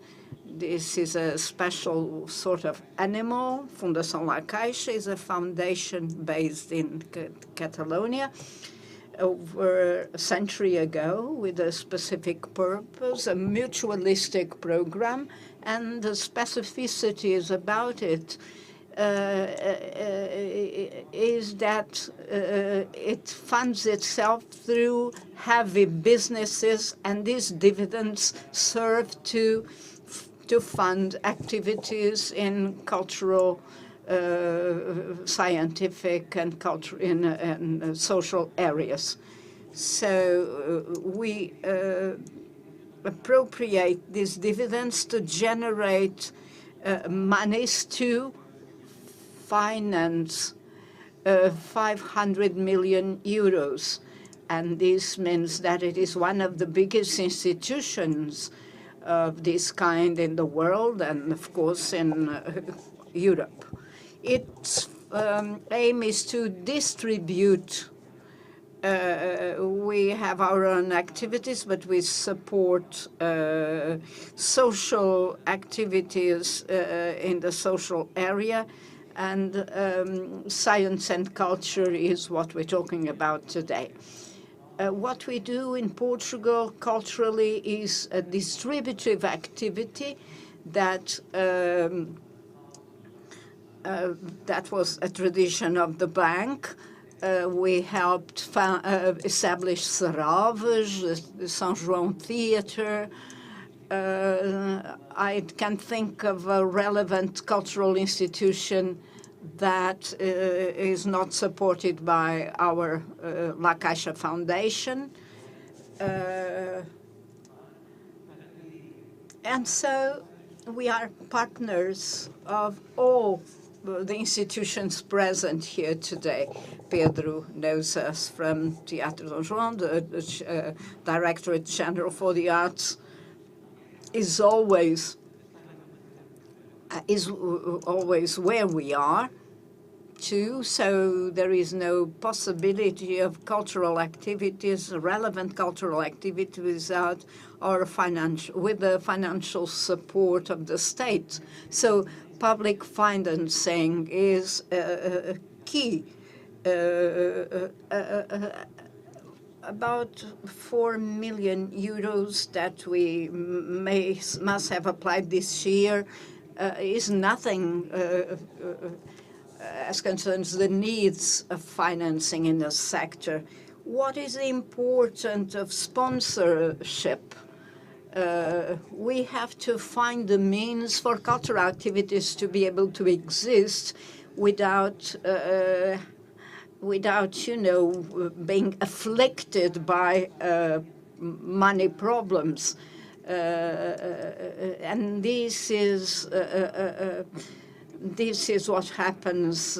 This is a special sort of animal. Fundação La Caixa is a foundation based in Catalonia over a century ago with a specific purpose, a mutualistic program, and the specificities about it is that it funds itself through heavy businesses, and these dividends serve to fund activities in cultural, scientific, and social areas. So we appropriate these dividends to generate monies to finance 500 million euros. And this means that it is one of the biggest institutions of this kind in the world, and of course in Europe. Its aim is to distribute. We have our own activities, but we support social activities in the social area, and science and culture is what we're talking about today. What we do in Portugal culturally is a distributive activity that that was a tradition of the bank. We helped establish Saraves, the São João Theatre. I can think of a relevant cultural institution that is not supported by our La Caixa Foundation. And so we are partners of all the institutions present here today. Pedro knows us from Teatro São João, the Directorate General for the Arts is always where we are, too. So there is no possibility of cultural activities, relevant cultural activities, without our with the financial support of the state. So public financing is key about 4 million euros that we must have applied this year is nothing as concerns the needs of financing in the sector. What is the importance of sponsorship? We have to find the means for cultural activities to be able to exist without, being afflicted by money problems. And this is what happens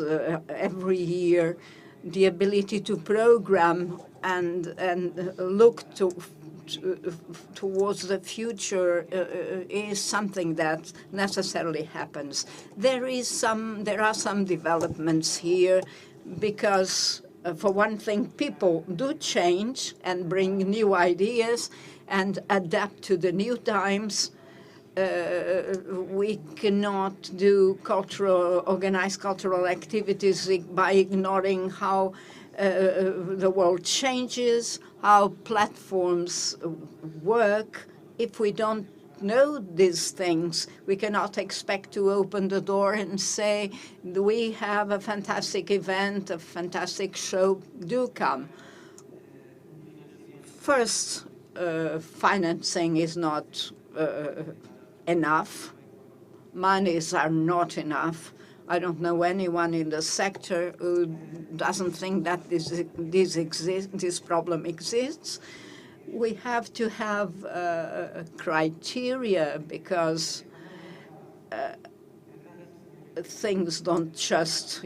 every year. The ability to program and look towards the future is something that necessarily happens. There are some developments here because, for one thing, people do change and bring new ideas and adapt to the new times. We cannot do organized cultural activities by ignoring how the world changes, how platforms work. If we don't know these things, we cannot expect to open the door and say, we have a fantastic event, a fantastic show, do come. First, financing is not enough. Monies are not enough. I don't know anyone in the sector who doesn't think that this problem exists. We have to have criteria because things don't just,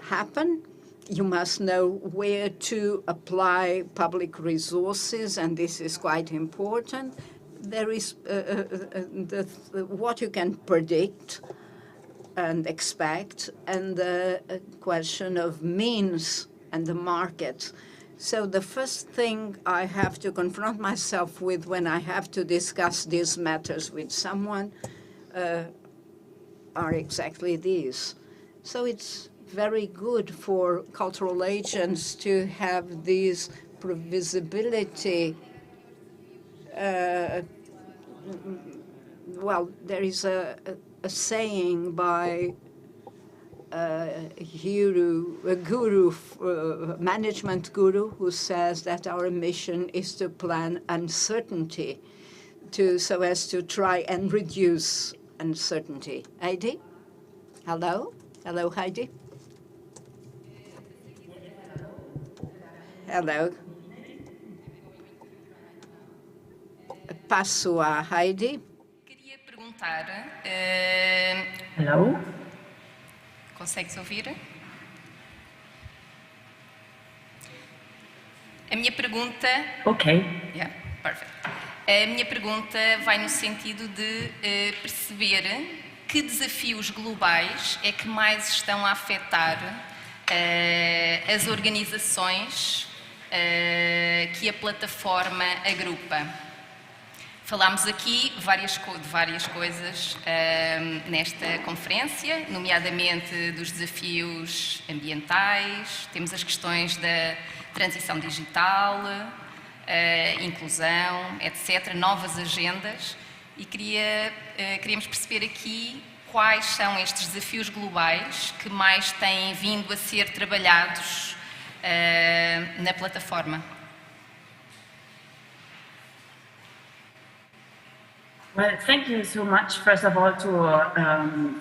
happen. You must know where to apply public resources, and this is quite important. There is what you can predict and expect, and the question of means and the market. So the first thing I have to confront myself with when I have to discuss these matters with someone are exactly these. So it's very good for cultural agents to have this visibility. Well, there is a saying by a management guru, who says that our mission is to plan uncertainty so as to try and reduce uncertainty. Heidi? Hello? Hello, Heidi? Hello. Passo a Heidi. Queria perguntar. Hello? Consegues ouvir? A minha pergunta. Okay. Yeah, perfect. A minha pergunta vai no sentido de perceber que desafios globais é que mais estão a afetar as organizações que a plataforma agrupa. Falámos aqui de várias coisas nesta conferência, nomeadamente dos desafios ambientais, temos as questões da transição digital, inclusão, etc., novas agendas, e queríamos perceber aqui quais são estes desafios globais que mais têm vindo a ser trabalhados na plataforma. Well, thank you so much, first of all, to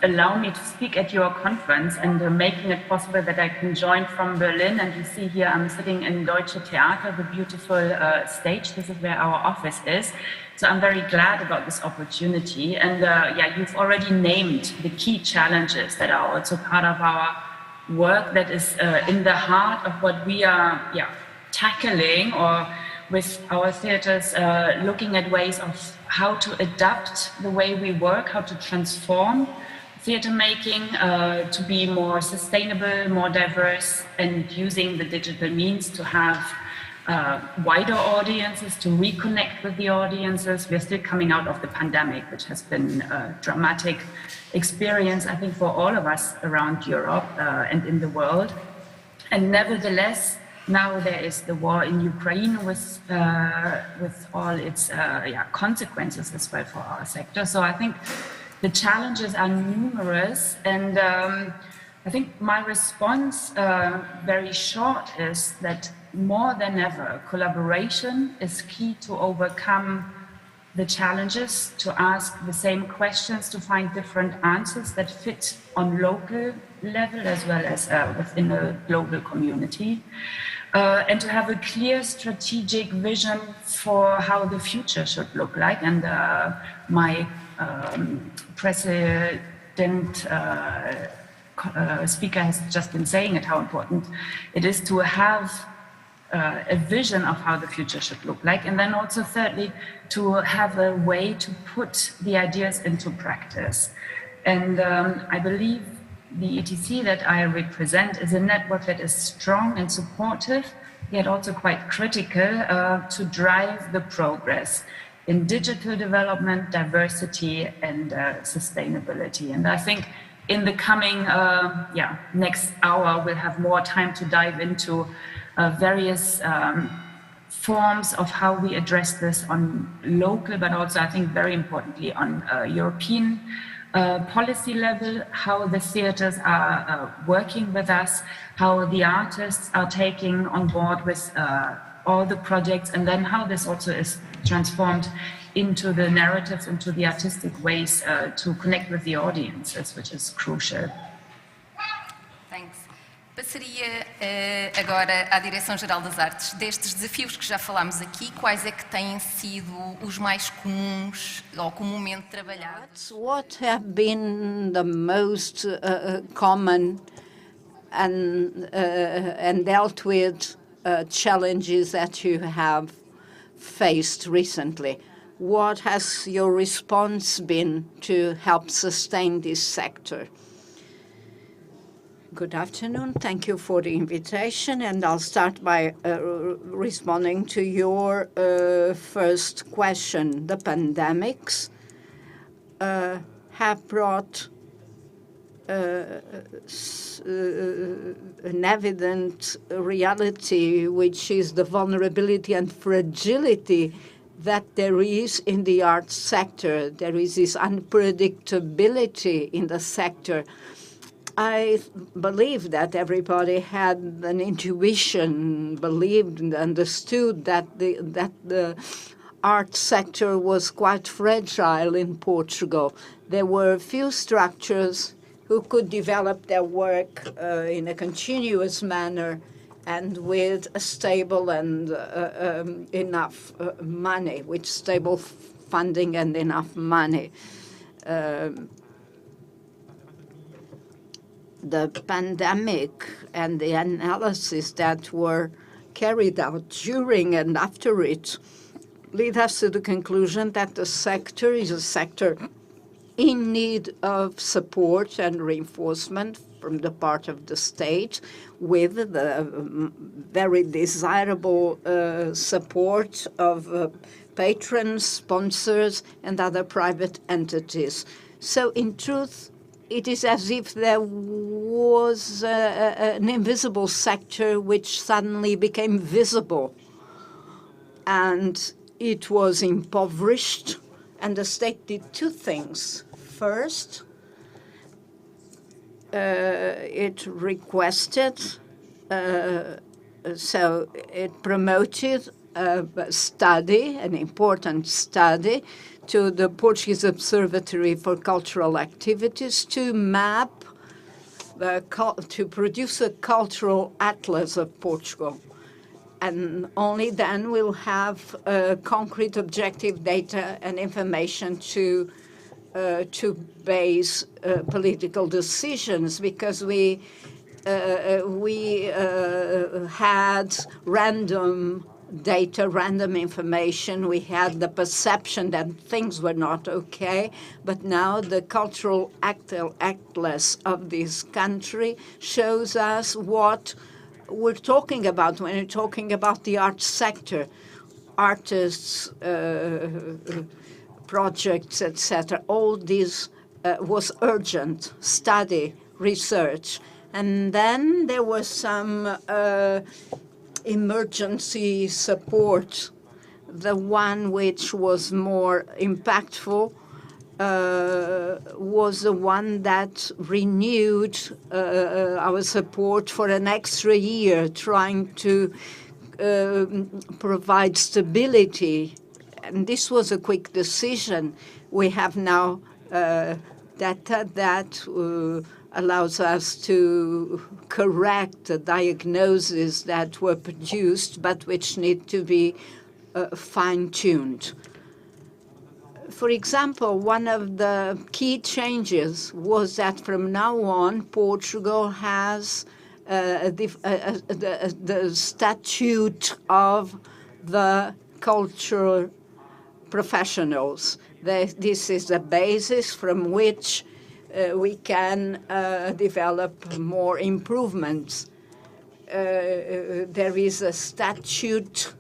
allow me to speak at your conference and making it possible that I can join from Berlin. And you see here I'm sitting in Deutsche Theater, the beautiful stage. This is where our office is. So I'm very glad about this opportunity. And yeah, you've already named the key challenges that are also part of our work that is in the heart of what we are tackling, or with our theatres looking at ways of how to adapt the way we work, how to transform theatre making to be more sustainable, more diverse, and using the digital means to have wider audiences, to reconnect with the audiences. We're still coming out of the pandemic, which has been a dramatic experience, I think, for all of us around Europe and in the world. And nevertheless, now there is the war in Ukraine with all its consequences as well for our sector. So I think the challenges are numerous, and I think my response, very short, is that more than ever, collaboration is key to overcome the challenges, to ask the same questions, to find different answers that fit on local level as well as within a global community, and to have a clear strategic vision for how the future should look like. And my president speaker has just been saying it, how important it is to have a vision of how the future should look like. And then also thirdly, to have a way to put the ideas into practice. And I believe the ETC that I represent is a network that is strong and supportive, yet also quite critical to drive the progress in digital development, diversity, and sustainability. And I think in the coming next hour, we'll have more time to dive into various forms of how we address this on local, but also I think very importantly on European policy level, how the theaters are working with us, how the artists are taking on board with all the projects, and then how this also is transformed into the narratives, into the artistic ways to connect with the audiences, which is crucial. Thanks. Passaria agora à Direção-Geral das Artes. Destes desafios que já falámos aqui, quais é que têm sido os mais comuns ou comumente trabalhados? What have been the most common and dealt with challenges that you have faced recently? What has your response been to help sustain this sector? Good afternoon. Thank you for the invitation, and I'll start by responding to your first question. The pandemics have brought an evident reality, which is the vulnerability and fragility that there is in the arts sector. There is this unpredictability in the sector. I believe that everybody had an intuition, believed and understood that the art sector was quite fragile in Portugal. There were few structures who could develop their work in a continuous manner and with a stable and enough money, with stable funding and enough money. The pandemic and the analysis that were carried out during and after it lead us to the conclusion that the sector is a sector in need of support and reinforcement from the part of the state, with the very desirable support of patrons, sponsors, and other private entities. So in truth, it is as if there was an invisible sector which suddenly became visible, and it was impoverished, and the state did two things. First, it requested, so it promoted a study, an important study, to the Portuguese Observatory for Cultural Activities to map, to produce a cultural atlas of Portugal. And only then we'll have concrete objective data and information to base political decisions, because we had random data, random information. We had the perception that things were not okay, but now the cultural atlas of this country shows us what we're talking about when you're talking about the arts sector, artists, projects, etc. All this was urgent study, research. And then there was some emergency support. The one which was more impactful was the one that renewed our support for an extra year, trying to provide stability. And this was a quick decision. We have now data that allows us to correct the diagnoses that were produced, but which need to be fine-tuned. For example, one of the key changes was that from now on, Portugal has the statute of the cultural professionals. This is the basis from which we can develop more improvements. There is a statute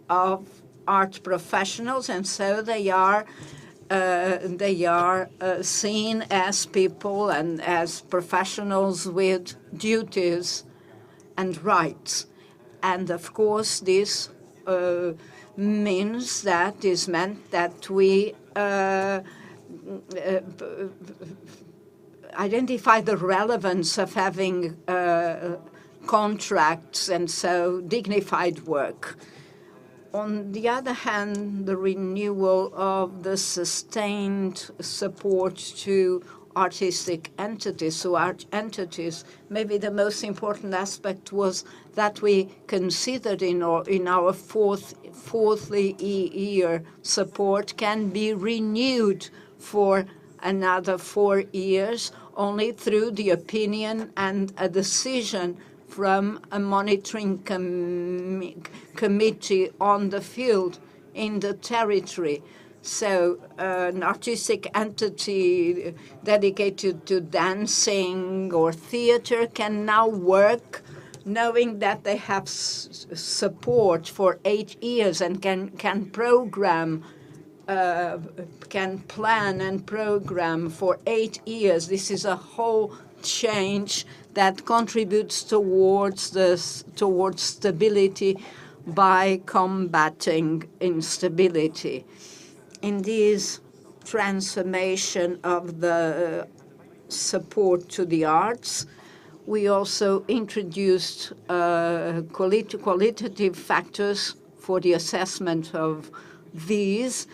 of art professionals, and so they are seen as people and as professionals with duties and rights. And of course, this meant that we identify the relevance of having contracts and so dignified work. On the other hand, the renewal of the sustained support to artistic entities, so art entities, maybe the most important aspect was that we considered in our fourthly year support can be renewed for another 4 years only through the opinion and a decision from a monitoring committee on the field in the territory. So an artistic entity dedicated to dancing or theater can now work knowing that they have support for 8 years and can program, can plan and program for 8 years. This is a whole change that contributes towards stability by combating instability. In this transformation of the support to the arts, we also introduced qualitative factors for the assessment of these,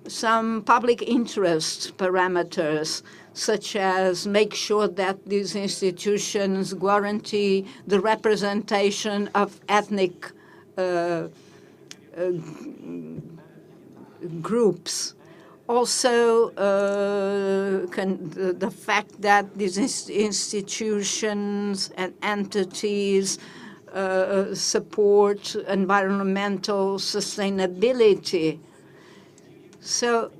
some public interest parameters, such as make sure that these institutions guarantee the representation of ethnic groups. Also, the fact that these institutions and entities support environmental sustainability. So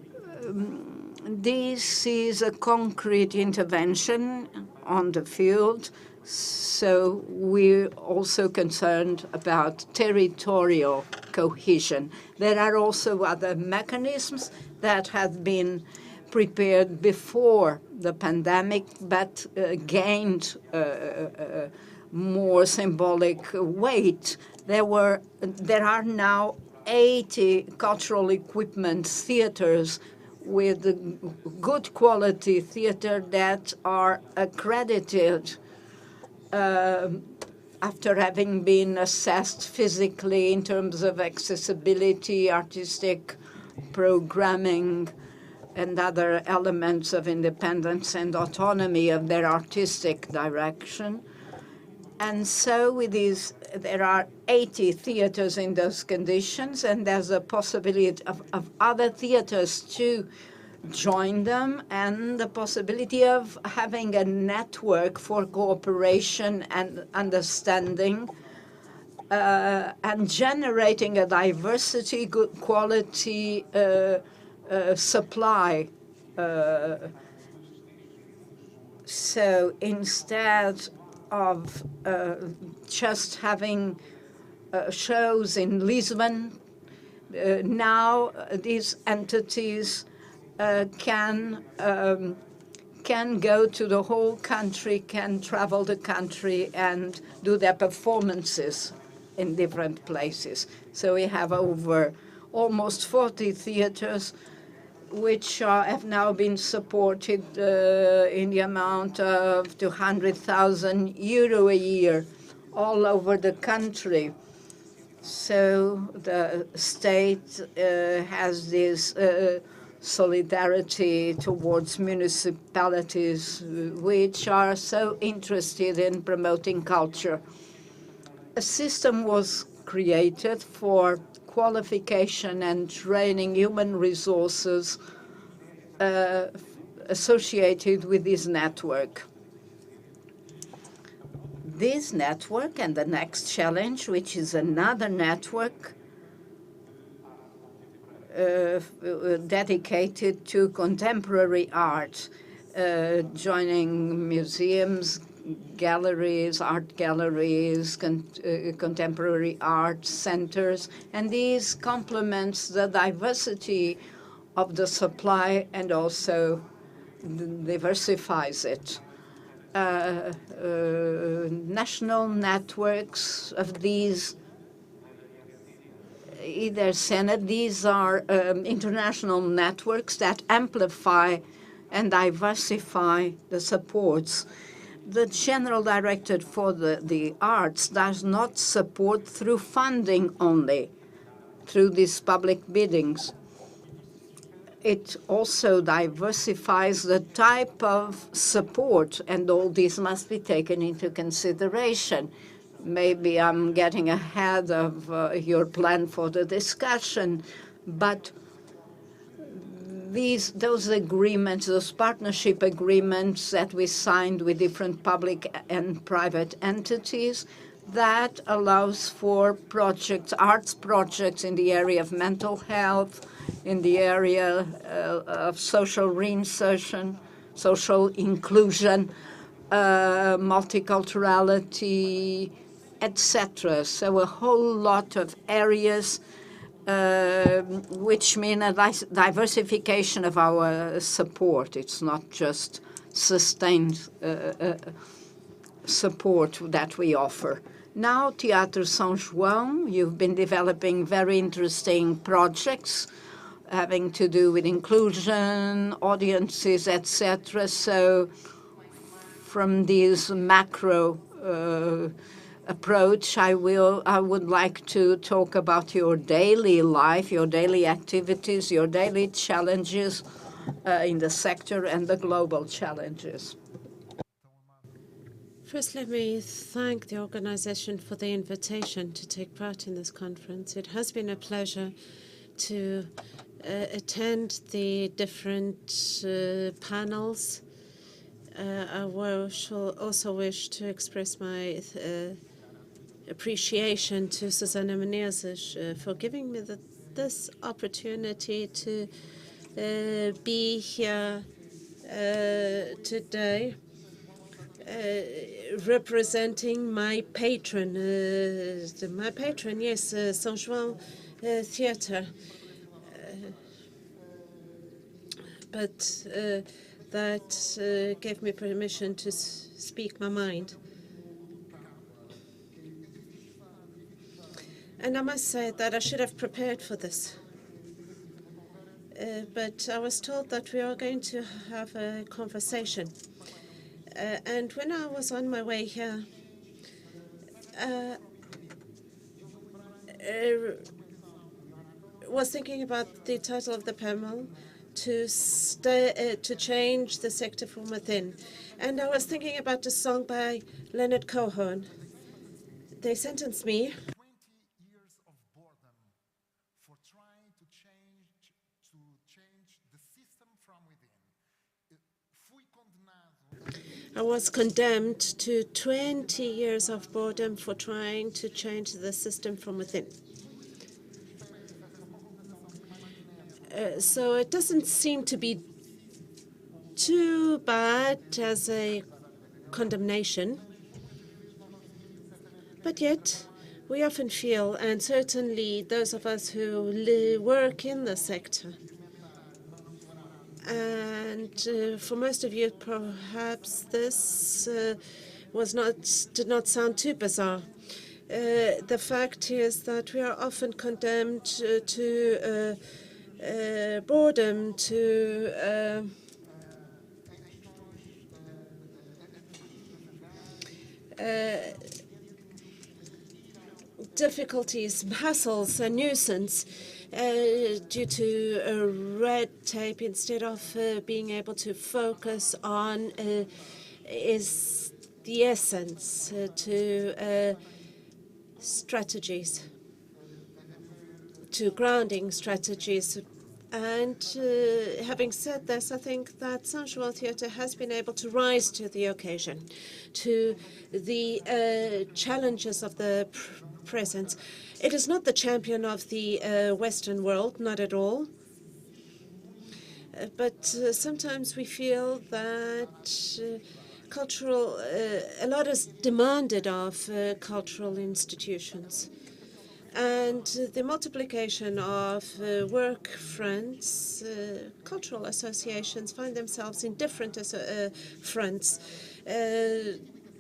this is a concrete intervention on the field. So we're also concerned about territorial cohesion. There are also other mechanisms that have been prepared before the pandemic, but gained more symbolic weight. There are now 80 cultural equipment theaters with good quality theater that are accredited after having been assessed physically in terms of accessibility, artistic programming, and other elements of independence and autonomy of their artistic direction. And so with these, there are 80 theaters in those conditions, and there's a possibility of other theaters to join them, and the possibility of having a network for cooperation and understanding and generating a diversity, good quality supply. So instead of just having shows in Lisbon. Now these entities can go to the whole country, can travel the country and do their performances in different places. So we have over almost 40 theaters which have now been supported in the amount of 200,000 euro a year all over the country. So the state has this solidarity towards municipalities which are so interested in promoting culture. A system was created for qualification and training human resources associated with this network. This network and the next challenge, which is another network dedicated to contemporary art, joining museums, galleries, art galleries, contemporary art centers, and this complements the diversity of the supply and also diversifies it. National networks of these either Senate, these are international networks that amplify and diversify the supports. The General Directorate for the Arts does not support through funding only, through these public biddings. It also diversifies the type of support, and all this must be taken into consideration. Maybe I'm getting ahead of your plan for the discussion, but those agreements, those partnership agreements that we signed with different public and private entities, that allows for projects, arts projects in the area of mental health, in the area of social reinsertion, social inclusion, multiculturality, etc. So a whole lot of areas which mean a diversification of our support. It's not just sustained support that we offer. Now, Teatro São João, you've been developing very interesting projects having to do with inclusion, audiences, etc. So from this macro approach, I would like to talk about your daily life, your daily activities, your daily challenges in the sector and the global challenges. First, let me thank the organization for the invitation to take part in this conference. It has been a pleasure to attend the different panels. I also wish to express my appreciation to Susanna Menezes for giving me this opportunity to be here today, representing my patron. Yes, São João Theatre. But that gave me permission to speak my mind. And I must say that I should have prepared for this. But I was told that we are going to have a conversation. And when I was on my way here, was thinking about the title of the panel, to change the sector from within. And I was thinking about a song by Leonard Cohen. They sentenced me I was condemned to 20 years of boredom for trying to change the system from within. So it doesn't seem to be too bad as a condemnation. But yet, we often feel, and certainly those of us who work in the sector, and for most of you, perhaps this did not sound too bizarre. The fact is that we are often condemned to boredom, to difficulties, hassles, and nuisance due to red tape, instead of being able to focus on is the essence, to strategies, to grounding strategies. And having said this, I think that Saint-Joan Theatre has been able to rise to the occasion, to the challenges of the present. It is not the champion of the Western world, not at all. But sometimes we feel that a lot is demanded of cultural institutions. And the multiplication of work fronts, cultural associations find themselves in different fronts.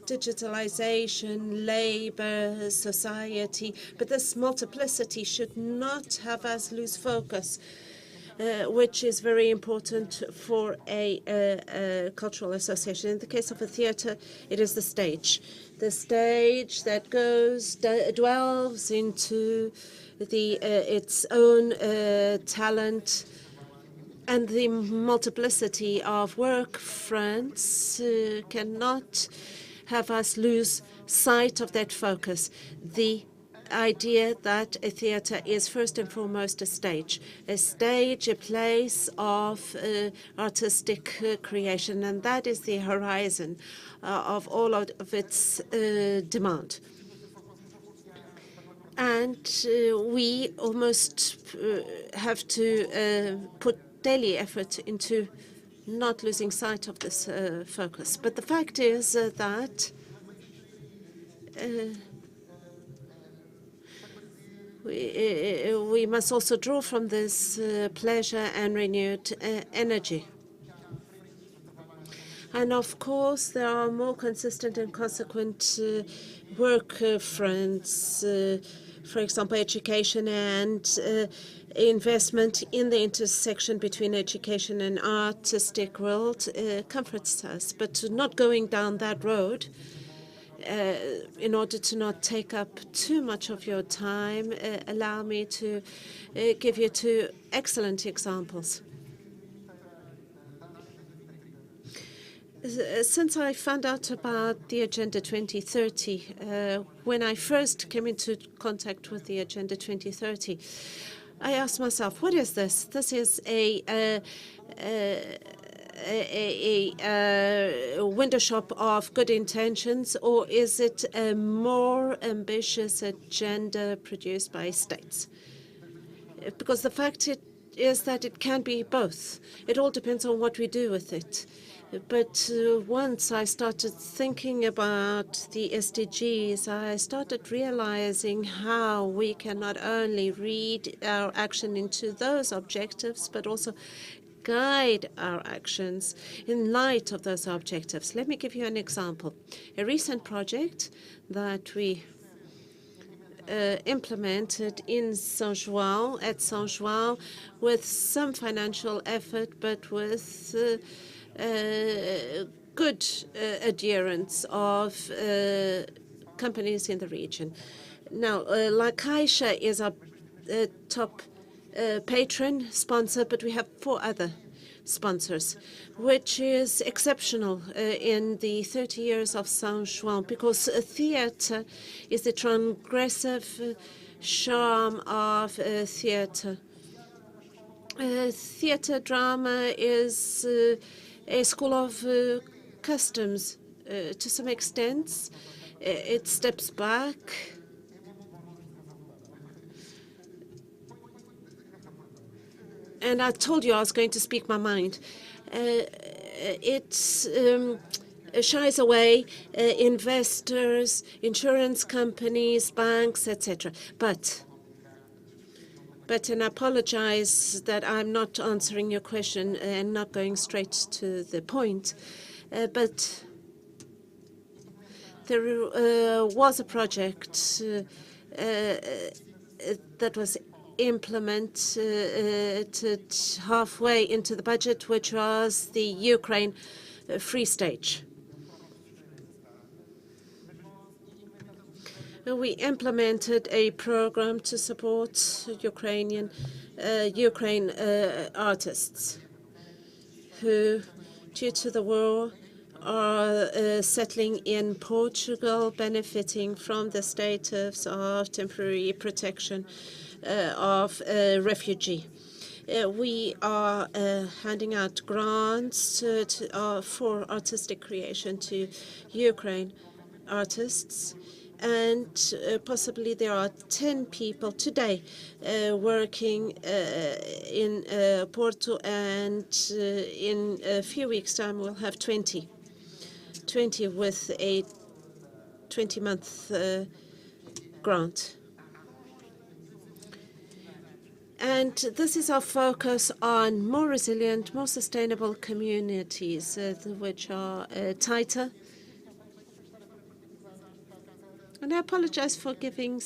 Digitalization, labor, society. But this multiplicity should not have us lose focus, which is very important for a cultural association. In the case of a theatre, it is the stage that delves into its own talent, and the multiplicity of work fronts cannot have us lose sight of that focus. The idea that a theatre is first and foremost a stage, a place of artistic creation, and that is the horizon of all of its demand. And we almost have to put daily effort into not losing sight of this focus. But the fact is that we must also draw from this pleasure and renewed energy. And of course, there are more consistent and consequent work fronts, for example, education and investment in the intersection between education and artistic world comforts us. But not going down that road, in order to not take up too much of your time, allow me to give you two excellent examples. Since I found out about the Agenda 2030, when I first came into contact with the Agenda 2030, I asked myself, what is this? This is a window shop of good intentions, or is it a more ambitious agenda produced by states? Because the fact is that it can be both. It all depends on what we do with it. But once I started thinking about the SDGs, I started realizing how we can not only read our action into those objectives, but also guide our actions in light of those objectives. Let me give you an example. A recent project that we implemented in Saint-Joan, at Saint-Joan, with some financial effort, but with good adherence of companies in the region. Now, La Caixa is our top patron sponsor, but we have 4 other sponsors, which is exceptional in the 30 years of Saint-Joan, because theatre is the transgressive charm of theatre. Theatre drama is a school of customs. To some extent, it steps back. And I told you I was going to speak my mind. It shies away investors, insurance companies, banks, etc. But and I apologize that I'm not answering your question and not going straight to the point, but there was a project that was implemented halfway into the budget, which was the Ukraine Free Stage. We implemented a program to support Ukraine artists who, due to the war, are settling in Portugal, benefiting from the status of temporary protection of a refugee. We are handing out grants for artistic creation to Ukraine artists. And possibly there are 10 people today working in Porto, and in a few weeks' time we'll have 20 with a 20-month grant. And this is our focus on more resilient, more sustainable communities, which are tighter. And I apologize for giving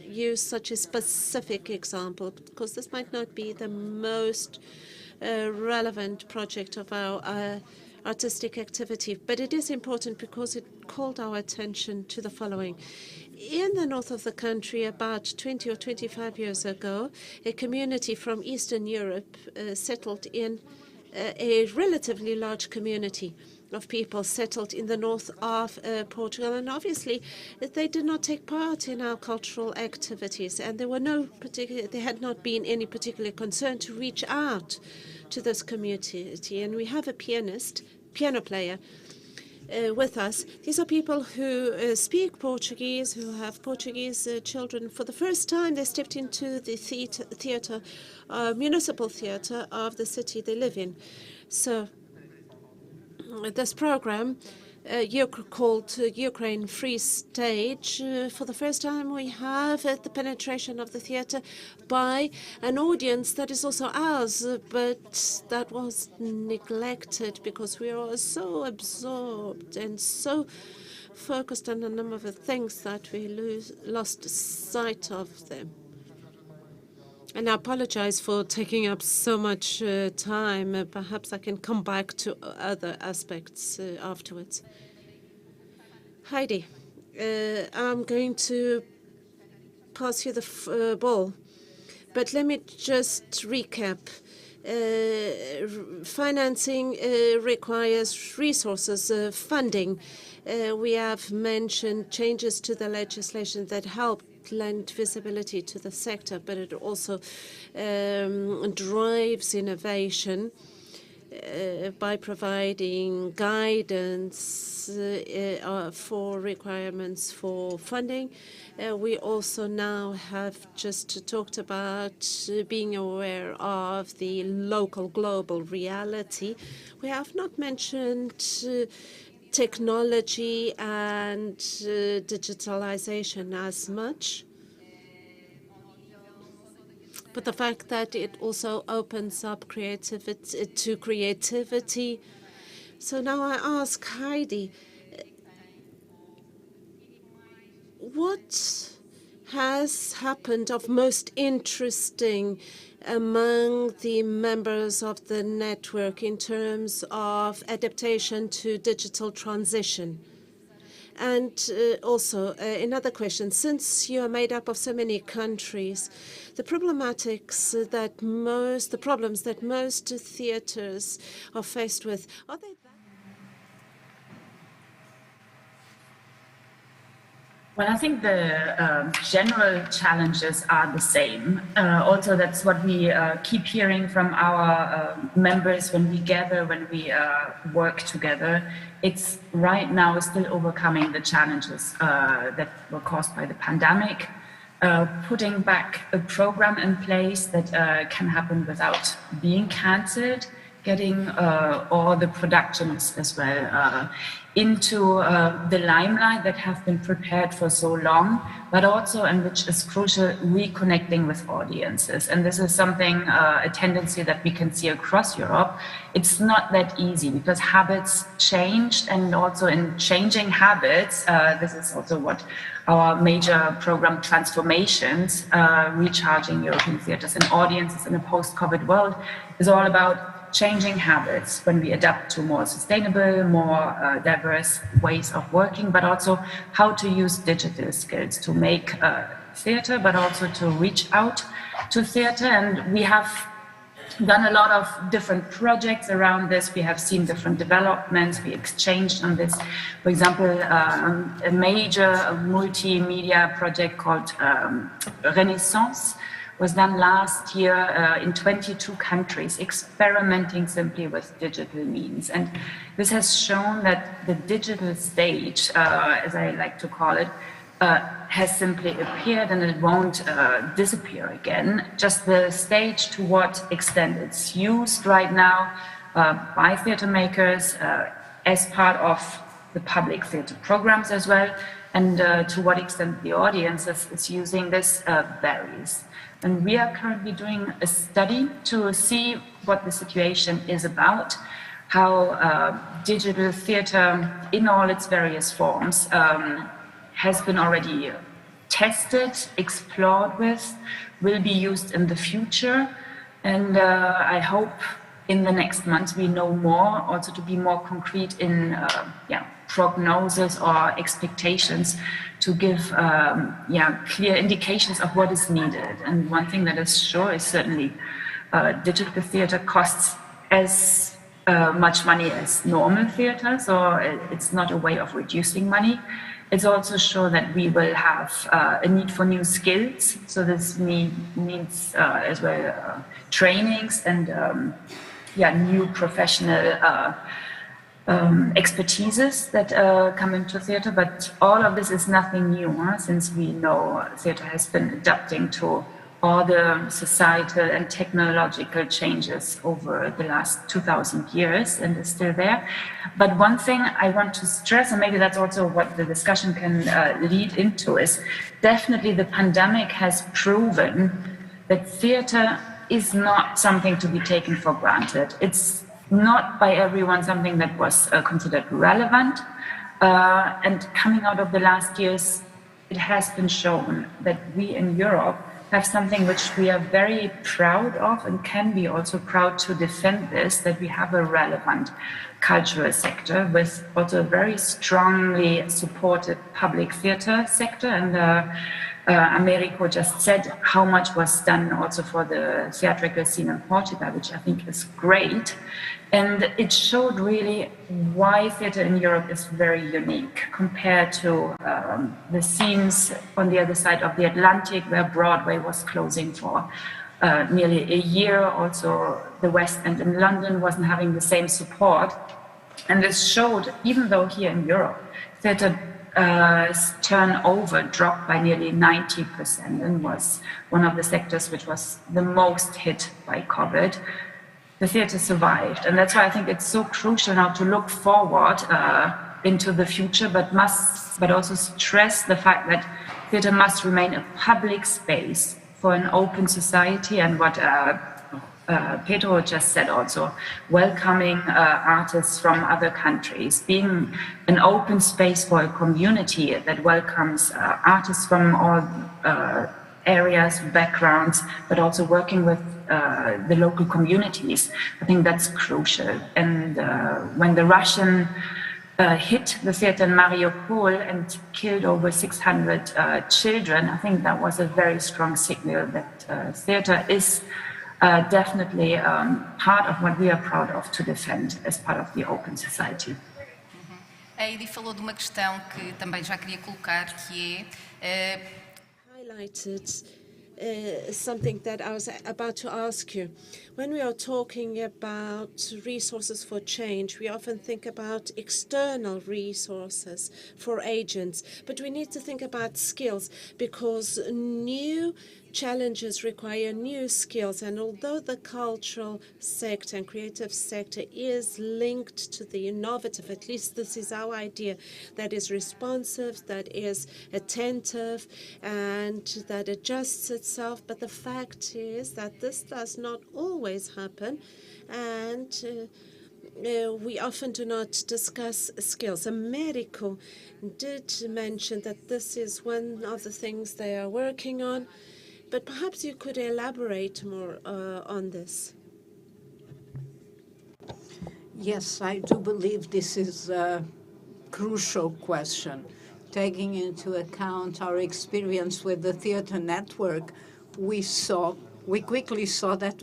you such a specific example, because this might not be the most relevant project of our artistic activity, but it is important because it called our attention to the following. In the north of the country, about 20 or 25 years ago, a community from Eastern Europe settled in a relatively large community of people settled in the north of Portugal, and obviously they did not take part in our cultural activities, and there had not been any particular concern to reach out to this community. And we have a piano player with us. These are people who speak Portuguese, who have Portuguese children. For the first time, they stepped into the theater, municipal theater of the city they live in. So this program, called Ukraine Free Stage, for the first time we have the penetration of the theater by an audience that is also ours, but that was neglected because we are so absorbed and so focused on a number of things that we lost sight of them. And I apologize for taking up so much time. Perhaps I can come back to other aspects afterwards. Heidi, I'm going to pass you the ball, but let me just recap. Financing requires resources, funding. We have mentioned changes to the legislation that help lend visibility to the sector, but it also drives innovation by providing guidance for requirements for funding. We also now have just talked about being aware of the local global reality. We have not mentioned technology and digitalization as much, but the fact that it also opens up creativity. So now I ask Heidi, what has happened of most interesting among the members of the network in terms of adaptation to digital transition? And also another question, since you are made up of so many countries, the problems that most theaters are faced with, are they? Well, I think the general challenges are the same. Also, that's what we keep hearing from our members when we gather, when we work together. It's right now still overcoming the challenges that were caused by the pandemic, putting back a program in place that can happen without being cancelled, getting all the productions as well into the limelight that have been prepared for so long, but also, and which is crucial, reconnecting with audiences. And this is something, a tendency that we can see across Europe. It's not that easy because habits changed, and also in changing habits, this is also what our major program transformations, recharging European theatres and audiences in a post-COVID world, is all about changing habits when we adapt to more sustainable, more diverse ways of working, but also how to use digital skills to make theatre, but also to reach out to theatre. And we have done a lot of different projects around this. We have seen different developments. We exchanged on this. For example, a major multimedia project called Renaissance was done last year in 22 countries, experimenting simply with digital means. And this has shown that the digital stage, as I like to call it, has simply appeared, and it won't disappear again. Just the stage, to what extent it's used right now by theatre makers as part of the public theatre programs as well, and to what extent the audience is using this varies. And we are currently doing a study to see what the situation is about, how digital theatre in all its various forms has been already tested, explored with, will be used in the future. And I hope in the next months we know more, also to be more concrete in prognosis or expectations, to give clear indications of what is needed. And one thing that is sure is certainly digital theatre costs as much money as normal theatre, so it's not a way of reducing money. It's also sure that we will have a need for new skills, so this needs as well trainings and new professional expertises that come into theatre. But all of this is nothing new, since we know theatre has been adapting to all the societal and technological changes over the last 2000 years, and is still there. But one thing I want to stress, and maybe that's also what the discussion can lead into, is definitely the pandemic has proven that theatre is not something to be taken for granted. It's not by everyone something that was considered relevant. And coming out of the last years, it has been shown that we in Europe have something which we are very proud of, and can be also proud to defend this, that we have a relevant cultural sector with also a very strongly supported public theatre sector. And Americo just said how much was done also for the theatrical scene in Portugal, which I think is great. And it showed really why theatre in Europe is very unique compared to the scenes on the other side of the Atlantic, where Broadway was closing for nearly a year. Also, the West End in London wasn't having the same support. And this showed, even though here in Europe, theatre turnover dropped by nearly 90% and was one of the sectors which was the most hit by COVID, the theatre survived. And that's why I think it's so crucial now to look forward into the future, but also stress the fact that theatre must remain a public space for an open society, and what Pedro just said also, welcoming artists from other countries, being an open space for a community that welcomes artists from all areas, backgrounds, but also working with the local communities. I think that's crucial. And when the Russian hit the theatre in Mariupol and killed over 600 children, I think that was a very strong signal that theatre is definitely part of what we are proud of to defend as part of the open society. A Heidi falou de uma questão que também já queria colocar, que é highlighted something that I was about to ask you. When we are talking about resources for change, we often think about external resources for agents, but we need to think about skills, because new challenges require new skills, and although the cultural sector and creative sector is linked to the innovative, at least this is our idea, that is responsive, that is attentive, and that adjusts itself. But the fact is that this does not always happen, and we often do not discuss skills. Americo did mention that this is one of the things they are working on, but perhaps you could elaborate more on this. Yes, I do believe this is a crucial question. Taking into account our experience with the theater network, we quickly saw that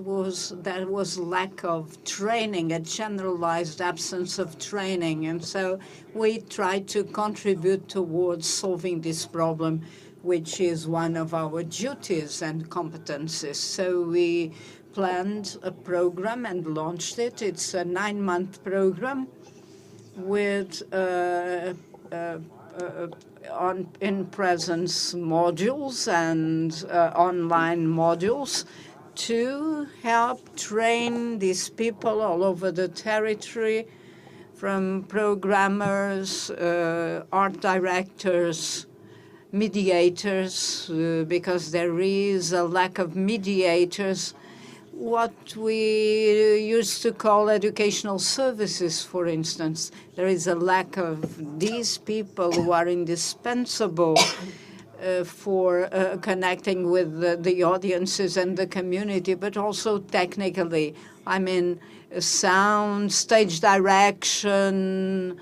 there was lack of training, a generalized absence of training, and so we tried to contribute towards solving this problem, which is one of our duties and competencies. So we planned a program and launched it. It's a 9-month program with in-presence modules and online modules to help train these people all over the territory, from programmers, art directors, mediators, because there is a lack of mediators, what we used to call educational services, for instance. There is a lack of these people who are indispensable for connecting with the audiences and the community, but also technically. I mean, sound, stage direction,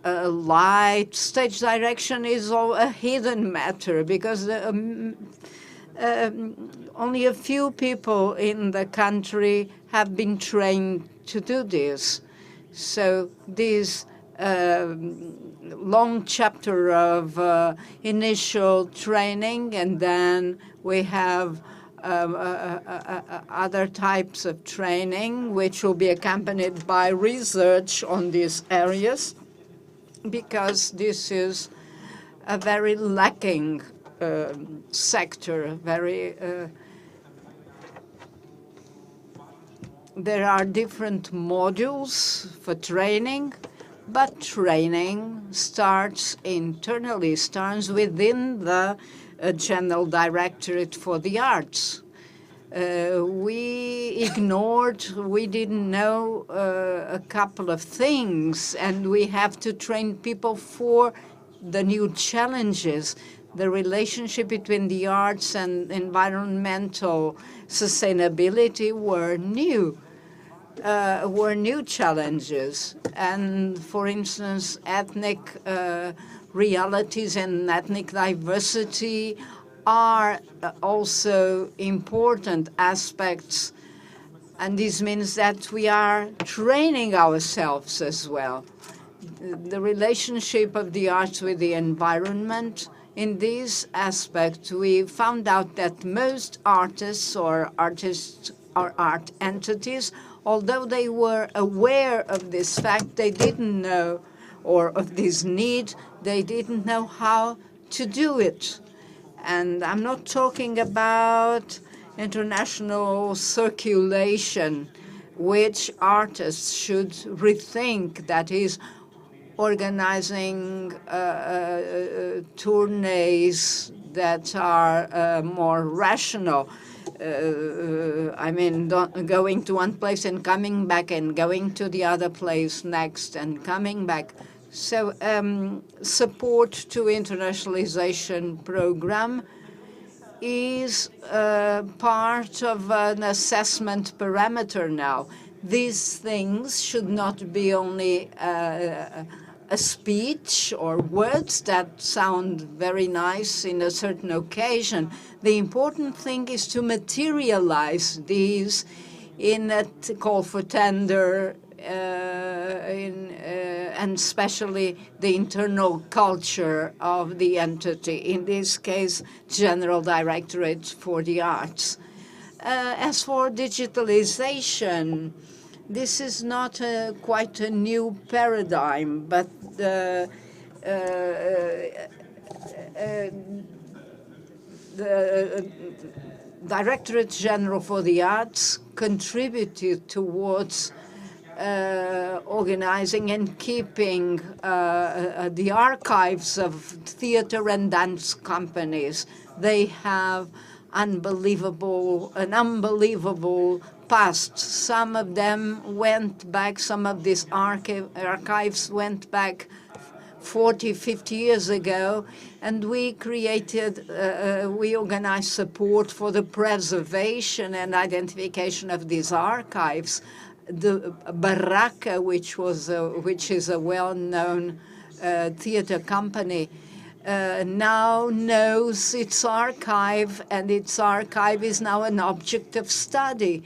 light. Stage direction is all a hidden matter because only a few people in the country have been trained to do this. So this long chapter of initial training, and then we have other types of training, which will be accompanied by research on these areas, because this is a very lacking sector, there are different modules for training, but training starts internally, starts within the General Directorate for the Arts. We ignored, we didn't know a couple of things, and we have to train people for the new challenges. The relationship between the arts and environmental sustainability were new challenges. And for instance, ethnic realities and ethnic diversity are also important aspects. And this means that we are training ourselves as well. The relationship of the arts with the environment. In this aspect, we found out that most artists or art entities, although they were aware of this fact, they didn't know, or of this need, they didn't know how to do it. And I'm not talking about international circulation, which artists should rethink, that is, organizing tourneys that are more rational. I mean, going to one place and coming back, and going to the other place next and coming back. So support to internationalization program is part of an assessment parameter now. These things should not be only a speech or words that sound very nice in a certain occasion. The important thing is to materialize these in a call for tender, and especially the internal culture of the entity, in this case, General Directorate for the Arts. As for digitalization, this is not quite a new paradigm, but the Directorate General for the Arts contributed towards organizing and keeping the archives of theater and dance companies. They have an unbelievable past. Some of them went back, some of these archives went back 40, 50 years ago, and we organized support for the preservation and identification of these archives. The Barraca, which is a well-known theater company, now knows its archive, and its archive is now an object of study.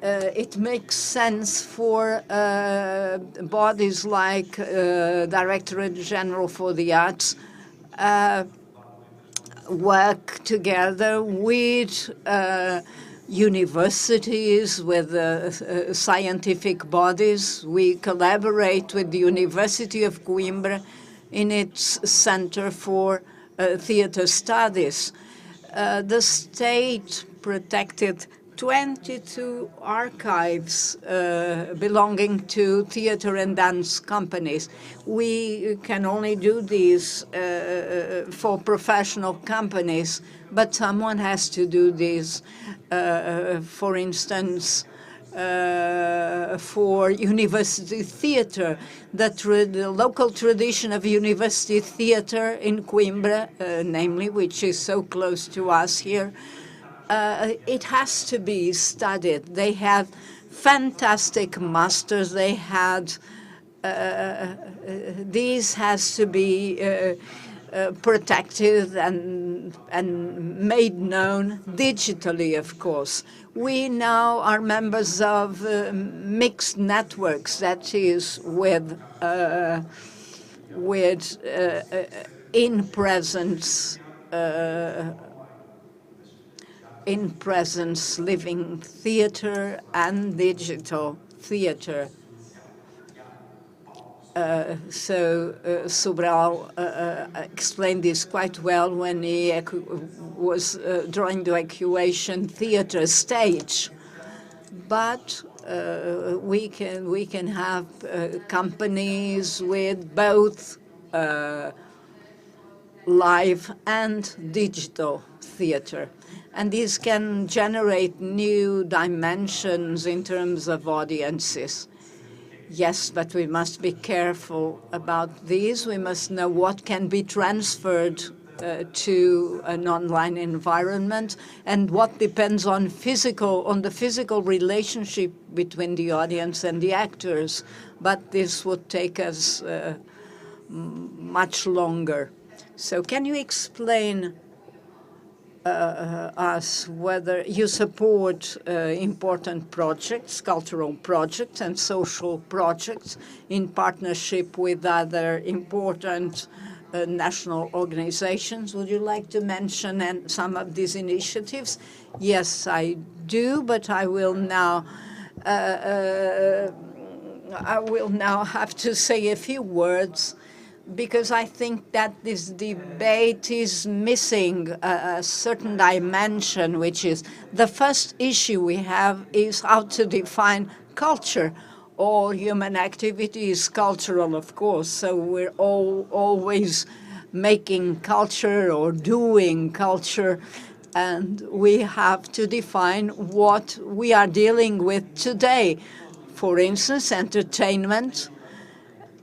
It makes sense for bodies like Directorate General for the Arts work together with universities, with scientific bodies. We collaborate with the University of Coimbra in its Center for Theatre Studies. The state protected 22 archives belonging to theater and dance companies. We can only do this for professional companies, but someone has to do this, for instance, for university theater. The local tradition of university theater in Coimbra, namely, which is so close to us here, it has to be studied. They have fantastic masters. They had, this has to be protected and made known digitally, of course. We now are members of mixed networks, that is, with in-presence living theater and digital theater. Sobral explained this quite well when he was drawing the equation theater stage. But we can have companies with both live and digital theater. And these can generate new dimensions in terms of audiences. Yes, but we must be careful about these. We must know what can be transferred to an online environment and what depends on the physical relationship between the audience and the actors. But this would take us much longer. So can you explain us whether you support important projects, cultural projects and social projects in partnership with other important national organizations? Would you like to mention some of these initiatives? Yes, I do, but I will now have to say a few words, because I think that this debate is missing a certain dimension, which is the first issue we have is how to define culture. All human activity is cultural, of course, so we're always making culture or doing culture, and we have to define what we are dealing with today. For instance, entertainment.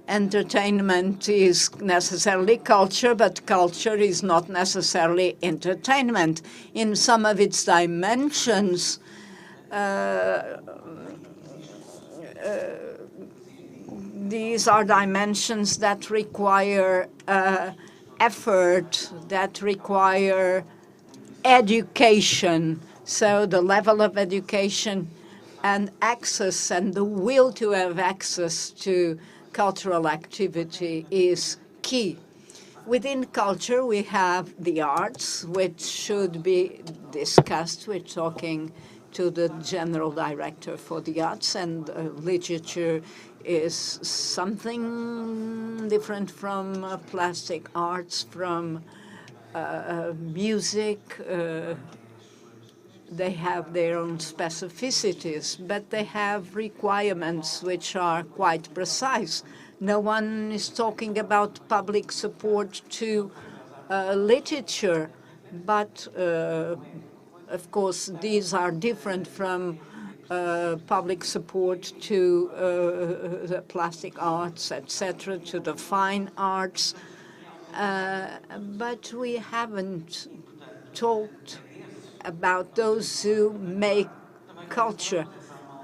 Entertainment is necessarily culture, but culture is not necessarily entertainment. In some of its dimensions, these are dimensions that require effort, that require education. So the level of education and access and the will to have access to cultural activity is key. Within culture, we have the arts, which should be discussed. We're talking to the General Director for the Arts, and literature is something different from plastic arts, from music, They have their own specificities, but they have requirements which are quite precise. No one is talking about public support to literature, but of course these are different from public support to the plastic arts, etc., to the fine arts. But we haven't talked about those who make culture,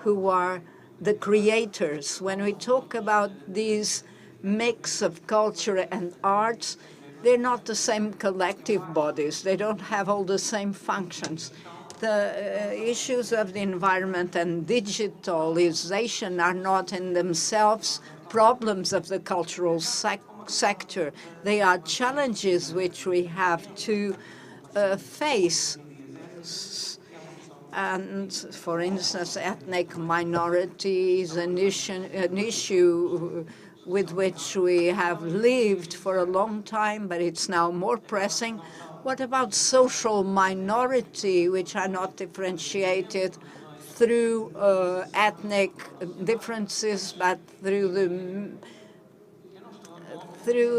who are the creators. When we talk about these mix of culture and arts, they're not the same collective bodies. They don't have all the same functions. The issues of the environment and digitalization are not in themselves problems of the cultural sector. They are challenges which we have to face. And, for instance, ethnic minorities, an issue with which we have lived for a long time, but it's now more pressing. What about social minority, which are not differentiated through ethnic differences, but through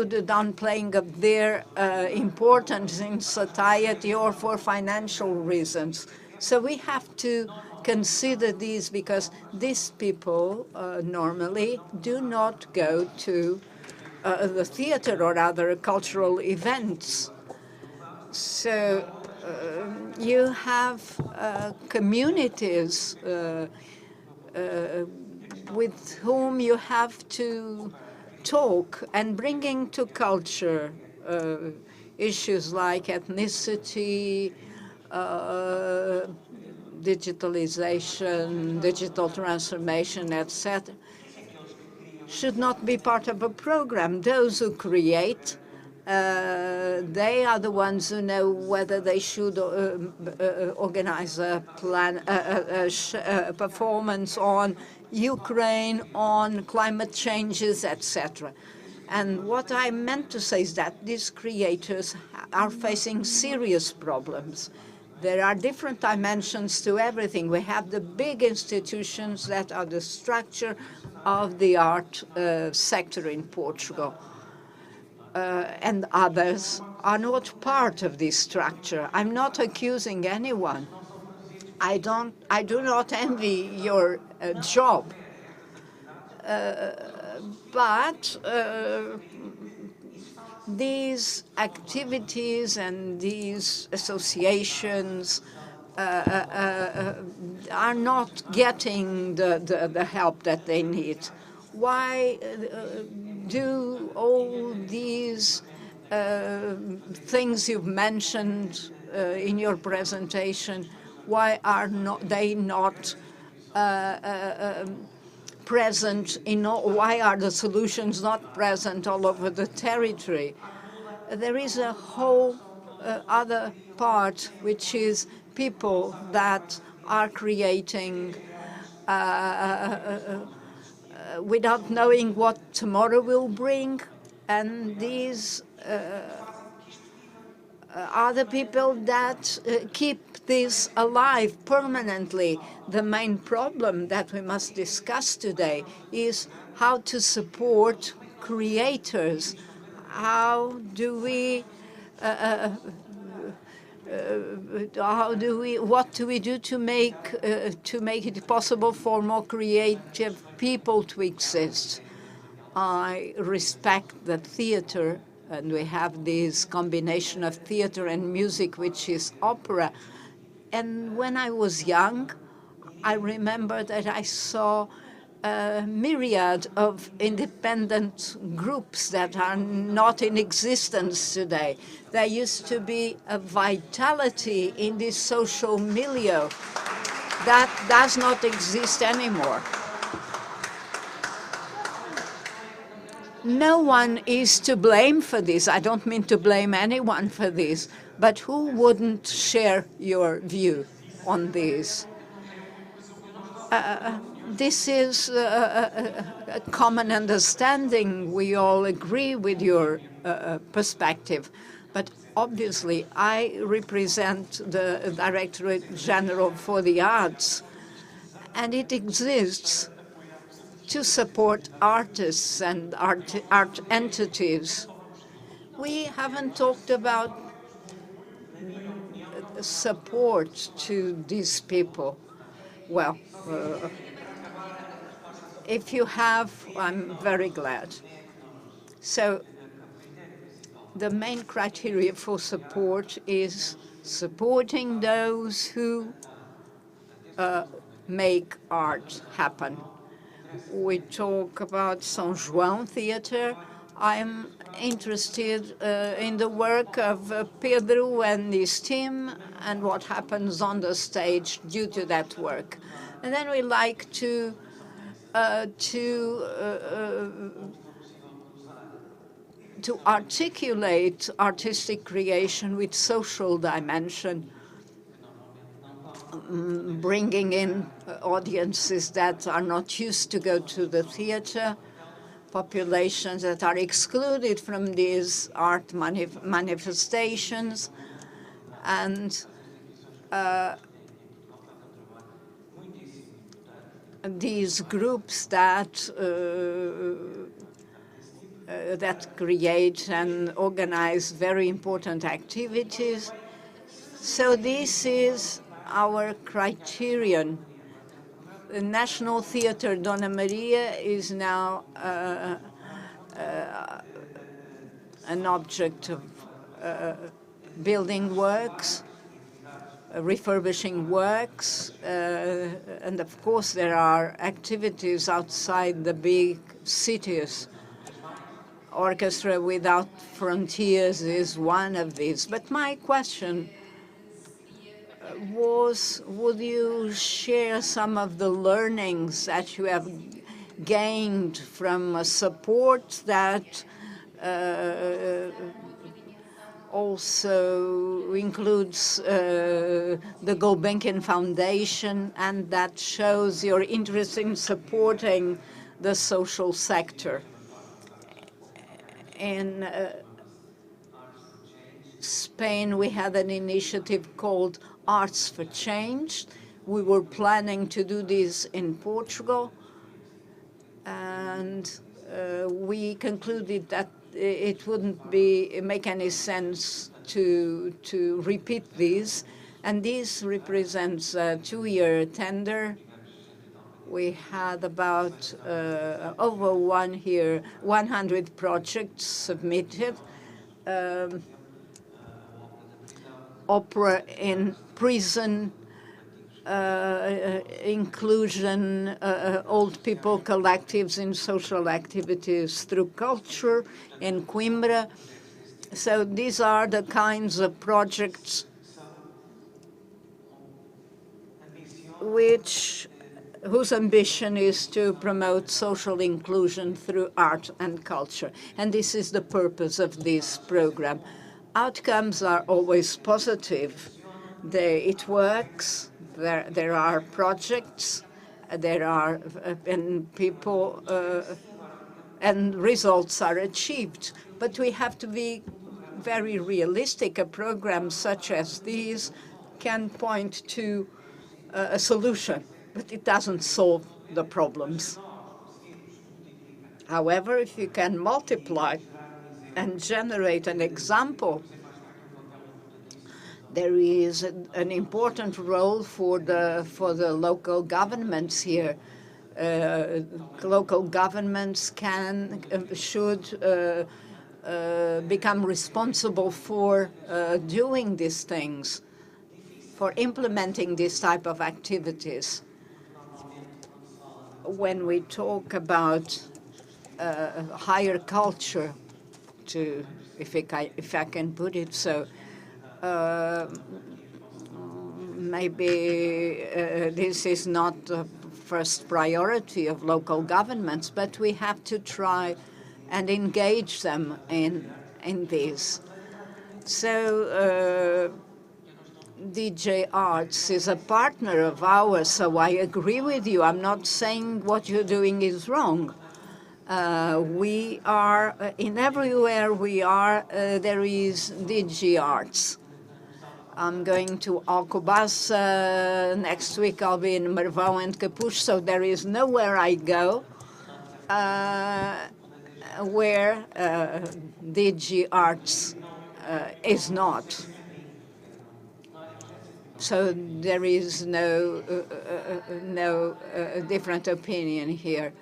the downplaying of their importance in society or for financial reasons? So we have to consider these, because these people normally do not go to the theater or other cultural events. So you have communities with whom you have to talk, and bringing to culture issues like ethnicity, digitalization, digital transformation, etc., should not be part of a program. Those who create, they are the ones who know whether they should organize a performance on Ukraine, on climate changes, etc. And what I meant to say is that these creators are facing serious problems. There are different dimensions to everything. We have the big institutions that are the structure of the art sector in Portugal. And others are not part of this structure. I'm not accusing anyone. I do not envy your job. But these activities and these associations are not getting the help that they need. Why do all these things you've mentioned in your presentation, why are they not present in all, why are the solutions not present all over the territory? There is a whole other part, which is people that are creating without knowing what tomorrow will bring, and these are the people that keep this alive permanently. The main problem that we must discuss today is how to support creators. How do we, what do we do to make it possible for more creative people to exist? I respect the theater, and we have this combination of theater and music, which is opera. And when I was young, I remember that I saw a myriad of independent groups that are not in existence today. There used to be a vitality in this social milieu that does not exist anymore. No one is to blame for this. I don't mean to blame anyone for this, but who wouldn't share your view on this? This is a common understanding. We all agree with your perspective. But Obviously, I represent the Directorate General for the Arts, and it exists to support artists and art entities. We haven't talked about support to these people. Well, if you have, I'm very glad. So the main criteria for support is supporting those who make art happen. We talk about São João Theatre. I'm interested in the work of Pedro and his team and what happens on the stage due to that work. And then we like to articulate artistic creation with social dimension, bringing in audiences that are not used to go to the theater, populations that are excluded from these art manifestations, and these groups that create and organize very important activities. So this is our criterion. The National Theatre Dona Maria is now an object of building works, refurbishing works, and of course there are activities outside the big cities. Orchestra Without Frontiers is one of these. But my question was, would you share some of the learnings that you have gained from a support that also includes the Gulbenkian Foundation and that shows your interest in supporting the social sector? In Spain, we had an initiative called Arts for Change. We were planning to do this in Portugal, and we concluded that it wouldn't make any sense to repeat this. And this represents a 2-year tender. We had about over 100 projects submitted. Opera in prison, inclusion, old people collectives in social activities through culture in Coimbra. So these are the kinds of projects whose ambition is to promote social inclusion through art and culture. And this is the purpose of this program. Outcomes are always positive. It works. There are projects. There are and people and results are achieved. But we have to be very realistic. A program such as this can point to a solution, but it doesn't solve the problems. However, if you can multiply and generate an example, there is an important role for the local governments here. Local governments should become responsible for doing these things, for implementing this type of activities. When we talk about higher culture, if I can put it so, maybe this is not the first priority of local governments, but we have to try and engage them in this. So DJ Arts is a partner of ours, so I agree with you. I'm not saying what you're doing is wrong. We are, in everywhere we are, there is DG Arts. I'm going to Alcobaça next week. I'll be in Marvão and Capucho, so there is nowhere I go where DG Arts is not. So there is no different opinion here.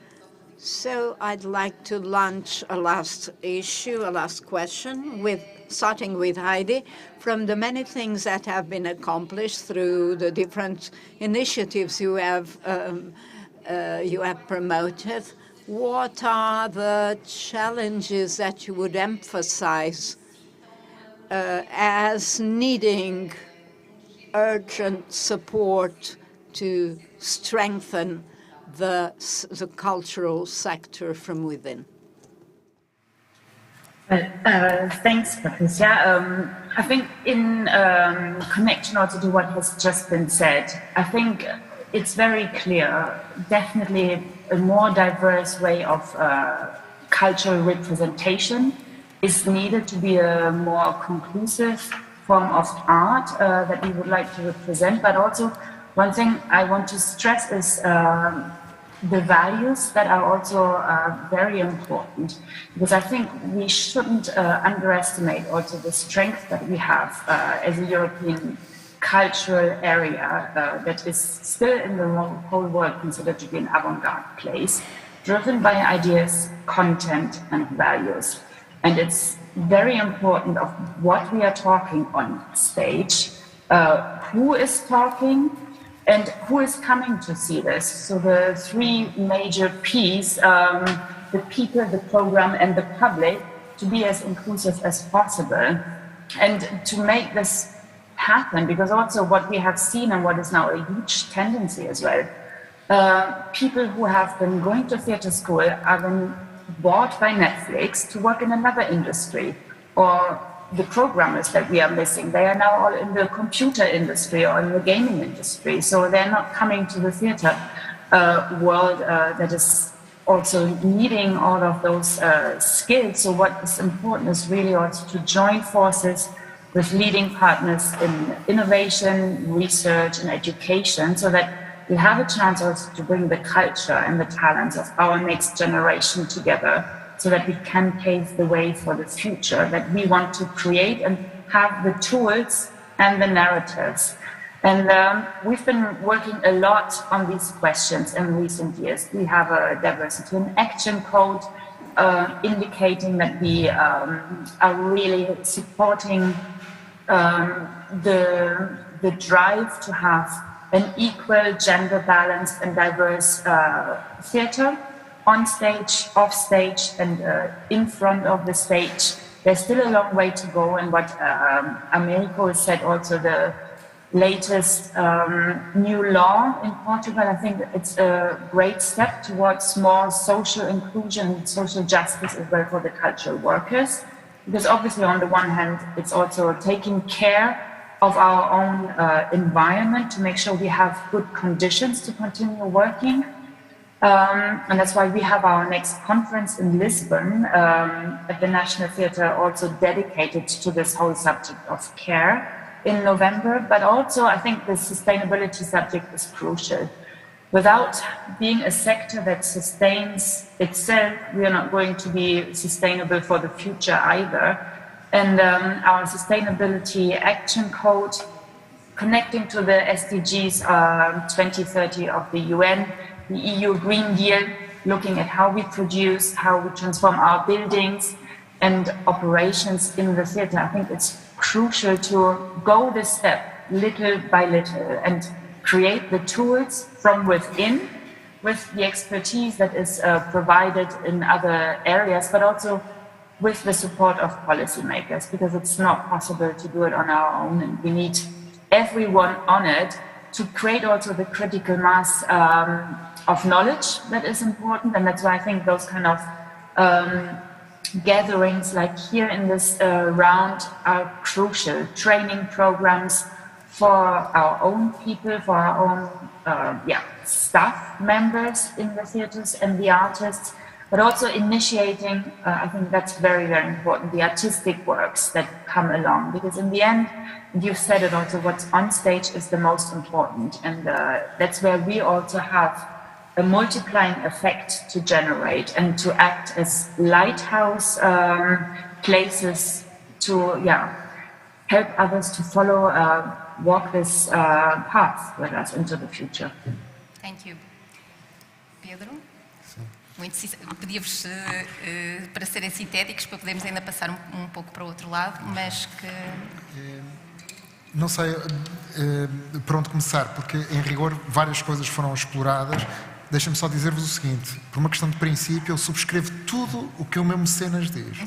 So I'd like to launch a last issue, a last question, starting with Heidi. From the many things that have been accomplished through the different initiatives you have promoted, what are the challenges that you would emphasize as needing urgent support to strengthen the cultural sector from within? Thanks, Patricia. I think in connection also to what has just been said, I think it's very clear, definitely a more diverse way of cultural representation is needed to be a more conclusive form of art that we would like to represent. But also one thing I want to stress is the values that are also very important, because I think we shouldn't underestimate also the strength that we have as a European cultural area that is still in the whole world considered to be an avant-garde place, driven by ideas, content and values. And it's very important of what we are talking on stage, who is talking, and who is coming to see this. So the three major P's, the people, the program, and the public, to be as inclusive as possible. And to make this happen, because also what we have seen and what is now a huge tendency as well, people who have been going to theater school are then bought by Netflix to work in another industry, or the programmers that we are missing, they are now all in the computer industry or in the gaming industry. So they're not coming to the theater world that is also needing all of those skills. So what is important is really also to join forces with leading partners in innovation, research and education, so that we have a chance also to bring the culture and the talents of our next generation together, so that we can pave the way for the future that we want to create and have the tools and the narratives. And we've been working a lot on these questions in recent years. We have a diversity in action code indicating that we are really supporting the drive to have an equal, gender balanced and diverse theatre, on stage, off stage, and in front of the stage. There's still a long way to go, and what Americo has said, also the latest new law in Portugal, I think it's a great step towards more social inclusion, social justice as well for the cultural workers, because obviously on the one hand it's also taking care of our own environment to make sure we have good conditions to continue working. And that's why we have our next conference in Lisbon at the National Theatre, also dedicated to this whole subject of care in November. But also I think the sustainability subject is crucial. Without being a sector that sustains itself, we are not going to be sustainable for the future either. And our sustainability action code, connecting to the SDGs 2030 of the UN, the EU Green Deal, looking at how we produce, how we transform our buildings and operations in the theatre. I think it's crucial to go this step little by little and create the tools from within with the expertise that is provided in other areas, but also with the support of policymakers, because it's not possible to do it on our own, and we need everyone on it to create also the critical mass of knowledge that is important. And that's why I think those kind of gatherings like here in this round are crucial. Training programs for our own people, for our own staff members in the theatres and the artists, but also initiating, I think that's very, very important, the artistic works that come along, because in the end, and you've said it also, what's on stage is the most important, and that's where we also have a multiplying effect to generate and to act as lighthouse places to help others to follow, walk this path with us into the future. Thank you. Pedro? Pedia-vos para serem sintéticos, para podermos ainda passar um pouco para o outro lado, mas que... Não sei por onde começar, porque em rigor várias coisas foram exploradas. Deixem-me só dizer-vos o seguinte, por uma questão de princípio, eu subscrevo tudo o que o meu mecenas diz.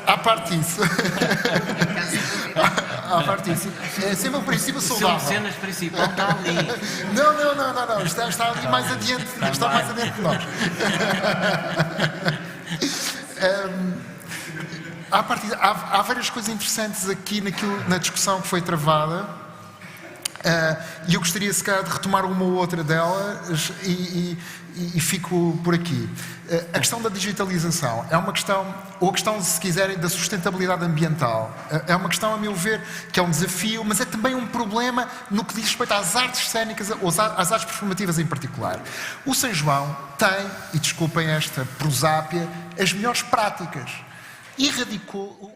À parte disso, é sempre um princípio saudável. O seu mecenas principal está ali. Não, está ali mais adiante, está mais adiante que nós. Há várias coisas interessantes aqui na discussão que foi travada e eu gostaria se calhar de retomar uma ou outra delas e fico por aqui. A questão da digitalização é uma questão, ou a questão, se quiserem, da sustentabilidade ambiental. É uma questão, a meu ver, que é um desafio, mas é também um problema no que diz respeito às artes cénicas, ou às artes performativas em particular. O São João tem, e desculpem esta prosápia, as melhores práticas.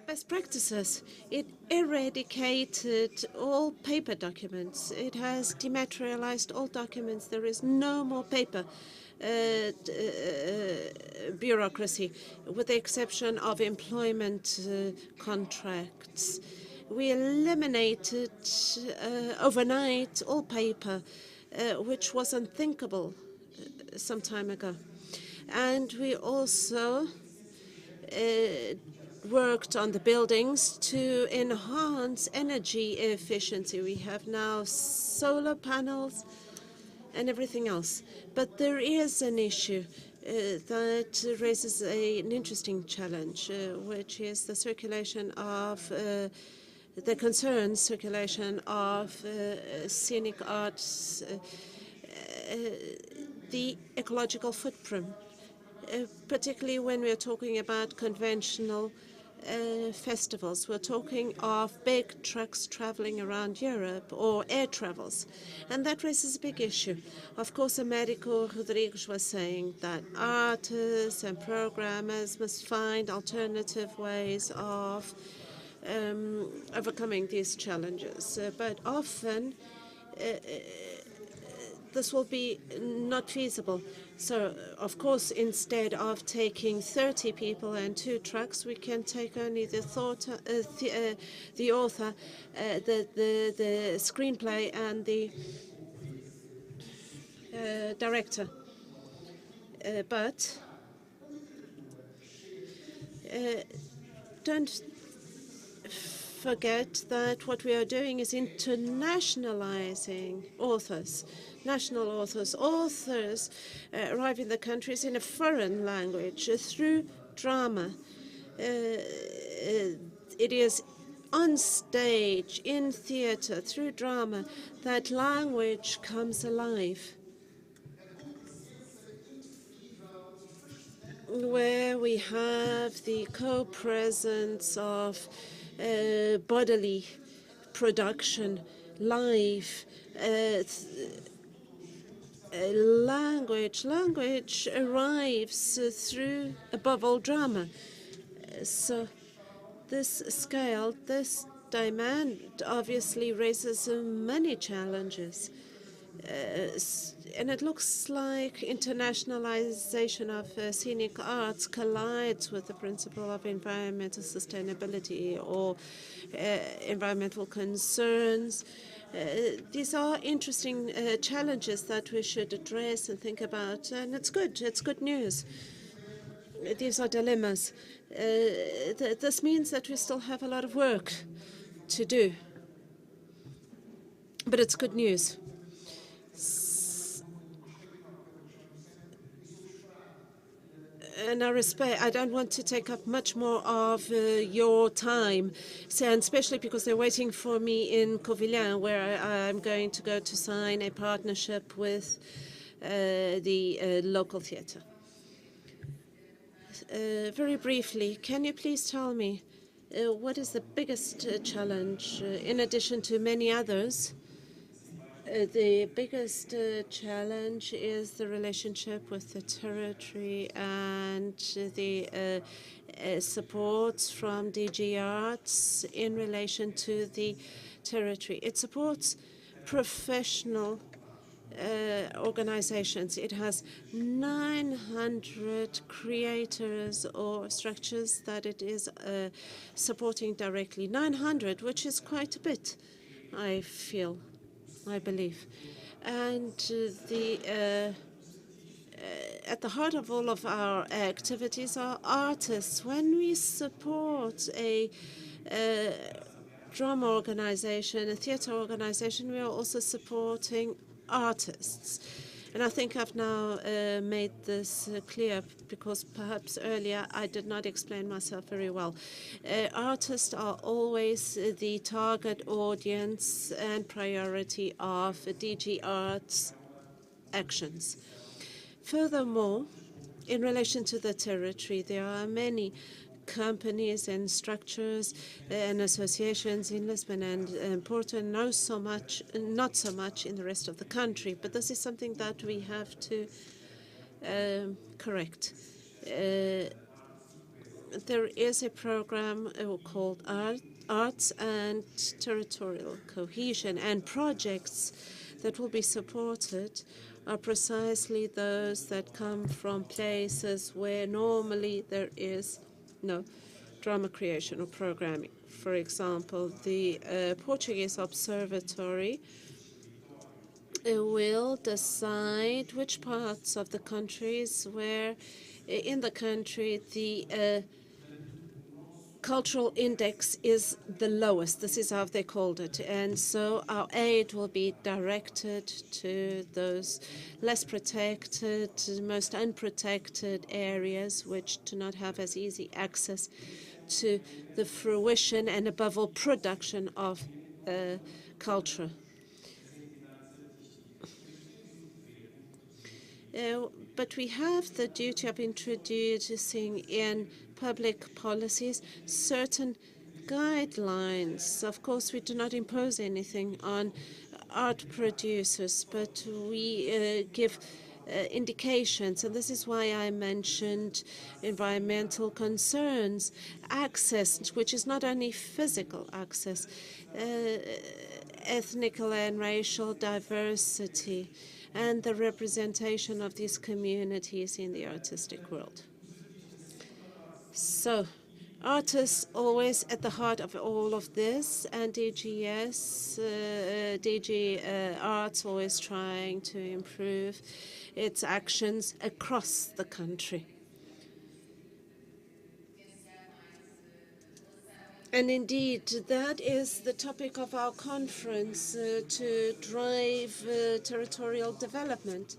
Best practices. It eradicated all paper documents. It has dematerialized all documents. There is no more paper bureaucracy, with the exception of employment contracts. We eliminated overnight all paper, which was unthinkable some time ago. And we also worked on the buildings to enhance energy efficiency. We have now solar panels and everything else. But there is an issue that raises an interesting challenge, which is the circulation of circulation of scenic arts, the ecological footprint. Particularly when we're talking about conventional festivals. We're talking of big trucks traveling around Europe or air travels. And that raises a big issue. Of course, Américo Rodrigues was saying that artists and programmers must find alternative ways of overcoming these challenges. But often, this will be not feasible. So, of course, instead of taking 30 people and 2 trucks, we can take only the author, the screenplay, and the director. But don't forget that what we are doing is internationalizing authors. National authors arrive in the countries in a foreign language through drama. It is on stage, in theatre, through drama, that language comes alive. Where we have the co-presence of bodily production, live, language arrives through, above all, drama. So this scale, this demand obviously raises many challenges. And it looks like internationalization of scenic arts collides with the principle of environmental sustainability or environmental concerns. These are interesting challenges that we should address and think about, and it's good news. These are dilemmas. This means that we still have a lot of work to do, but it's good news. and I don't want to take up much more of your time, so, and especially because they're waiting for me in Covilhã, where I'm going to go to sign a partnership with the local theatre. Very briefly, can you please tell me what is the biggest challenge, in addition to many others? The biggest challenge is the relationship with the territory and the supports from DG Arts in relation to the territory. It supports professional organizations. It has 900 creators or structures that it is supporting directly. 900, which is quite a bit, I feel. I believe. And at the heart of all of our activities are artists. When we support a drama organization, a theater organization, we are also supporting artists. And I think I've now made this clear, because perhaps earlier I did not explain myself very well. Artists are always the target audience and priority of DG Arts actions. Furthermore, in relation to the territory, there are many companies and structures and associations in Lisbon and Porto, not so much in the rest of the country. But this is something that we have to correct. There is a program called Arts and Territorial Cohesion, and projects that will be supported are precisely those that come from places where normally there is no drama creation or programming. For example, the Portuguese Observatory will decide which parts of the countries where in the country the cultural index is the lowest. This is how they called it. And so our aid will be directed to those less protected, most unprotected areas which do not have as easy access to the fruition and, above all, production of culture. But we have the duty of introducing in public policies certain guidelines. Of course, we do not impose anything on art producers, but we give indications, and this is why I mentioned environmental concerns, access, which is not only physical access, ethnic and racial diversity, and the representation of these communities in the artistic world. So, artists always at the heart of all of this, and DG Arts always trying to improve its actions across the country. And indeed, that is the topic of our conference, to drive territorial development.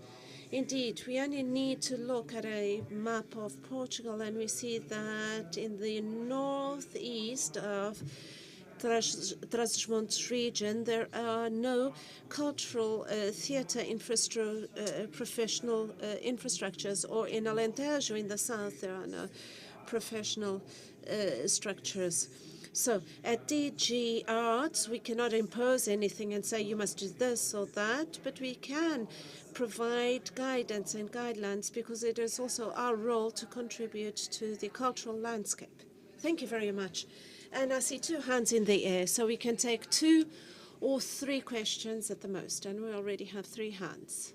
Indeed, we only need to look at a map of Portugal, and we see that in the northeast of Trás-os-Montes region, there are no cultural theatre professional infrastructures, or in Alentejo in the south, there are no professional structures. So at DG Arts, we cannot impose anything and say you must do this or that, but we can provide guidance and guidelines, because it is also our role to contribute to the cultural landscape. Thank you very much. And I see two hands in the air, so we can take 2 or 3 questions at the most, and we already have 3 hands.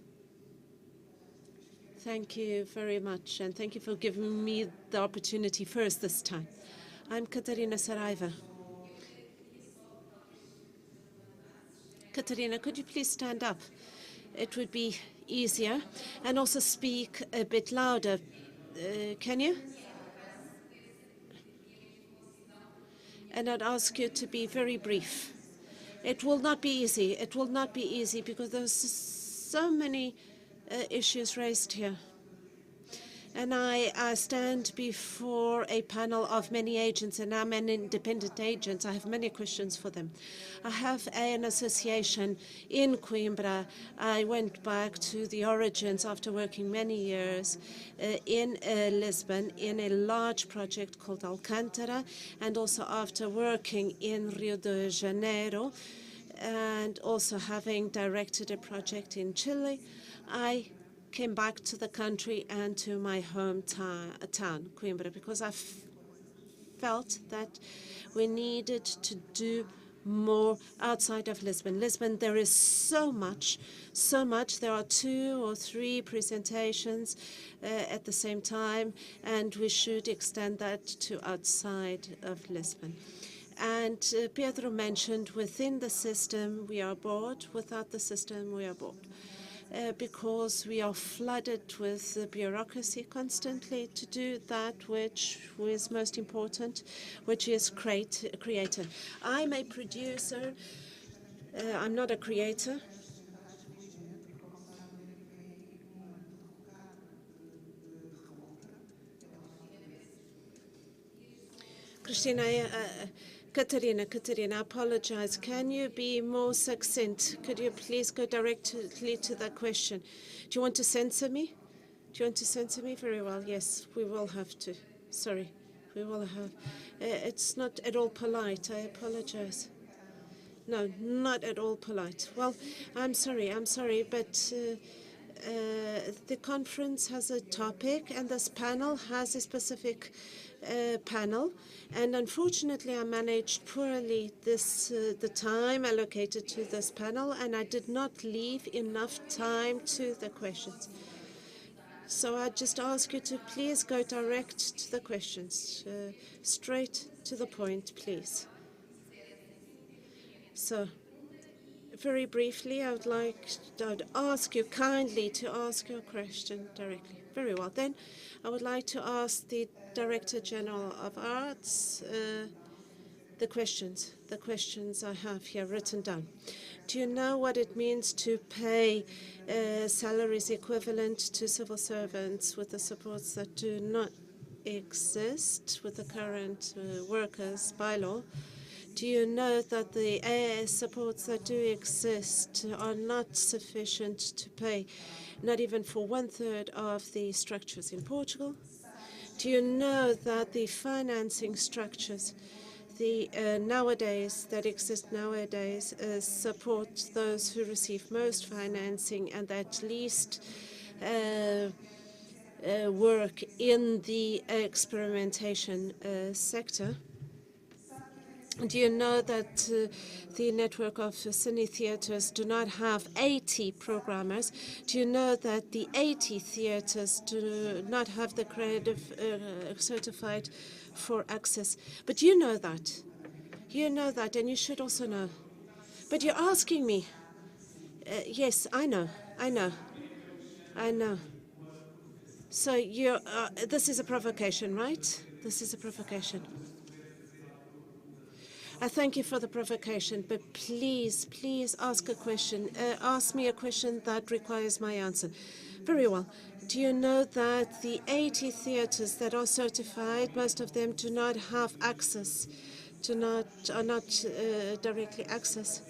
Thank you very much, and thank you for giving me the opportunity first this time. I'm Catarina Saraiva. Catarina, could you please stand up? It would be easier, and also speak a bit louder. Can you? And I'd ask you to be very brief. It will not be easy. It will not be easy, because there's so many issues raised here. And I stand before a panel of many agents, and I'm an independent agent. I have many questions for them. I have an association in Coimbra. I went back to the origins after working many years in Lisbon in a large project called Alcântara, and also after working in Rio de Janeiro, and also having directed a project in Chile. I came back to the country and to my hometown, Coimbra, because I felt that we needed to do more outside of Lisbon. Lisbon, there is so much. There are 2 or 3 presentations at the same time, and we should extend that to outside of Lisbon. And Pedro mentioned within the system we are bored, without the system we are bored. Because we are flooded with bureaucracy constantly to do that which is most important, which is creator. I'm a producer. I'm not a creator. Christina, Katerina, I apologize. Can you be more succinct? Could you please go directly to that question? Do you want to censor me? Do you want to censor me? Very well, yes, we will have to. Sorry, we will have. It's not at all polite. I apologize. No, not at all polite. Well, I'm sorry, but the conference has a topic, and this panel has a specific panel, and unfortunately I managed poorly the time allocated to this panel, and I did not leave enough time to the questions. So I just ask you to please go direct to the questions, straight to the point, please. So, very briefly, I would ask you kindly to ask your question directly. Very well. Then I would like to ask the Director General of Arts the questions I have here written down. Do you know what it means to pay salaries equivalent to civil servants with the supports that do not exist with the current workers' bylaw? Do you know that the supports that do exist are not sufficient to pay, not even for 1/3 of the structures in Portugal? Do you know that the financing structures that exist nowadays support those who receive most financing and that least work in the experimentation sector? Do you know that the network of cine theaters do not have 80 programmers? Do you know that the 80 theaters do not have the creative certified for access? But you know that. You know that, and you should also know. But you're asking me. Yes, I know. So this is a provocation, right? This is a provocation. I thank you for the provocation, but please ask a question. Ask me a question that requires my answer. Very well. Do you know that the 80 theaters that are certified, most of them do not have access, are not directly access?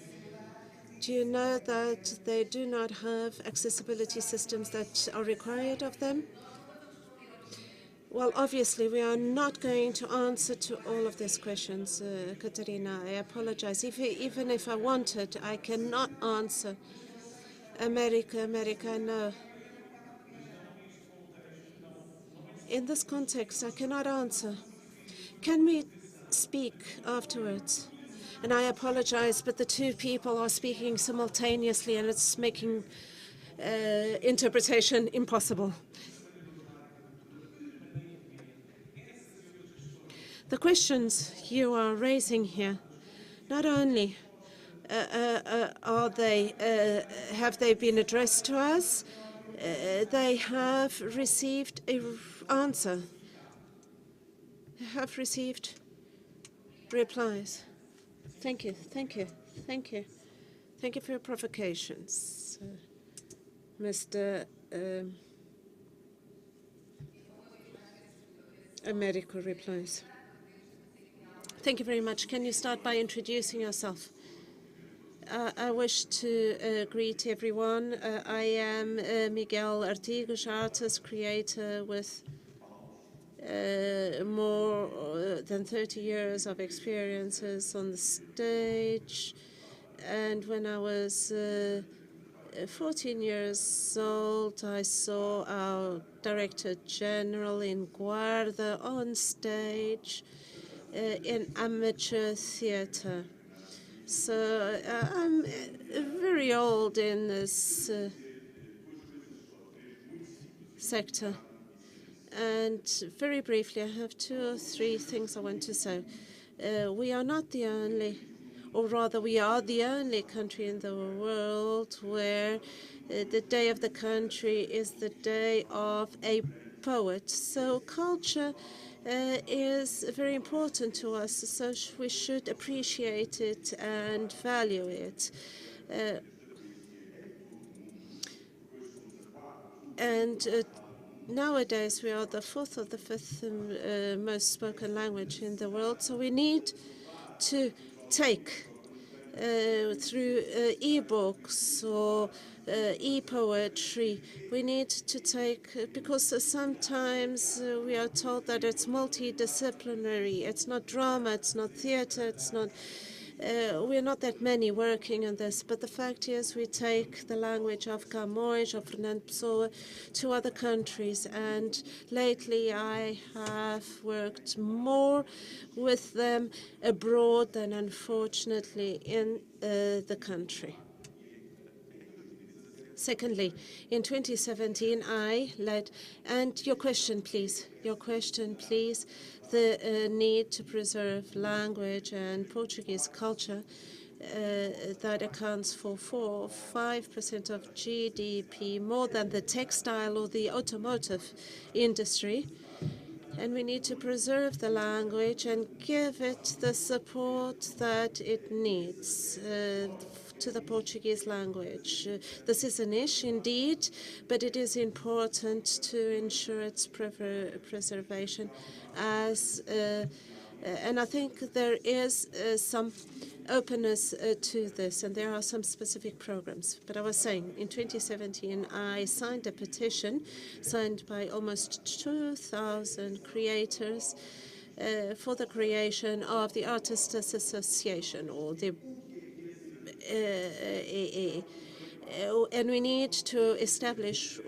Do you know that they do not have accessibility systems that are required of them? Well, obviously, we are not going to answer to all of these questions, Katerina. I apologize. Even if I wanted, I cannot answer. America, no. In this context, I cannot answer. Can we speak afterwards? And I apologize, but the two people are speaking simultaneously, and it's making interpretation impossible. The questions you are raising here, not only have they been addressed to us, they have received an answer. They have received replies. Thank you for your provocations, Mr. Americo replies. Thank you very much. Can you start by introducing yourself? I wish to greet everyone. I am Miguel Artigas, artist, creator with more than 30 years of experiences on the stage. And when I was 14 years old, I saw our Director General in Guarda on stage in amateur theatre. So I'm very old in this sector. And very briefly, I have 2 or 3 things I want to say. We are not the only, or rather we are the only country in the world where the day of the country is the day of a poet. So culture is very important to us, so we should appreciate it and value it. Nowadays, we are the 4th or the 5th most spoken language in the world, so we need to take through e-books or e-poetry. We need to take, because sometimes we are told that it's multidisciplinary. It's not drama, it's not theater, it's not. We're not that many working on this, but the fact is we take the language of Camões, of Fernando Pessoa to other countries, and lately I have worked more with them abroad than unfortunately in the country. Secondly, in 2017, I led, and your question, please, the need to preserve language and Portuguese culture that accounts for 4 or 5% of GDP, more than the textile or the automotive industry. And we need to preserve the language and give it the support that it needs to the Portuguese language. This is an issue indeed, but it is important to ensure its preservation and I think there is some openness to this, and there are some specific programs. But I was saying, in 2017, I signed a petition signed by almost 2,000 creators for the creation of the Artists Association, or the and we need to establish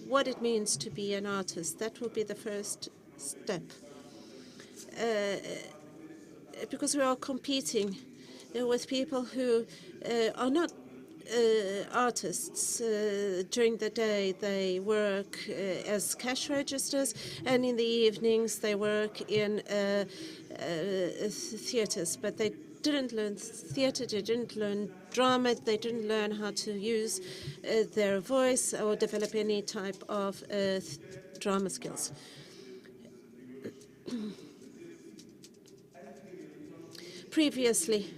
what it means to be an artist. That will be the first step. Because we are competing with people who are not artists. During the day they work as cash registers, and in the evenings they work in theatres, but they didn't learn theatre, they didn't learn drama, they didn't learn how to use their voice or develop any type of drama skills. Previously,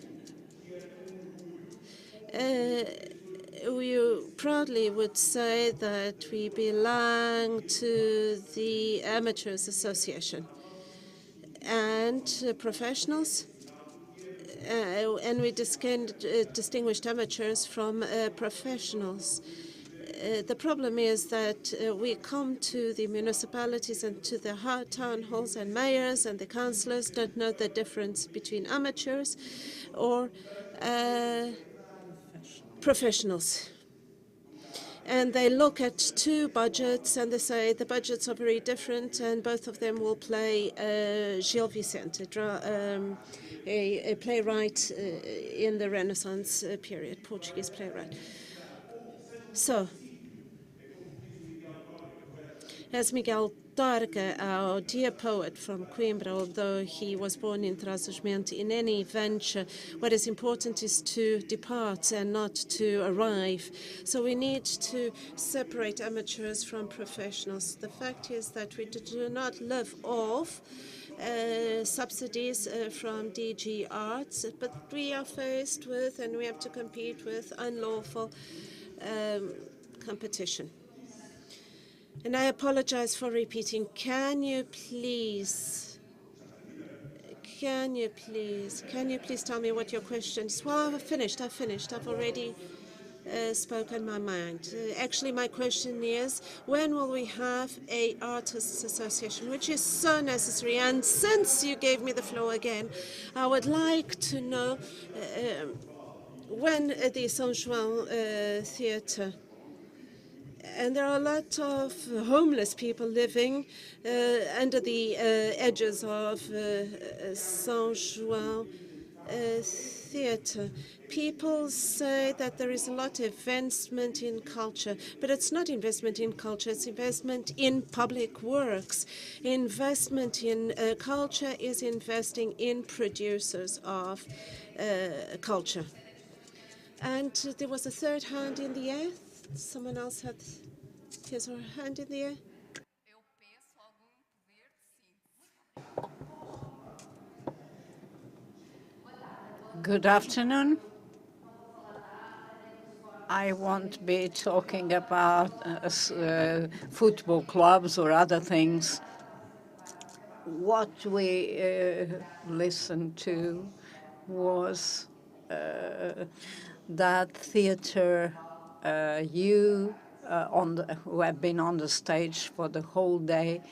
we proudly would say that we belong to the Amateurs Association and professionals, and we distinguished amateurs from professionals. The problem is that we come to the municipalities and to the town halls, and mayors and the councillors don't know the difference between amateurs or professionals. And they look at 2 budgets and they say the budgets are very different, and both of them will play Gil Vicente, a playwright in the Renaissance period, Portuguese playwright. So, as Miguel Targa, our dear poet from Coimbra, although he was born in Trás-os-Montes, in any venture, what is important is to depart and not to arrive. So we need to separate amateurs from professionals. The fact is that we do not live off subsidies from DG Arts, but we are faced with, and we have to compete with, unlawful competition. And I apologize for repeating. Can you please tell me what your question is? Well, I've finished. I've already spoken my mind. Actually, my question is, when will we have a artists association, which is so necessary? And since you gave me the floor again, I would like to know when the Saint Juan Theatre. And there are a lot of homeless people living under the edges of Saint Juan Theatre. People say that there is a lot of investment in culture, but it's not investment in culture, it's investment in public works. Investment in culture is investing in producers of culture. And there was a third hand in the air. Someone else had his or her hand in the air. Good afternoon. I won't be talking about football clubs or other things. What we listened to was that theater, who have been on the stage for the whole day,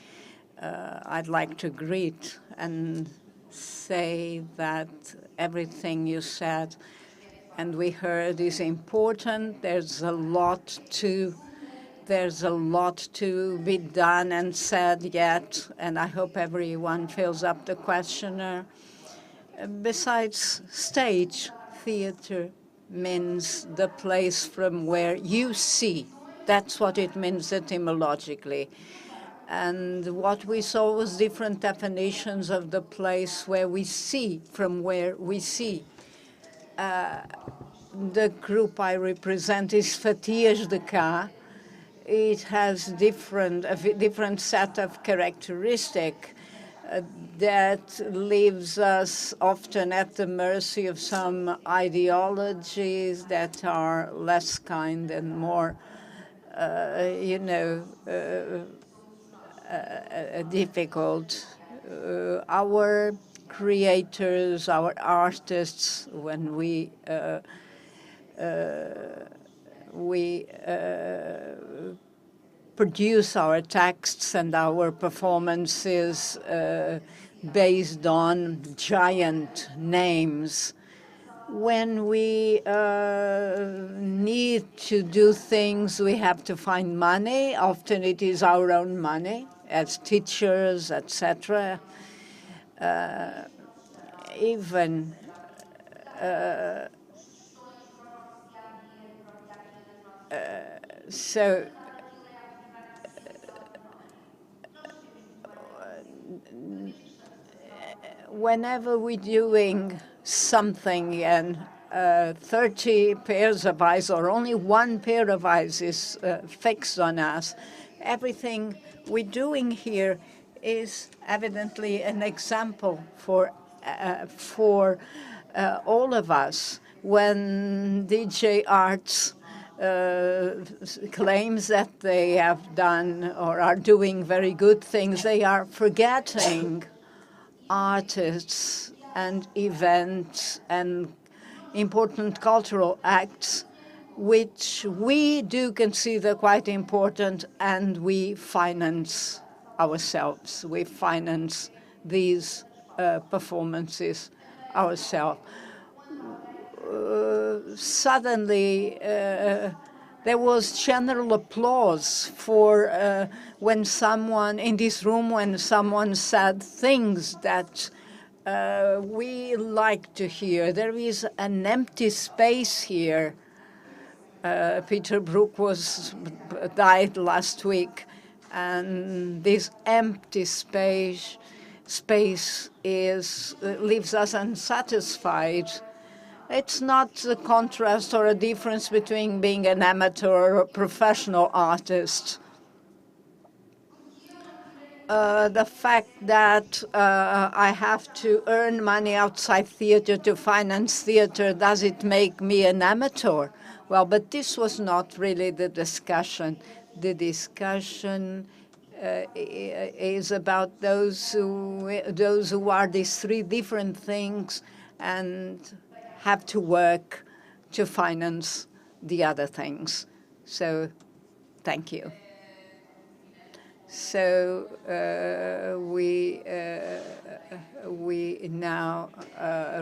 I'd like to greet and say that everything you said and we heard is important. There's a lot to be done and said yet, and I hope everyone fills up the questionnaire. Besides stage, theater means the place from where you see. That's what it means etymologically. And what we saw was different definitions of the place where we see, from where we see. The group I represent is Fatias de Cá. It has a different set of characteristics that leaves us often at the mercy of some ideologies that are less kind and more, difficult. Our creators, our artists, when we produce our texts and our performances based on giant names. When we need to do things, we have to find money. Often it is our own money as teachers, etc. So whenever we're doing something and 30 pairs of eyes or only one pair of eyes is fixed on us, everything we're doing here is evidently an example for all of us. When DJ Arts claims that they have done or are doing very good things, they are forgetting artists and events and important cultural acts which we do consider quite important, and we finance ourselves. We finance these performances ourselves. Suddenly, there was general applause for when someone in this room, when someone said things that we like to hear. There is an empty space here. Peter Brook died last week, and this empty space leaves us unsatisfied. It's not a contrast or a difference between being an amateur or a professional artist. The fact that I have to earn money outside theater to finance theater, does it make me an amateur? Well, but this was not really the discussion. The discussion is about those who are these three different things and have to work to finance the other things. So, thank you. So we now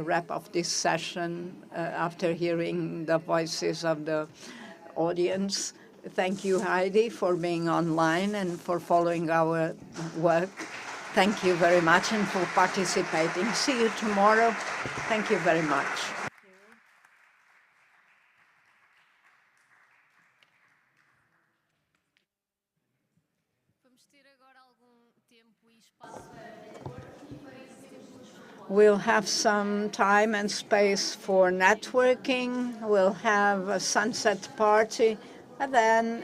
wrap up this session after hearing the voices of the audience. Thank you, Heidi, for being online and for following our work. Thank you very much and for participating. See you tomorrow. Thank you very much. We'll have some time and space for networking. We'll have a sunset party, and then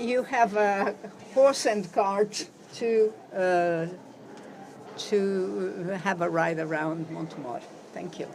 you have a horse and cart to have a ride around Montemor. Thank you.